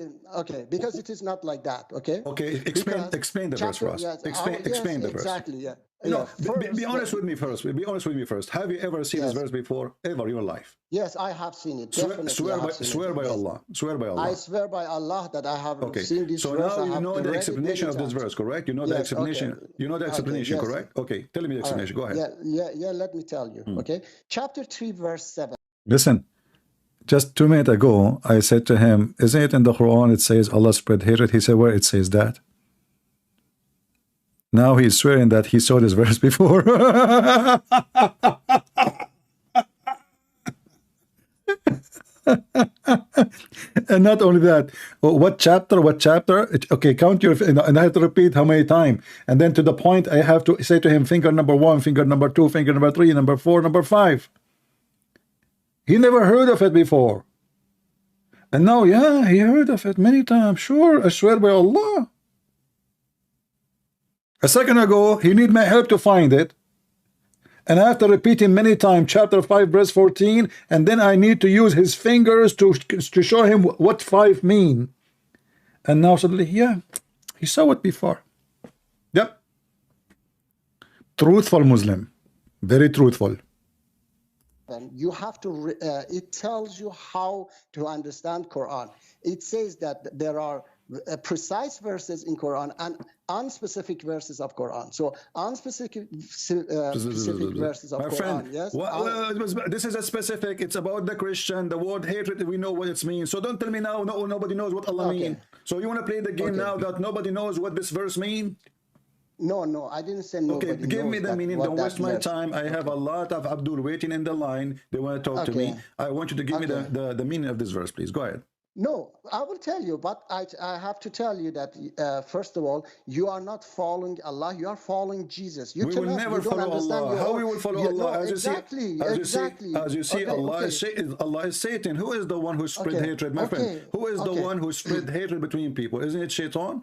because it is not like that. Okay. Okay, Because explain the verse for us. yes, Explain the verse. exactly. Yeah. No, Yeah. be honest with me first. Be honest with me first. Have you ever seen this Yes. verse before? Ever in your life? Yes, I have seen it. Definitely, Swear I by have seen swear it. by Yes. Allah. Swear by Allah. I swear by Allah that I have Okay, seen this so verse. now I you have know the read it explanation many of this times. verse, correct? You know the Yes, explanation. okay. You know the explanation, yes. correct? Okay, tell me the All right. explanation. Go ahead. Yeah. Let me tell you. Okay, chapter 3, verse 7. Listen, just 2 minutes ago, I said to him, isn't it in the Quran it says Allah spread hatred? He said, where it says that? Now he's swearing that he saw this verse before. And not only that, what chapter? Okay, count your, and I have to repeat how many times. And then to the point, I have to say to him, finger number 1, finger number 2, finger number 3, number 4, number 5. He never heard of it before. And now, yeah, he heard of it many times. Sure, I swear by Allah. A second ago, he need my help to find it. And I have to repeat him many times, chapter 5, verse 14, and then I need to use his fingers to show him what 5 mean. And now suddenly, yeah, he saw it before. Yep. Truthful Muslim. Very truthful. You have to, it tells you how to understand Quran. It says that there are precise verses in Quran and unspecific verses of Quran. So unspecific specific verses of My Quran. friend, Yes. this is a specific. It's about the Christian. The word hatred, we know what it means. So don't tell me now, no, nobody knows what Allah means. So you want to play the game now that nobody knows what this verse means? No, I didn't say nobody. Okay, give me the meaning. Don't waste my time. I have a lot of Abdul waiting in the line. They want to talk to me. I want you to give me the meaning of this verse, please. Go ahead. No, I will tell you, but I have to tell you that first of all, you are not following Allah. You are following Jesus. You we will never follow Allah. How we will follow Allah? No, As you see, Allah is Satan. Who is the one who spread hatred, my friend? Who is the one who spread hatred between people? Isn't it Shaitan?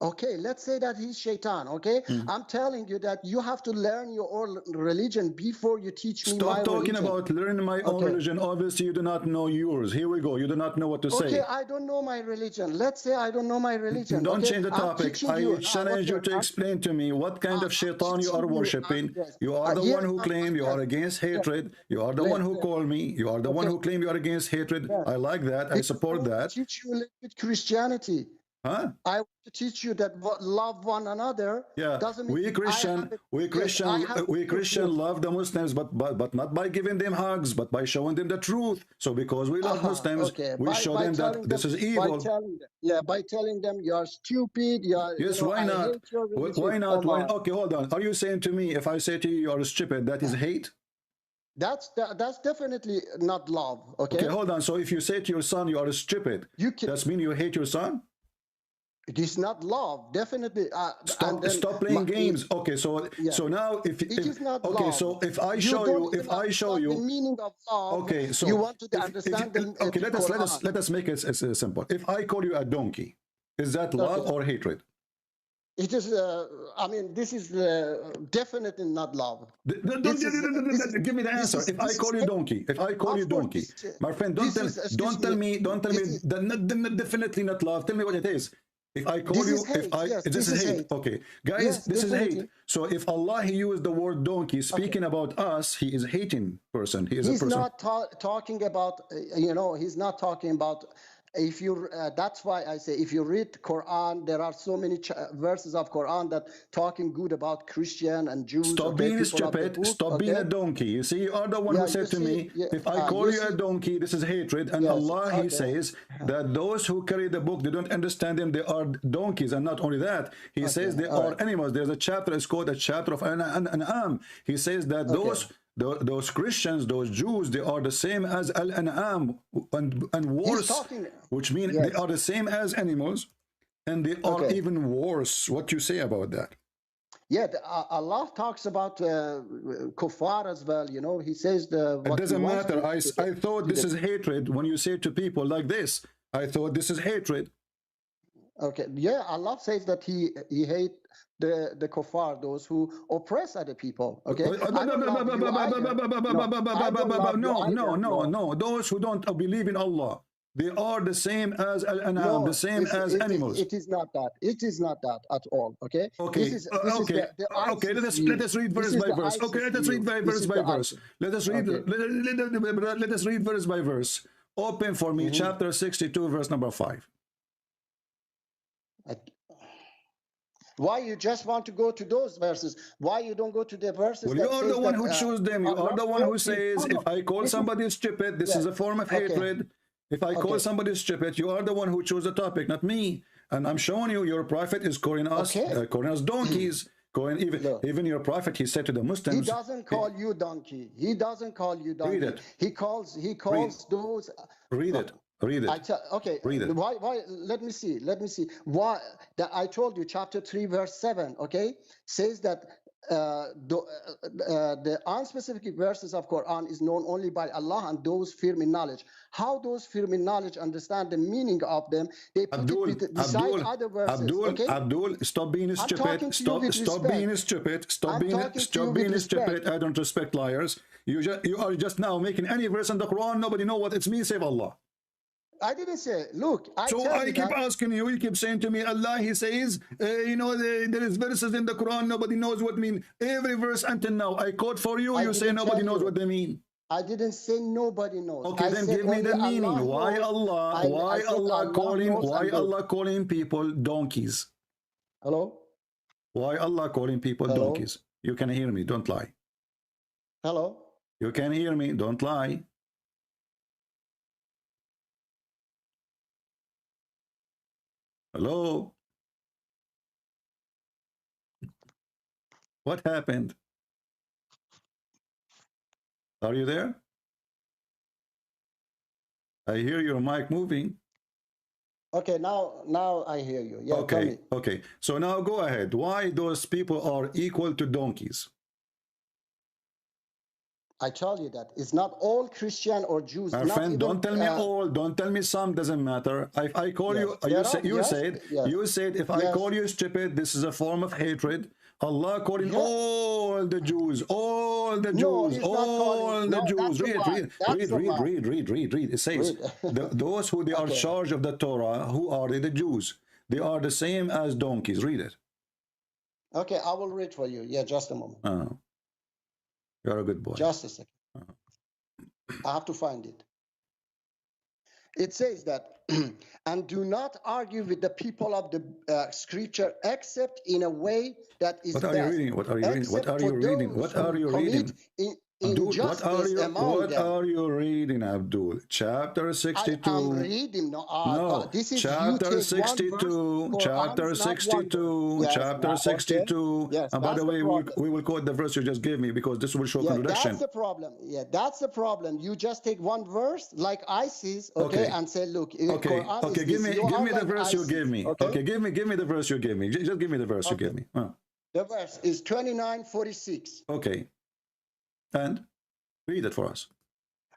Okay, let's say that he's Shaitan, okay? I'm telling you that you have to learn your own religion before you teach me my religion. Stop talking about learning my own religion. Obviously, you do not know yours. Here we go. You do not know what to say. Okay, I don't know my religion. Let's say I don't know my religion. Don't change the topic. I challenge you to explain to me what kind of Shaitan you are worshipping. You are the one who claim you are against hatred. You are the one who call me. You are the one who claim you are against hatred. I like that. I support that. I teach you a little bit Christianity. Huh? I want to teach you that love one another. Yeah, doesn't mean we Christian love the Muslims, but not by giving them hugs, but by showing them the truth. So because we love Muslims, we show them that this is evil. By telling them you are stupid. Yes, why not? Why not? Okay, hold on. Are you saying to me, if I say to you, you are stupid, that is hate? That's definitely not love. Okay, hold on. So if you say to your son, you are stupid, does mean you hate your son? It is not love, definitely. Stop playing games. Okay, so now if it is not love. So if I show you the meaning of love. Okay, so you want to understand. Okay, let us make it simple. If I call you a donkey, is that love or hatred? It is. I mean, this is definitely not love. Give me the answer. If I call you donkey, my friend, don't tell me. Definitely not love. Tell me what it is. If I call you, this is hate. Okay, guys, this is hate. So if Allah, he used the word donkey, speaking about us, he is hating person. He is a person. He's not talking about, he's not talking about. If you, that's why I say, if you read Quran, there are so many verses of Quran that talking good about Christian and Jews. Stop being stupid. Stop being a donkey. You see, you are the one who said to me, if I call you a donkey, this is hatred. And Allah, he says that those who carry the book, they don't understand them. They are donkeys. And not only that, he says they are animals. There's a chapter, it's called a chapter of An'am. He says that those Christians, those Jews, they are the same as Al-An'am and worse, which means they are the same as animals, and they are even worse. What you say about that? Yeah, Allah talks about kuffar as well. You know, He says the. It What doesn't He wants matter. I to thought this the- is hatred. When you say to people like this, I thought this is hatred. Okay, yeah, Allah says that He hate the kuffar, those who oppress other people. Okay, I don't love you either. No. Those who don't believe in Allah, they are the same as Al-An'am, the same as animals. It is not that. It is not that at all. Okay. Okay. This is Okay. the Okay. Let ISIS us read view. verse This is by the verse. ISIS Okay. Let us read view. by This verse is by the verse. ISIS. Let us read. Okay. Let us read verse by verse. Open for me, chapter 62, verse number 5. Why you just want to go to those verses? Why you don't go to the verses? Well, you that are says the one that, who choose them. You are the one who says, no, no. if I call somebody stupid, this is a form of hatred. If I call somebody stupid, you are the one who chose the topic, not me. And I'm showing you, your prophet is calling us, donkeys. Even your prophet, he said to the Muslims. He doesn't call you donkey. He doesn't call you donkey. Read it. He calls those. Read it. Read it. Okay. Read it. Why? Let me see. Why? That I told you, chapter 3, verse 7. Okay, says that the unspecific verses of Quran is known only by Allah and those firm in knowledge. How those firm in knowledge understand the meaning of them? They put it beside other verses. Abdul, stop being stupid. Stop being stupid. Stop being stupid. I don't respect liars. You are just now making any verse in the Quran. Nobody know what it's means save Allah. I didn't say. Look, I keep asking you. You keep saying to me, Allah, He says, there is verses in the Quran. Nobody knows what mean. Every verse until now, I quote for you. You say nobody knows what they mean. I didn't say nobody knows. Okay, then give me the meaning. Why Allah? Why Allah calling? Why Allah calling people donkeys? Hello. Why Allah calling people donkeys? You can hear me. Don't lie. Hello. You can hear me. Don't lie. Hello? What happened? Are you there? I hear your mic moving. Okay, now I hear you. Yeah, okay, okay. So now go ahead. Why those people are equal to donkeys? I tell you that it's not all Christian or Jews. My friend, don't tell me all. Don't tell me some. Doesn't matter. If I call you, you said if I call you stupid, this is a form of hatred. Allah calling all the Jews, all the Jews, all the Jews. Read. It says those who they are charged of the Torah, who are they? The Jews. They are the same as donkeys. Read it. Okay, I will read for you. Yeah, just a moment. You're a good boy. Just a second. I have to find it. It says that, and do not argue with the people of the scripture except in a way that is What are you reading? What are you reading? What are you reading? What are you reading? Abdul, what are you reading, Abdul? Chapter 62. I'm reading. No, this is chapter 62. Chapter 62. Chapter 62. Yes, and by the way, we will quote the verse you just gave me because this will show contradiction. That's the problem. Yeah, that's the problem. You just take one verse like ISIS, and say, look, okay, give me the verse you gave me. Okay, give me the verse you gave me. Just give me the verse you gave me. The verse is 29:46. Okay. And read it for us.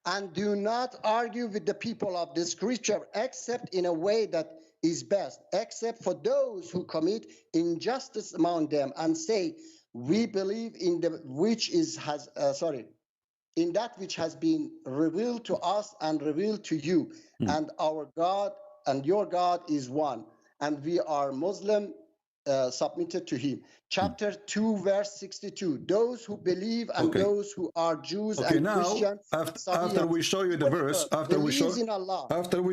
And do not argue with the people of the scripture except in a way that is best, except for those who commit injustice among them and say, we believe in the in that which has been revealed to us and revealed to you, and our God and your God is one, and we are Muslim submitted to him. Chapter 2, verse 62. Those who believe and those who are Jews and Christians. After we show you the verse, after we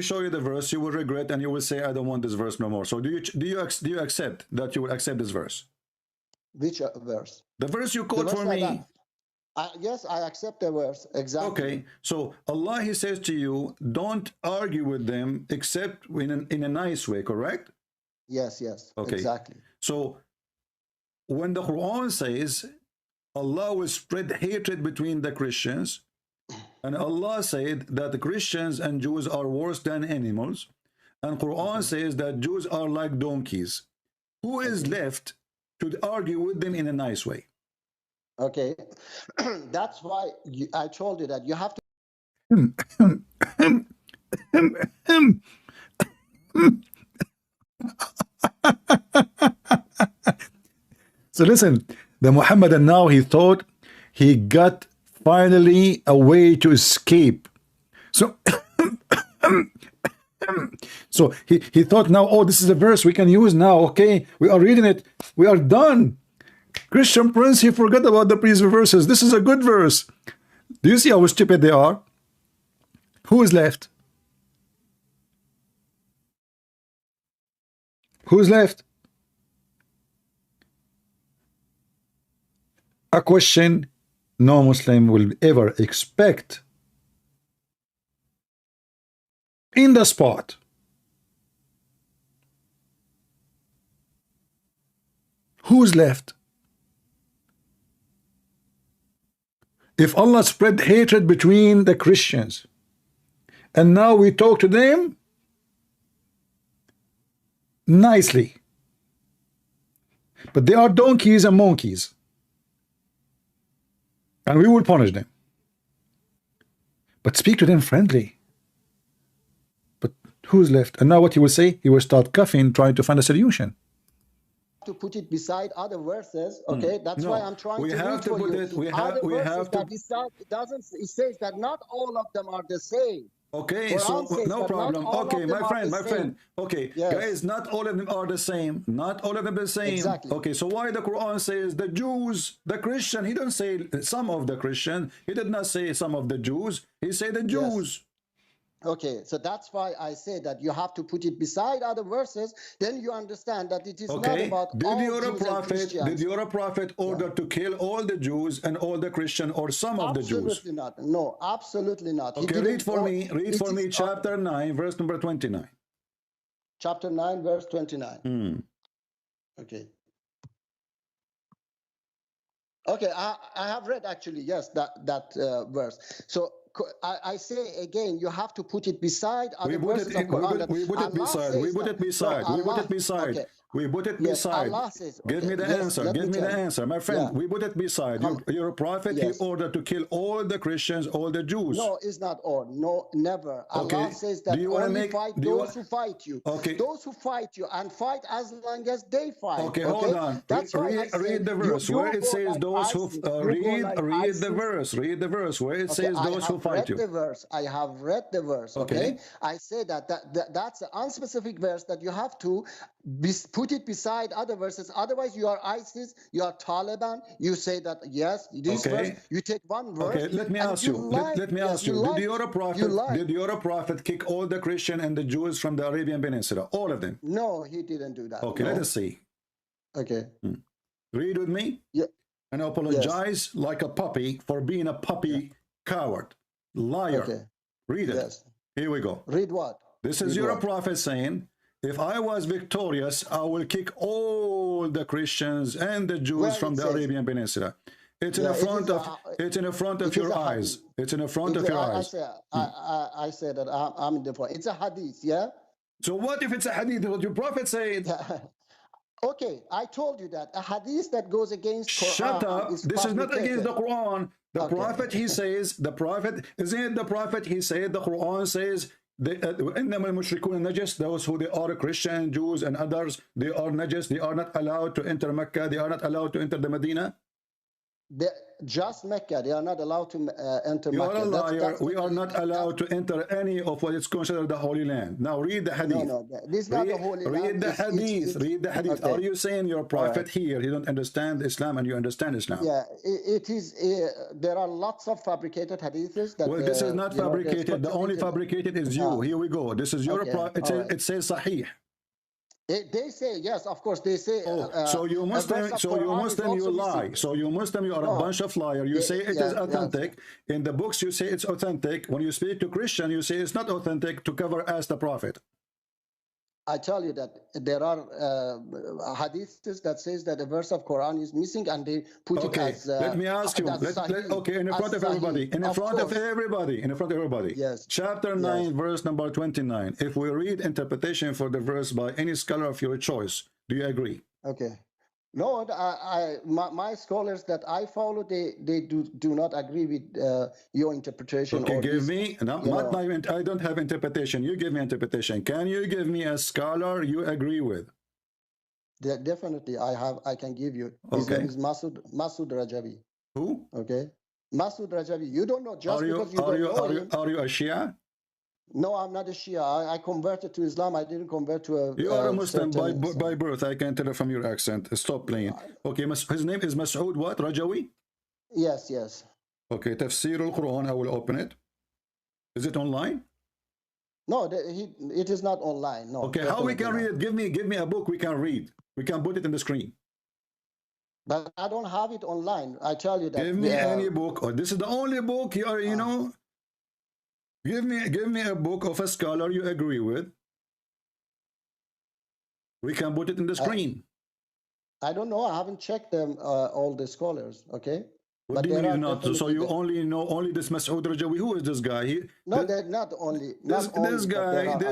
show you the verse, you will regret and you will say, I don't want this verse no more. So do you accept that you will accept this verse? Which verse? The verse you quote for me. Yes, I accept the verse. Exactly. Okay, so Allah, He says to you, don't argue with them except in a nice way, correct? Yes, okay. Exactly. So when the Quran says Allah will spread hatred between the Christians, and Allah said that the Christians and Jews are worse than animals, and Quran says that Jews are like donkeys, who is left to argue with them in a nice way. Okay, that's why I told you that you have to. So listen, the Muhammad, and now he thought he got finally a way to escape. So so he thought now, oh, this is a verse we can use now. Okay, we are reading it, we are done. Christian Prince, he forgot about the previous verses. This is a good verse. Do you see how stupid they are? Who is left? Who's left? A question no Muslim will ever expect. In the spot. Who's left? If Allah spread hatred between the Christians, and now we talk to them nicely, but they are donkeys and monkeys, and we will punish them. But speak to them friendly. But who's left? And now what he will say? He will start coughing, trying to find a solution. To put it beside other verses, okay? That's No, why I'm trying we to have read to for put you. it- we Other have verses to- that it doesn't. It says that not all of them are the same. Okay, so Quran says no that problem. not all Okay, of my them are friend, the my same. friend. Okay, Yes. guys, not all of them are the same. Not all of them the same. Exactly. Okay, so why the Quran says the Jews, the Christian? He don't say some of the Christian. He did not say some of the Jews. He said the Jews. Okay, so that's why I say that you have to put it beside other verses. Then you understand that it is not Okay, about did all your Jews and prophet? Christians. Did your prophet order to kill all the Jews and all the Christian or some of the Jews? Absolutely not. No, absolutely not. He Okay, didn't read for or- me. Read it for me, is- chapter 9, verse number 29. Chapter 9, verse 29. Hmm. Okay. Okay, I have read actually, yes, that verse. So I say again, you have to put it beside other We put verses it, of Quran. that we put it Allah beside. says We put that- it beside. No, We put Allah- it beside. okay. We put it Yes, beside. Allah says, Give okay, me the yes, answer. let Give me me the tell you. answer, my friend. Yeah. We put it beside. Your prophet, Yes. he ordered to kill all the Christians, all the Jews. No, it's not all. No, never. Okay. Allah says that Do you wanna only make- fight do you those wa- who fight you. Okay. Those who fight you and fight as long as they fight. Okay, hold on. That's why I say Read the you- verse you where it go says like those who ISIS, you go like read the ISIS. verse. Read the verse where it Okay, says I those who have fight read you. the verse. I have read the verse. Okay, Okay. I say that's an unspecific verse that you have to put it beside other verses. Otherwise, you are ISIS, you are Taliban. You say that yes, this Okay. verse. You take one verse. Okay, let me and ask you. lie. Let me Yes, ask you. lie. Did your You prophet? lie. Did your prophet kick all the Christian and the Jews from the Arabian Peninsula? All of them. No, he didn't do that. Okay, no. let us see. Okay. Read with me. Yeah. And apologize like a puppy for being a puppy coward, liar. Okay. Read it. Yes. Here we go. Read what? This is Read your what? prophet saying, if I was victorious, I will kick all the Christians and the Jews Where from it the says- Arabian Peninsula. It's in Yeah, the it front is of a- it's in the front it of is your a eyes. hadith. It's in the front of your eyes. I say that I'm in the front. It's a hadith, yeah? So what if it's a hadith? What your prophet said? Okay, I told you that. A hadith that goes against Quran Shut up. is This is not against the fabricated. Quran. The Okay. prophet, he says, the prophet, isn't it the prophet, he said, the Quran says, إنما المشركون نجس, those who they are Christian, Jews and others, they are najis, they are not allowed to enter Mecca, they are not allowed to enter the Medina. Just Mecca, they are not allowed to enter You Mecca. are a liar. That's We the- are not allowed to enter any of what is considered the Holy Land. Now read the hadith. No, this is not the Holy Read Land. the It's- hadith. Read the hadith. okay. Are you saying your prophet here, he don't understand Islam and you understand Islam? Yeah, it is. There are lots of fabricated hadiths. That, Well, this is not you know, there's fabricated. The only contradicted- fabricated is you. Ah. Here we go. This is your Okay, prophet. all right. It says Sahih. They say yes, of course they say. Oh, so you a Muslim, verse of so you Quran is Muslim, you also lie. missing. So you Muslim, you are a No. bunch of liars. You say it is Yeah, authentic. In the books, you say it's authentic. When you speak to Christian, you say it's not authentic to cover as the prophet. I tell you that there are hadiths that says that a verse of Quran is missing, and they put Okay, it as. let me ask you. as Sahih, Okay, in as front of Sahih. everybody. In front of course. everybody. In front of everybody. Yes. Chapter 9, verse number 29. If we read interpretation for the verse by any scholar of your choice, do you agree? Okay. No, my scholars that I follow, they do not agree with your interpretation. Okay, or give this, me, no, you not know. I don't have interpretation. You give me interpretation. Can you give me a scholar you agree with? Definitely, I can give you. His Okay. name is Masood Rajavi. Who? Okay, Masood Rajavi. You don't know just Are you because you don't know him. are you a Shia? No, I'm not a Shia. I converted to Islam. I didn't convert to a. You are a Muslim certain by birth. I can tell it from your accent. Stop playing. Okay, his name is Masood what? Rajawi? Yes, yes. Okay, Tafsir al-Quran. I will open it. Is it online? No, it is not online. No. Okay, how we can definitely read not. it? Give me a book we can read. We can put it in the screen. But I don't have it online. I tell you that. Give me any book. Oh, this is the only book you are, you know. Give me a book of a scholar you agree with. We can put it in the screen. I don't know. I haven't checked them, all the scholars. Okay. What do you mean not? So you only know this Masood Rajawi. Who is this guy? No, they're not only. This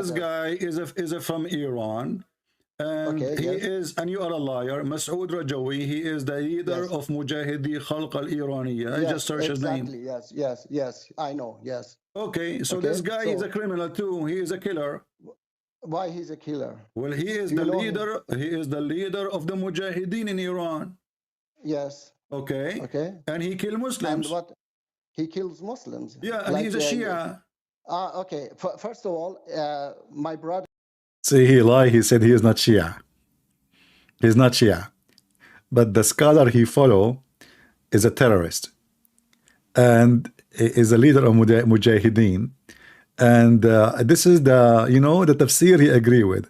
guy is from Iran. And Okay, he yes. is, and you are a liar. Masood Rajawi, he is the leader of Mujahidi Khalq al-Iraniya. I just searched his name. Yes. I know. Yes. Okay, so Okay, this guy is so- a criminal too. He is a killer. Why he's a killer? Well, he is Do you the know leader. He is the leader of the Mujahideen in Iran. Yes. Okay. Okay. And he killed And Muslims. what? He kills Muslims. Yeah, and he's a Shia. Okay. First of all, my brother. See, he lied. He said he is not Shia. He's not Shia. But the scholar he follow is a terrorist. And is a leader of Mujahideen. And this is the, you know, the tafsir he agree with.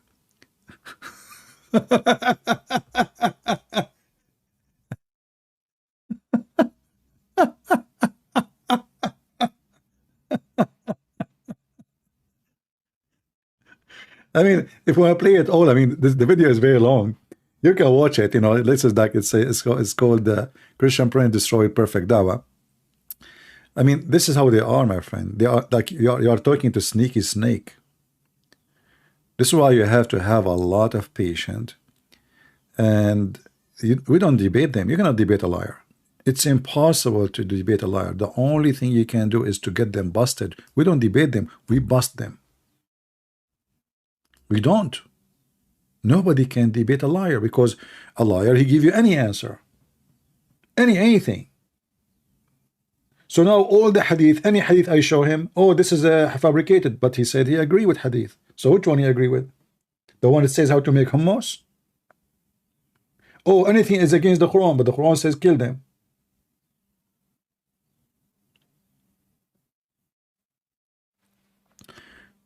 I mean, if we want to play it all, I mean, the video is very long. You can watch it, you know. This is like it's called Christian Prince Destroyed Perfect Dawa. I mean, this is how they are, my friend. They are like you are talking to sneaky snake. This is why you have to have a lot of patience, and we don't debate them. You cannot debate a liar. It's impossible to debate a liar. The only thing you can do is to get them busted. We don't debate them. We bust them. We don't. Nobody can debate a liar, because a liar, he give you any answer, anything. So now all the hadith, any hadith I show him, oh, this is fabricated, but he said he agree with hadith. So which one he agree with? The one that says how to make hummus? Oh, anything is against the Quran, but the Quran says kill them.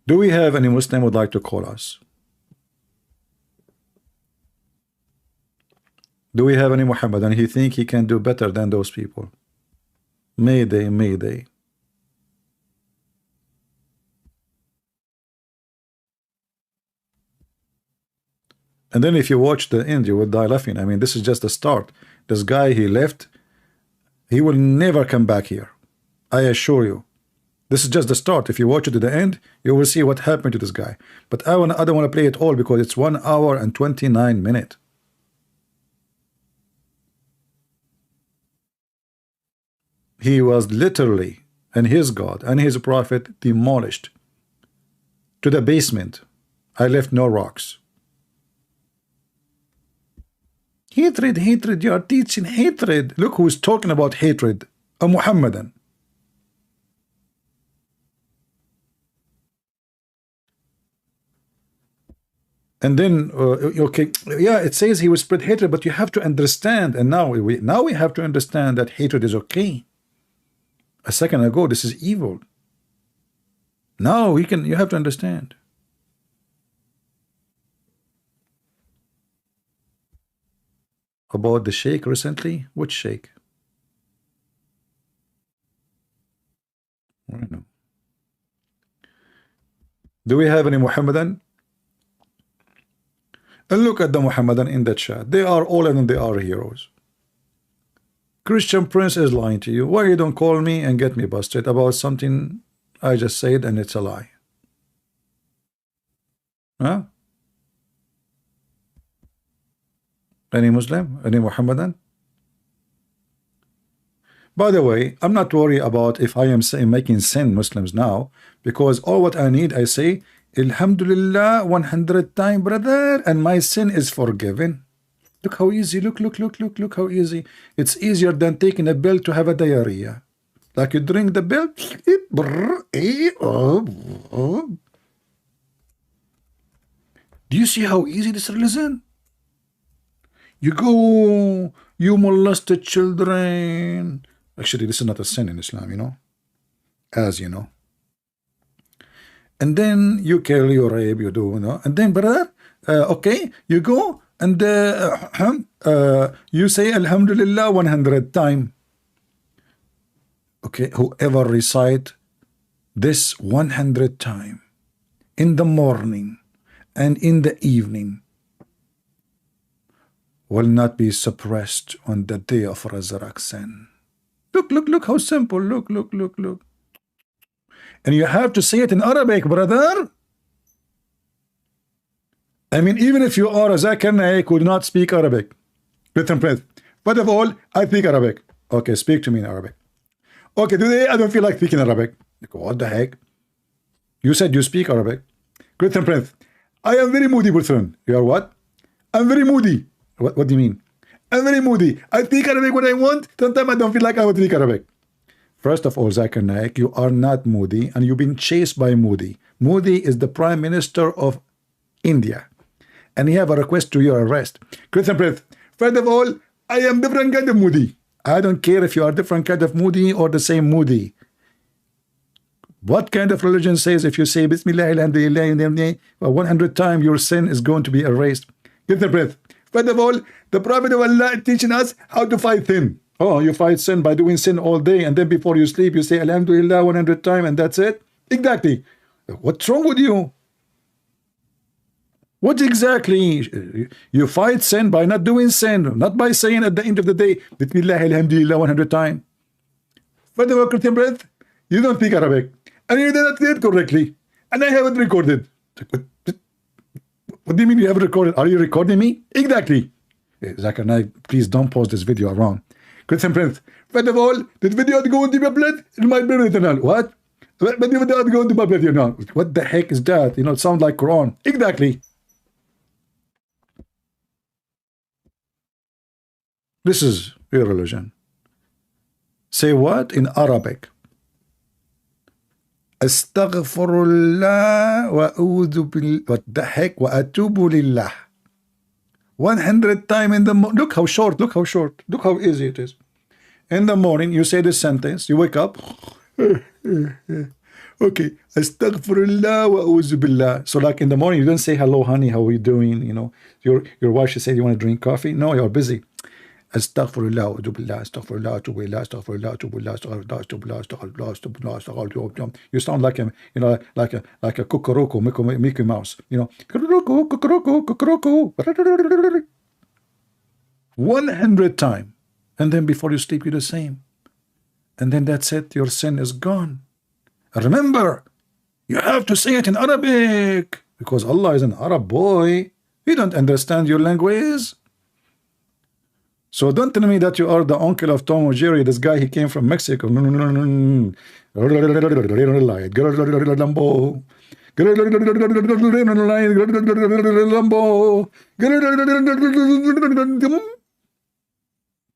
Do we have any Muslim would like to call us? Do we have any Muhammadan he think he can do better than those people? Mayday, mayday. And then if you watch the end, you will die laughing. I mean, this is just the start. This guy, he left. He will never come back here. I assure you. This is just the start. If you watch it to the end, you will see what happened to this guy. But I don't want to play it all because it's 1 hour and 29 minutes. He was literally, and his God and his prophet, demolished to the basement. I left no rocks. Hatred, hatred. You are teaching hatred. Look who's talking about hatred. A Muhammadan. And then, okay, yeah, it says he will spread hatred, but you have to understand, and now we have to understand that hatred is okay. A second ago, this is evil. Now you have to understand. About the sheikh recently? Which sheikh? I don't know. Do we have any Muhammadan? And look at the Muhammadan in the chat. They are all of them, they are heroes. Christian Prince is lying to you. Why you don't call me and get me busted about something I just said and it's a lie? Huh? Any Muslim? Any Muhammadan? By the way, I'm not worried about if I am making sin Muslims now, because all what I need, I say, Alhamdulillah 100 times, brother, and my sin is forgiven. Look how easy, look how easy. It's easier than taking a pill to have a diarrhea. Like you drink the pill, do you see how easy this religion? You go, you molested children. Actually, this is not a sin in Islam, you know, as you know. And then you kill, you rape, you do, you know. And then, brother, okay, you go and you say Alhamdulillah 100 times. Okay, whoever recite this 100 times in the morning and in the evening will not be suppressed on the day of resurrection. Look how simple. Look. And you have to say it in Arabic, brother. I mean, even if you are a Zakir Naik who do not speak Arabic, listen, friends. First of all, I speak Arabic. Okay, speak to me in Arabic. Okay, today I don't feel like speaking Arabic. What the heck? You said you speak Arabic. Christian Prince, I am very moody person. You are what? I'm very moody. What do you mean? I'm very moody. I speak Arabic when I want. Sometimes I don't feel like I want to speak Arabic. First of all, Zakir Naik, you are not moody, and you've been chased by Modi. Modi is the Prime Minister of India, and he have a request to your arrest. Christian Prince, first of all, I am different kind of moody. I don't care if you are different kind of moody or the same moody. What kind of religion says if you say Bismillah, Alhamdulillah, 100 times your sin is going to be erased? Christian Prince, first of all, the Prophet of Allah is teaching us how to fight sin. Oh, you fight sin by doing sin all day, and then before you sleep, you say Alhamdulillah 100 times, and that's it? Exactly. What's wrong with you? What exactly? You fight sin by not doing sin, not by saying at the end of the day, Bismillah, Alhamdulillah 100 times. First of all, Christian Prince, you don't speak Arabic, and you did not say it correctly, and I haven't recorded. What do you mean you haven't recorded? Are you recording me? Exactly. Zakir Naik, please don't pause this video wrong. Christian Prince, first of all, this video is going to be uploaded in my blood channel. What? But the video is going to be uploaded, you know. What the heck is that? You know, it sounds like Quran. Exactly. This is your religion. Say what in Arabic? Astaghfirullah wa a'udhu billah. What the heck? Wa atubu lillah. 100 times in the morning. Look how short. Look how easy it is. In the morning, you say this sentence. You wake up. Okay. Astaghfirullah wa a'udhu billah. So like in the morning, you don't say hello, honey. How are you doing? You know, your wife should say, you want to drink coffee? No, you're busy. Astaghfirullah wa a'udhu billah. Astaghfirullah, a'udhu billah. Astaghfirullah, a'udhu billah. Astaghfirullah, astaghfirullah, astaghfirullah. You sound like a, you know, like a cuckoo, Mickey Mouse. You know, cuckoo. 100 times, and then before you sleep, you do the same, and then that's it. Your sin is gone. Remember, you have to say it in Arabic because Allah is an Arab boy. He don't understand your language. So don't tell me that you are the uncle of Tom or Jerry. This guy, he came from Mexico. No.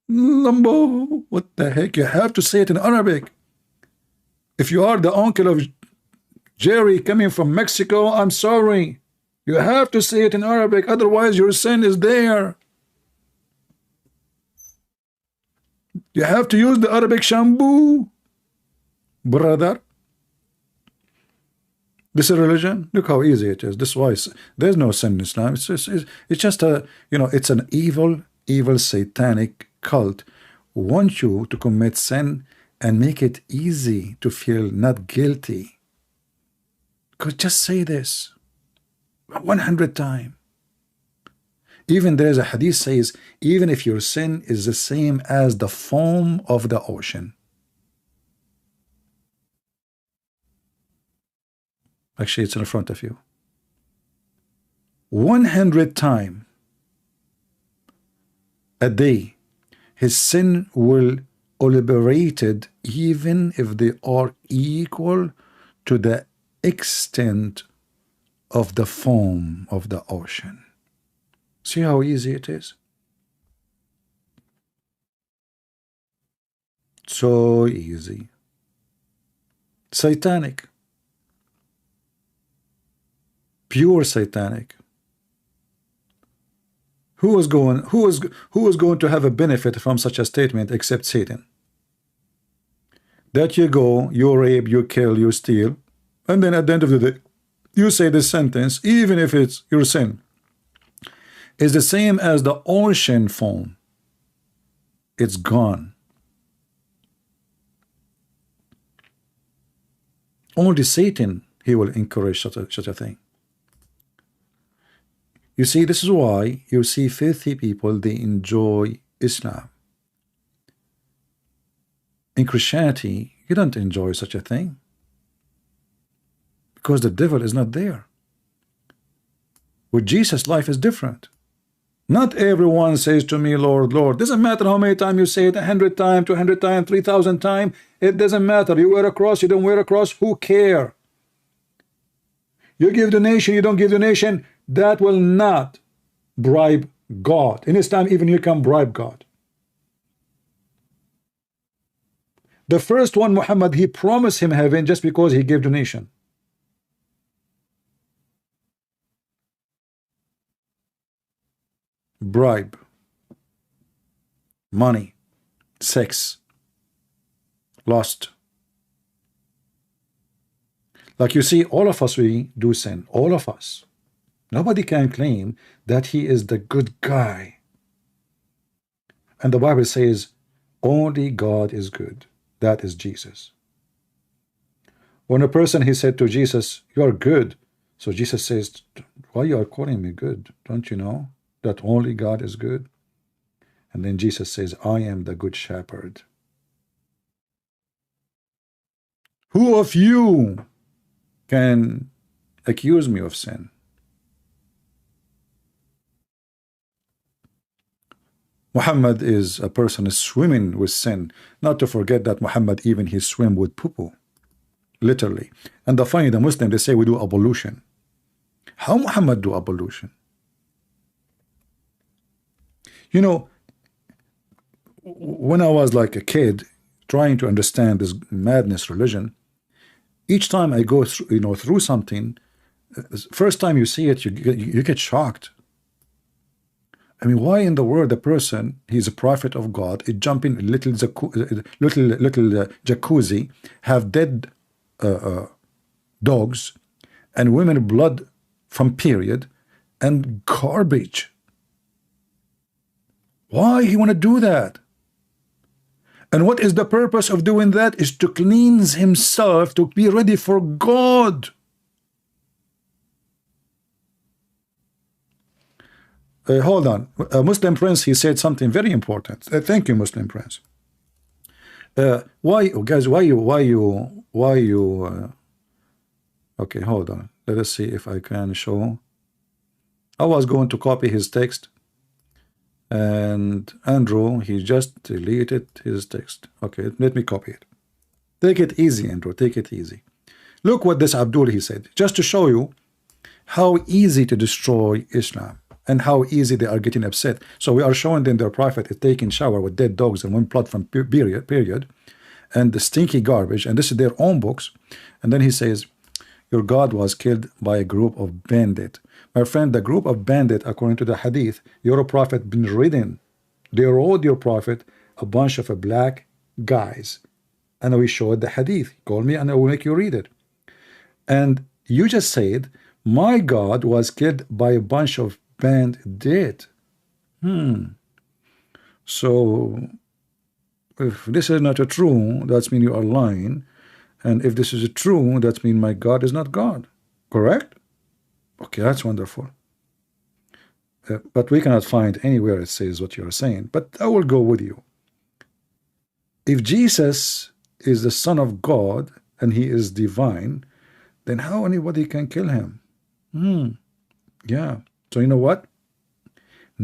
Lambo. What the heck? You have to say it in Arabic. If you are the uncle of Jerry coming from Mexico, I'm sorry. You have to say it in Arabic. Otherwise, your sin is there. You have to use the Arabic shampoo, brother. This is religion. Look how easy it is. This is why there's no sin in Islam. It's just a, you know, it's an evil satanic cult who wants you to commit sin and make it easy to feel not guilty. Because just say this 100 times. Even there's a hadith says, even if your sin is the same as the foam of the ocean. Actually, it's in front of you. 100 times. a day, his sin will obliterated even if they are equal to the extent of the foam of the ocean. See how easy it is? So easy. Satanic. Pure satanic. Who is going to have a benefit from such a statement except Satan? That you go, you rape, you kill, you steal, and then at the end of the day, you say this sentence, even if it's your sin, is the same as the ocean foam. It's gone. Only Satan, he will encourage such a thing. You see, this is why you see filthy people, they enjoy Islam. In Christianity, you don't enjoy such a thing because the devil is not there. With Jesus, life is different. Not everyone says to me, Lord, Lord. Doesn't matter how many times you say it, 100 times, 200 times, 3,000 times. It doesn't matter. You wear a cross, you don't wear a cross. Who care? You give donation, you don't give donation. That will not bribe God. In Islam, even you can bribe God. The first one, Muhammad, he promised him heaven just because he gave donation. Bribe, money, sex, lust. Like you see, all of us, we do sin. All of us. Nobody can claim that he is the good guy. And the Bible says, only God is good. That is Jesus. When a person, he said to Jesus, you are good. So Jesus says, why you are calling me good? Don't you know that only God is good? And then Jesus says, I am the good shepherd. Who of you can accuse me of sin? Muhammad is a person swimming with sin. Not to forget that Muhammad, even he swim with poo-poo. Literally. And the funny, the Muslim, they say we do ablution. How Muhammad do ablution? You know, when I was like a kid trying to understand this madness religion, each time I go through, through something, first time you see it, you get shocked. I mean, why in the world the person, he's a prophet of God, is jumping a little jacuzzi, have dead dogs and women blood from period and garbage? Why he want to do that? And what is the purpose of doing that? Is to cleanse himself, to be ready for God. Hold on. Muslim Prince, he said something very important. Thank you, Muslim Prince. Why, guys, why you okay, hold on. Let us see if I can show. I was going to copy his text, and Andrew, he just deleted his text. Okay, let me copy it. Take it easy, Andrew, take it easy. Look what this Abdul, he said, just to show you how easy to destroy Islam and how easy they are getting upset. So we are showing them their prophet is taking shower with dead dogs and one blood from period and the stinky garbage, and this is their own books. And then he says, your God was killed by a group of bandits. My friend, the group of bandits, according to the hadith, your prophet been ridden. They rode your prophet, a bunch of black guys. And we showed the hadith. Call me and I will make you read it. And you just said, my God was killed by a bunch of bandits. So if this is not a true, that means you are lying. And if this is a true, that means my God is not God. Correct? Okay, that's wonderful. But we cannot find anywhere it says what you're saying. But I will go with you. If Jesus is the Son of God and he is divine, then how anybody can kill him? Yeah. So you know what?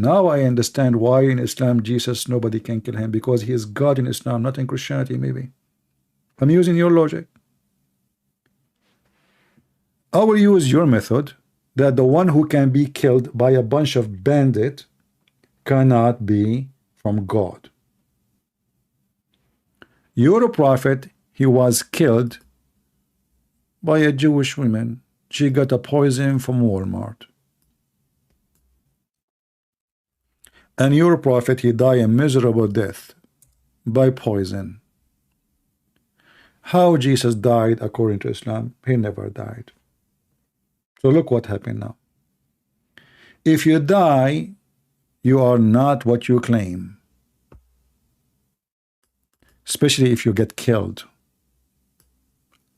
Now I understand why in Islam Jesus nobody can kill him, because he is God in Islam, not in Christianity. Maybe I'm using your logic. I will use your method, that the one who can be killed by a bunch of bandits cannot be from God. Your prophet, he was killed by a Jewish woman. She got a poison from Walmart. And your prophet, he died a miserable death by poison. How Jesus died according to Islam? He never died. So look what happened now. If you die, you are not what you claim. Especially if you get killed.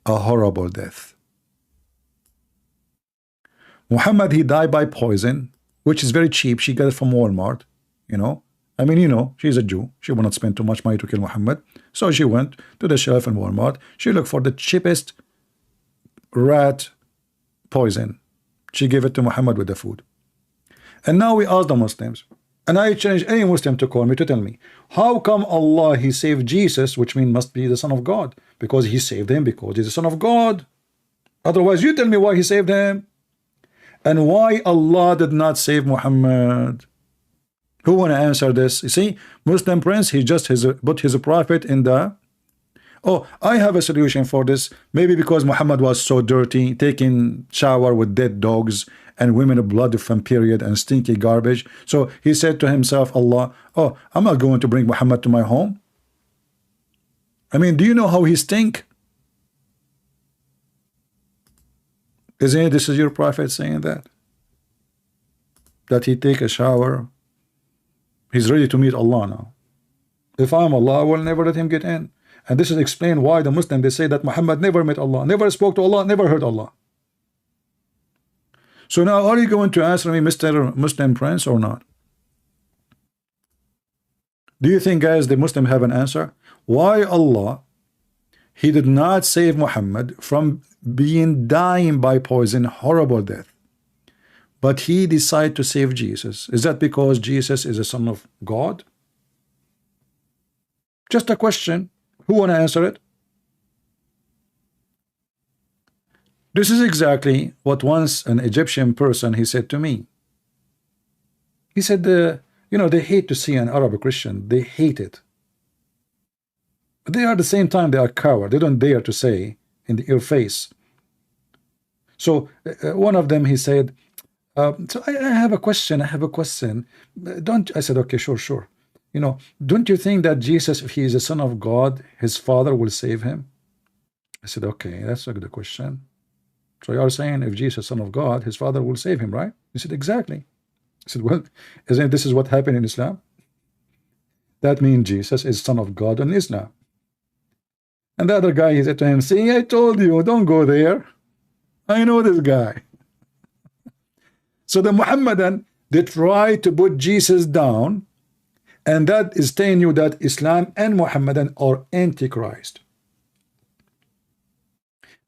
A horrible death. Muhammad, he died by poison, which is very cheap. She got it from Walmart. You know, I mean, you know, she's a Jew. She will not spend too much money to kill Muhammad. So she went to the shelf in Walmart. She looked for the cheapest rat poison. She gave it to Muhammad with the food. And now we ask the Muslims, and I challenge any Muslim to call me to tell me, how come Allah, he saved Jesus, which means must be the Son of God? Because he saved him because he's the Son of God. Otherwise, you tell me why he saved him. And why Allah did not save Muhammad. Who want to answer this? You see, Muslim Prince, he just put his prophet in the... Oh, I have a solution for this. Maybe because Muhammad was so dirty, taking shower with dead dogs and women of blood from period and stinky garbage. So he said to himself, Allah, oh, I'm not going to bring Muhammad to my home. I mean, do you know how he stink? Isn't it, this is your prophet saying that? That he take a shower. He's ready to meet Allah now. If I'm Allah, I will never let him get in. And this is explained why the Muslim, they say that Muhammad never met Allah, never spoke to Allah, never heard Allah. So now, are you going to answer me, Mr. Muslim Prince, or not? Do you think, guys, the Muslim have an answer? Why Allah, he did not save Muhammad from dying by poison, horrible death, but he decided to save Jesus? Is that because Jesus is a son of God? Just a question. Who want to answer it? This is exactly what once an Egyptian person, he said to me. He said, you know, they hate to see an Arab Christian. They hate it. But they are at the same time, they are coward. They don't dare to say in your face. So one of them, he said, so I have a question. I have a question. I said, okay, sure. You know, don't you think that Jesus, if he is a son of God, his father will save him? I said, okay, that's a good question. So you are saying if Jesus is son of God, his father will save him, right? He said, exactly. I said, well, isn't this is what happened in Islam? That means Jesus is son of God in Islam. And the other guy, he said to him, see, I told you, don't go there. I know this guy. So the Muhammadan, they try to put Jesus down, and that is telling you that Islam and Muhammadan are antichrist.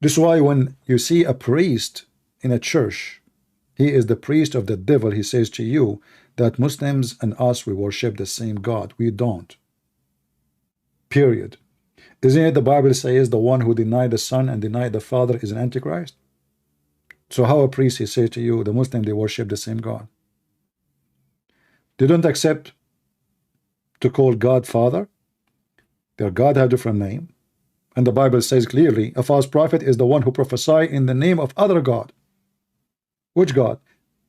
This is why when you see a priest in a church, he is the priest of the devil. He says to you that Muslims and us, we worship the same God. We don't. Period. Isn't it the Bible says the one who denied the Son and denied the Father is an antichrist? So how a priest, he says to you, the Muslim, they worship the same God. They don't accept to call God Father. Their God have different name. And the Bible says clearly, a false prophet is the one who prophesy in the name of other God. Which God?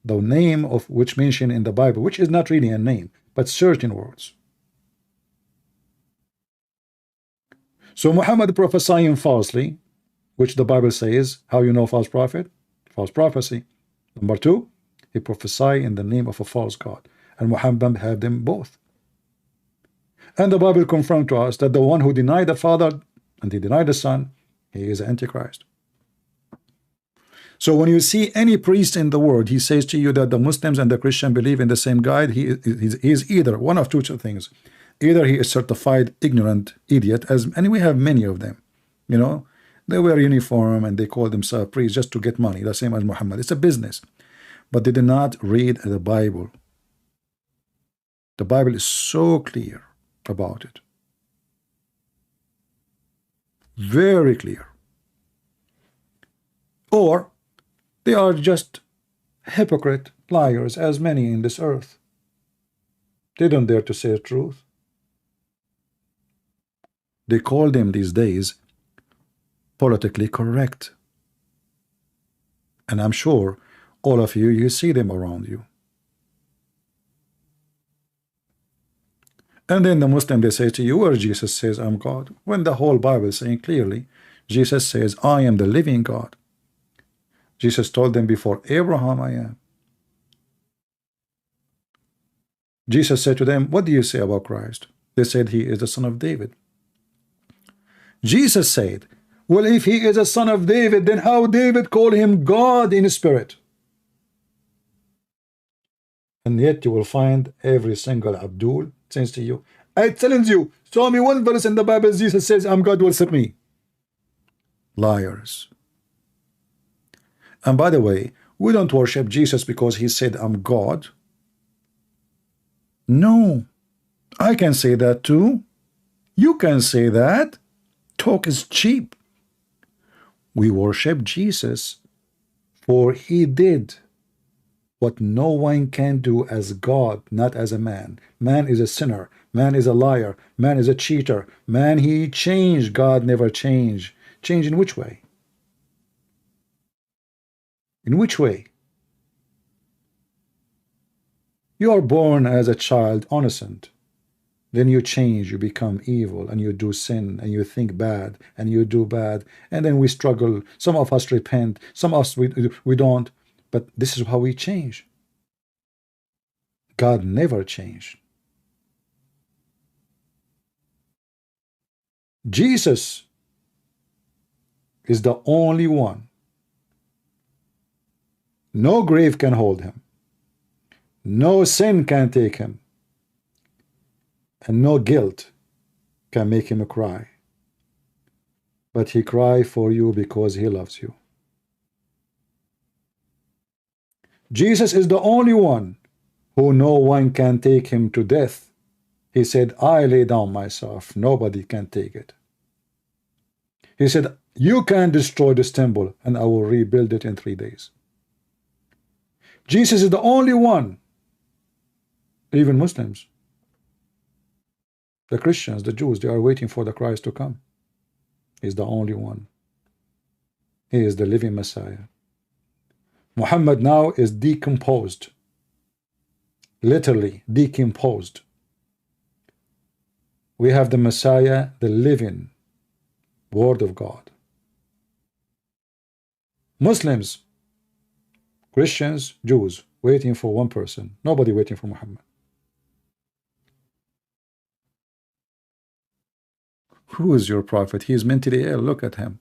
The name of which mentioned in the Bible, which is not really a name, but certain words. So Muhammad prophesying falsely, which the Bible says, how you know false prophet? False prophecy. Number two, he prophesy in the name of a false God. And Muhammad had them both. And the Bible confirmed to us that the one who denied the Father and he denied the Son, he is Antichrist. So when you see any priest in the world, he says to you that the Muslims and the Christian believe in the same God, he is either one of two things. Either he is certified ignorant idiot, and we have many of them. You know, they wear uniform and they call themselves priests just to get money, the same as Muhammad. It's a business. But they did not read the Bible. The Bible is so clear about it. Very clear. Or they are just hypocrite liars, as many in this earth. They don't dare to say the truth. They call them these days politically correct. And I'm sure all of you, you see them around you. And then the Muslim, they say to you, where Jesus says, I'm God. When the whole Bible is saying clearly, Jesus says, I am the living God. Jesus told them, before Abraham I am. Jesus said to them, what do you say about Christ? They said, he is the son of David. Jesus said, well, if he is a son of David, then how David called him God in spirit? And yet you will find every single Abdul says to you, I challenge you, show me one verse in the Bible Jesus says, I'm God, will set me. Liars. And by the way, we don't worship Jesus because he said, I'm God. No. I can say that too. You can say that. Talk is cheap. We worship Jesus, for he did what no one can do as God, not as a man. Man is a sinner. Man is a liar. Man is a cheater. Man, he changed. God never changed. Change in which way? In which way? You are born as a child innocent. Then you change, you become evil, and you do sin, and you think bad, and you do bad, and then we struggle. Some of us repent, some of us we don't, but this is how we change. God never changed. Jesus is the only one. No grave can hold him. No sin can take him. And no guilt can make him cry. But he cries for you because he loves you. Jesus is the only one who no one can take him to death. He said, I lay down myself. Nobody can take it. He said, you can destroy this temple and I will rebuild it in 3 days. Jesus is the only one. Even Muslims, the Christians, the Jews, they are waiting for the Christ to come. He's the only one. He is the living Messiah. Muhammad now is decomposed. Literally decomposed. We have the Messiah, the living Word of God. Muslims, Christians, Jews, waiting for one person. Nobody waiting for Muhammad. Who is your prophet? He is mentally ill. Look at him.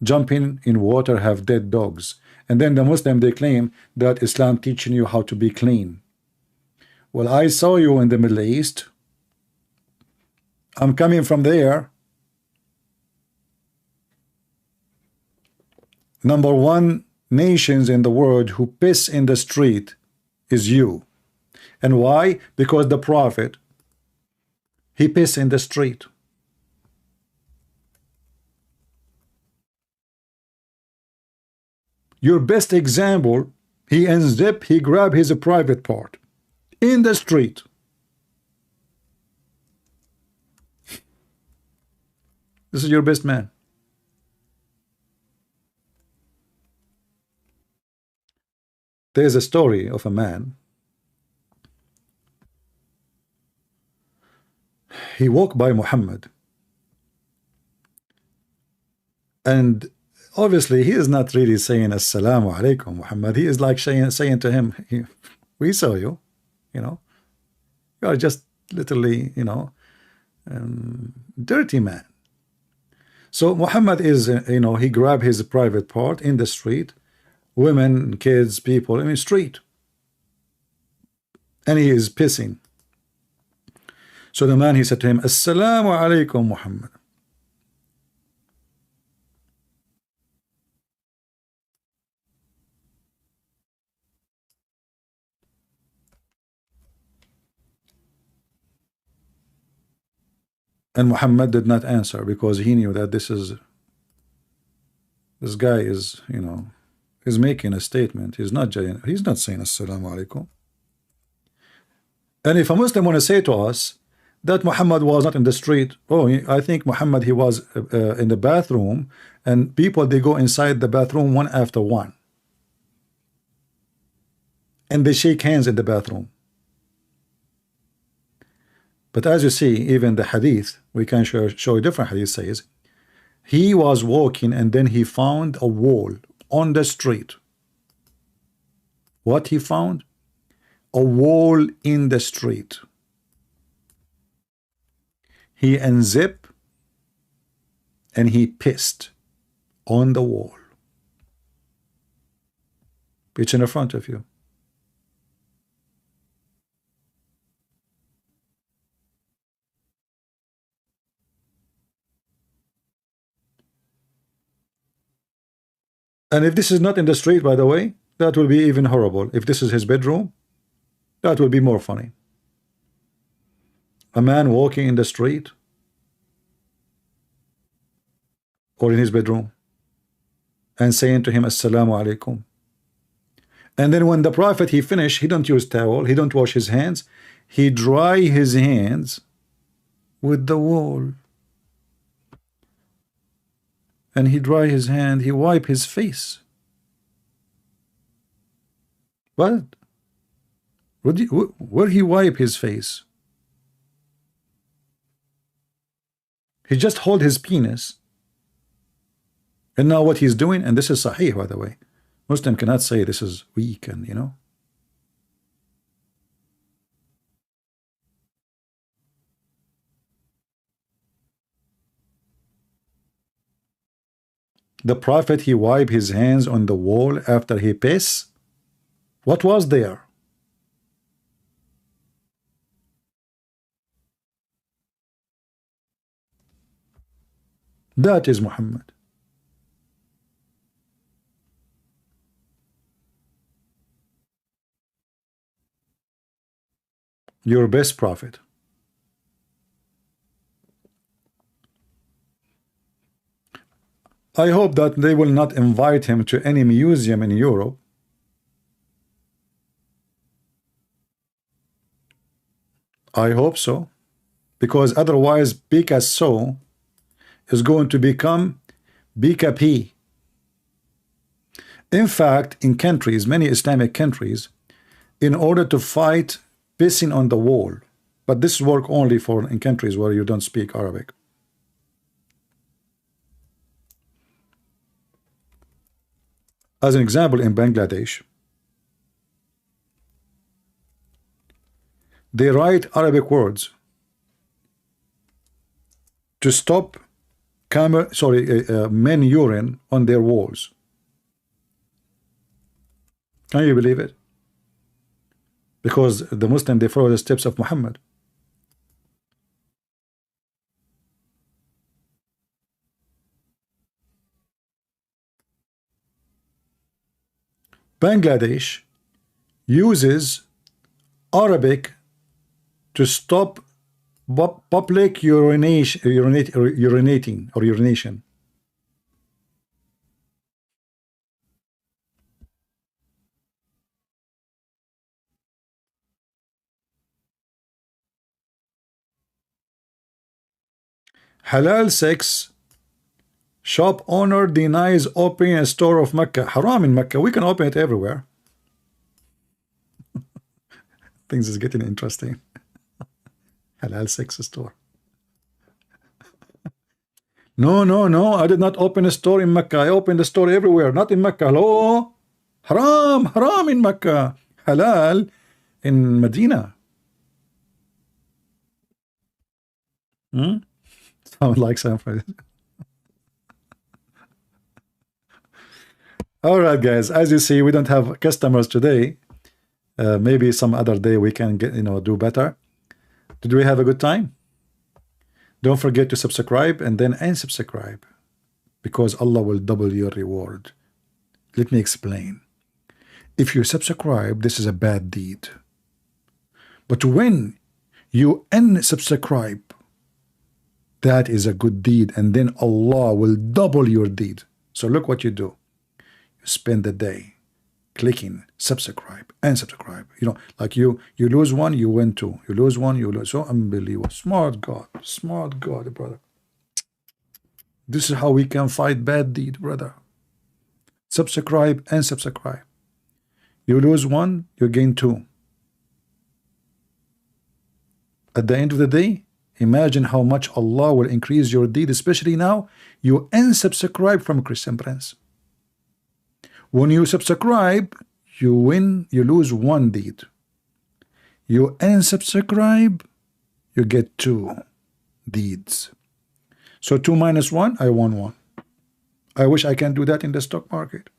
Jumping in water, have dead dogs. And then the Muslim, they claim that Islam teaching you how to be clean. Well, I saw you in the Middle East. I'm coming from there. Number one nations in the world who piss in the street is you. And why? Because the prophet, he piss in the street. Your best example, he unzip, he grab his private part in the street. This is your best man. There's a story of a man. He walked by Muhammad, and obviously he is not really saying Assalamu alaikum Muhammad. He is like saying to him, we saw you, you are just literally, dirty man. So Muhammad is, he grabbed his private part in the street, women, kids, people, in the street, and he is pissing. So the man, he said to him, Assalamu alaikum Muhammad. And Muhammad did not answer because he knew that this guy is, you know, is making a statement. He's not saying Assalamu alaikum. And if a Muslim want to say to us that Muhammad was not in the street, oh, I think Muhammad, he was in the bathroom, and people, they go inside the bathroom one after one, and they shake hands in the bathroom. But as you see, even the hadith, we can show a different hadith, says he was walking and then he found a wall on the street. What he found? A wall in the street. He unzipped and he pissed on the wall. It's in the front of you. And if this is not in the street, by the way, that will be even horrible. If this is his bedroom, that will be more funny. A man walking in the street or in his bedroom and saying to him, Assalamu alaikum. And then when the Prophet, he finished, he don't use towel, he don't wash his hands, he dry his hands with the wall. And he dry his hand, he wipe his face. What? Where he wipe his face? He just hold his penis. And now what he's doing, and this is sahih, by the way. Muslim cannot say this is weak, and you know. The Prophet, he wiped his hands on the wall after he pissed. What was there? That is Muhammad. Your best prophet. I hope that they will not invite him to any museum in Europe. I hope so, because otherwise Picasso is going to become BKP. In fact, in countries, many Islamic countries, in order to fight pissing on the wall, but this work only for in countries where you don't speak Arabic. As an example, in Bangladesh, they write Arabic words to stop men urine on their walls. Can you believe it? Because the Muslim, they follow the steps of Muhammad. Bangladesh uses Arabic to stop public urination. Halal sex, shop owner denies opening a store of Mecca. Haram in Mecca. We can open it everywhere. Things is getting interesting. Halal sex store. No. I did not open a store in Mecca. I opened a store everywhere, not in Mecca. Hello? Haram in Mecca. Halal in Medina. Sound like San Francisco. All right, guys. As you see, we don't have customers today. Maybe some other day we can get, do better. Did we have a good time? Don't forget to subscribe and then unsubscribe, because Allah will double your reward. Let me explain. If you subscribe, this is a bad deed. But when you unsubscribe, That is a good deed, and then Allah will double your deed. So look what you do. You spend the day clicking subscribe and subscribe. You know, like you lose one, you win two. You lose one, you lose. So unbelievable. Smart God, brother. This is how we can fight bad deed, brother. Subscribe and subscribe. You lose one, you gain two. At the end of the day, imagine how much Allah will increase your deed, especially now you unsubscribe from Christian Prince. When you subscribe, you win, you lose one deed. You unsubscribe, you get two deeds. So 2 minus 1, I won 1. I wish I can do that in the stock market.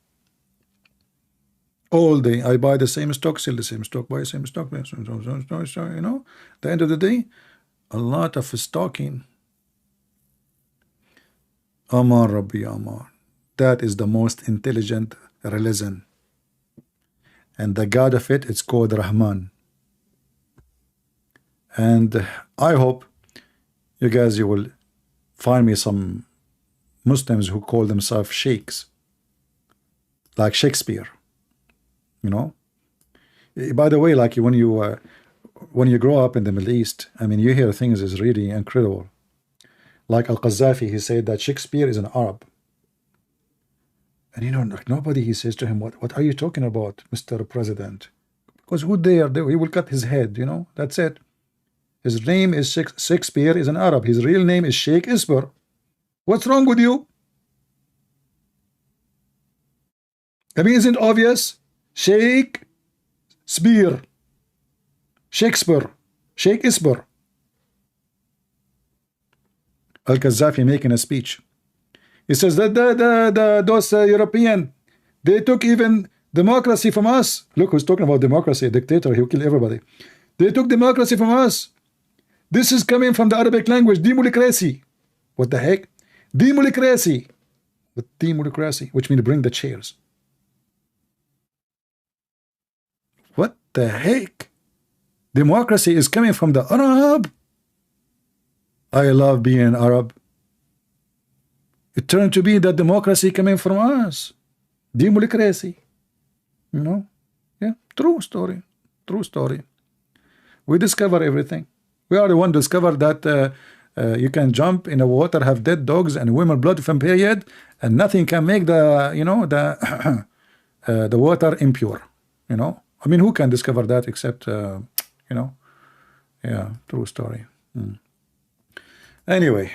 All day, I buy the same stock, sell the same stock, buy the same stock, you know, at the end of the day, a lot of stalking. Amar Rabbi Amar. That is the most intelligent religion. And the God of it, it's called Rahman. And I hope you guys, you will find me some Muslims who call themselves sheikhs, like Shakespeare. You know, by the way, like when you grow up in the Middle East, I mean, you hear things is really incredible. Like Al-Qaddafi, he said that Shakespeare is an Arab. And you know, like nobody, he says to him, what are you talking about, Mr. President? Because who dare, he will cut his head, you know, that's it. His name is Shakespeare, is an Arab. His real name is Sheikh Isper. What's wrong with you? I mean, isn't it obvious? Sheikh Spear, Shakespeare, Sheikh Isper. Al-Qaddafi making a speech. He says that those European, they took even democracy from us. Look who's talking about democracy, a dictator, he'll kill everybody. They took democracy from us. This is coming from the Arabic language, democracy. What the heck? Democracy. With democracy, which means bring the chairs. What the heck? Democracy is coming from the Arab. I love being an Arab. It turned to be that democracy coming from us. Democracy. You know? Yeah, true story. True story. We discover everything. We are the one discovered that you can jump in the water, have dead dogs and women blood from period, and nothing can make the, you know, the the water impure. You know? I mean, who can discover that except, you know? Yeah, true story. Anyway,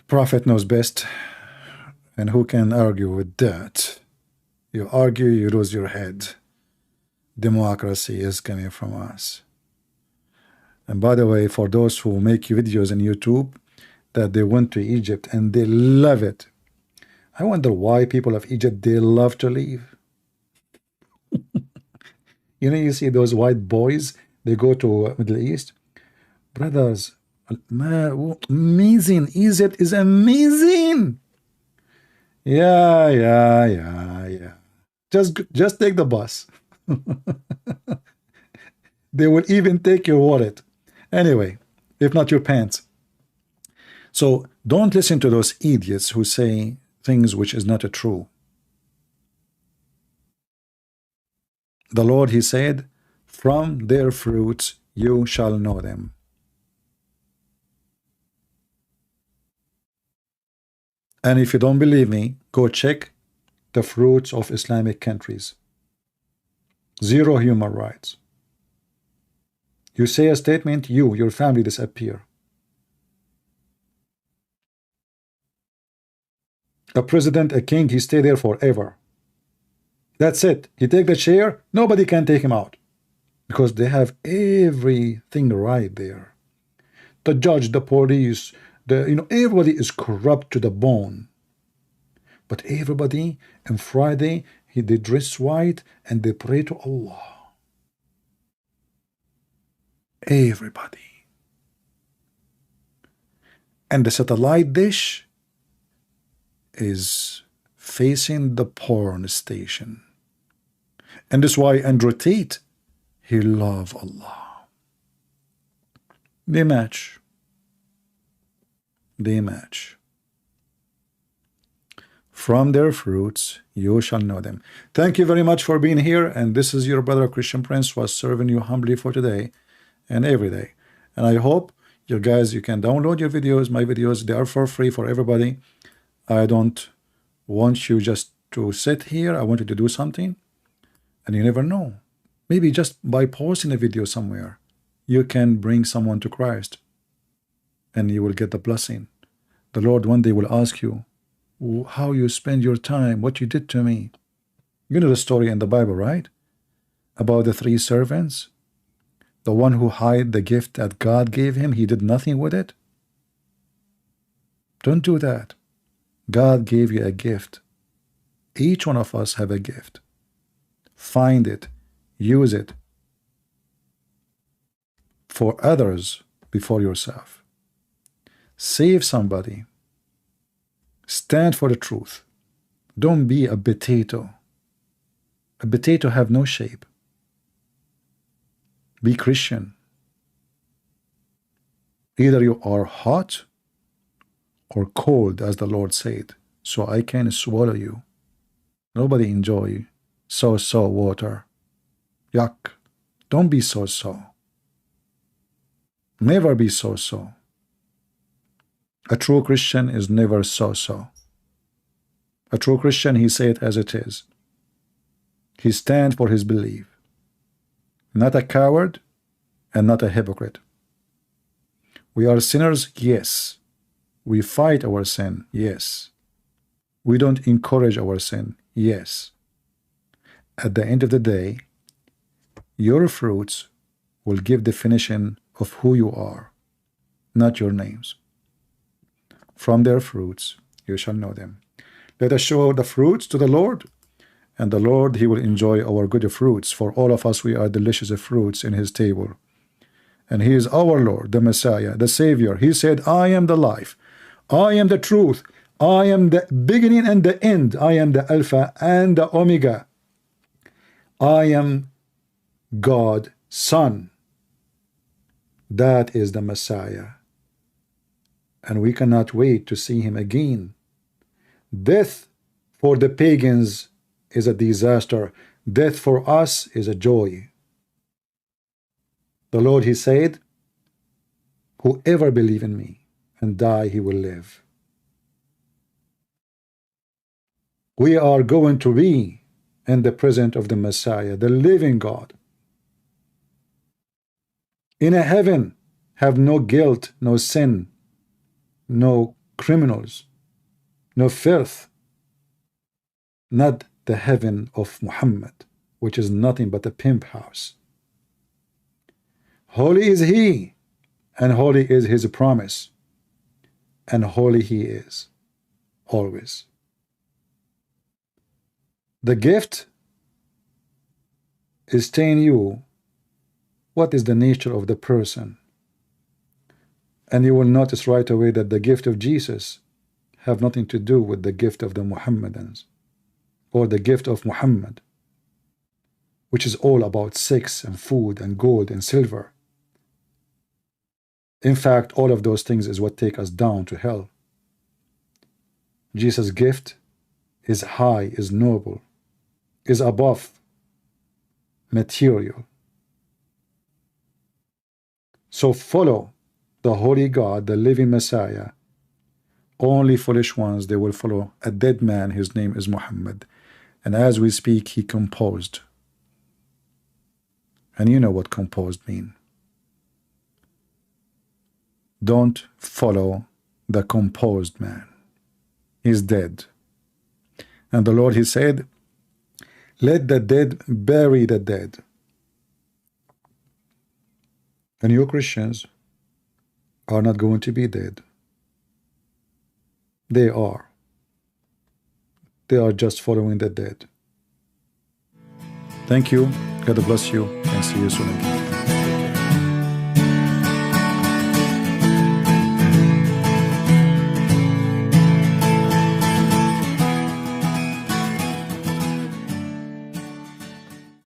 Prophet knows best, and who can argue with that? You argue, you lose your head. Democracy is coming from us. And by the way, for those who make videos on YouTube that they went to Egypt and they love it, I wonder why people of Egypt, they love to leave. You know, you see those white boys, they go to Middle East. Brothers, amazing. Egypt is amazing. Yeah. Just take the bus. They will even take your wallet. Anyway, if not your pants. So don't listen to those idiots who say things which is not true. The Lord, he said, from their fruits you shall know them. And if you don't believe me, go check the fruits of Islamic countries. 0 human rights. You say a statement, your family disappear. A president, a king, he stay there forever. That's it. He take the chair, nobody can take him out. Because they have everything right there. The judge, the police, everybody is corrupt to the bone. But everybody on Friday, they dress white and they pray to Allah. Everybody. And the satellite dish is facing the porn station. And that's why Andrew Tate, he love Allah. They match. they match. From their fruits you shall know them. Thank you very much for being here, and this is your brother Christian Prince was serving you humbly for today and every day. And I hope you guys, you can download your videos, my videos, they are for free for everybody. I don't want you just to sit here. I want you to do something, and you never know. Maybe just by posting a video somewhere, you can bring someone to Christ, and you will get the blessing. The Lord one day will ask you how you spend your time, what you did to me. You know the story in the Bible, right? About the 3 servants. The one who hid the gift that God gave him, he did nothing with it. Don't do that. God gave you a gift. Each one of us have a gift. Find it, use it for others before yourself. Save somebody. Stand for the truth. Don't be a potato. A potato have no shape. Be Christian. Either you are hot or cold, as the Lord said, so I can swallow you. Nobody enjoy so-so water. Yuck. Don't be so-so. Never be so-so. A true Christian is never so-so. A true Christian, he say it as it is. He stands for his belief. Not a coward and not a hypocrite. We are sinners, yes. We fight our sin, yes. We don't encourage our sin, yes. At the end of the day, your fruits will give definition of who you are, not your names. From their fruits you shall know them. Let us show the fruits to the Lord, and the Lord, he will enjoy our good fruits. For all of us, we are delicious fruits in his table. And he is our Lord, the Messiah, the Savior. He said, I am the life. I am the truth. I am the beginning and the end. I am the Alpha and the Omega. I am God's Son. That is the Messiah. And we cannot wait to see him again. Death for the pagans is a disaster. Death for us is a joy. The Lord, he said, whoever believe in me and die, he will live. We are going to be in the presence of the Messiah, the living God. In a heaven, have no guilt, no sin, no criminals, no filth. Not the heaven of Muhammad, which is nothing but a pimp house. Holy is he, and holy is his promise, and holy he is always. The gift is telling you what is the nature of the person, and you will notice right away that the gift of Jesus have nothing to do with the gift of the Muhammadans, or the gift of Muhammad, which is all about sex and food and gold and silver. In fact, all of those things is what take us down to hell. Jesus' gift is high, is noble, is above material. So follow the holy God, the living Messiah. Only foolish ones, they will follow a dead man. His name is Muhammad. And as we speak, he composed. And you know what composed mean. Don't follow the composed man. He's dead. And the Lord, he said, let the dead bury the dead. And you Christians are not going to be dead. They are. They are just following the dead. Thank you. God bless you, and see you soon again.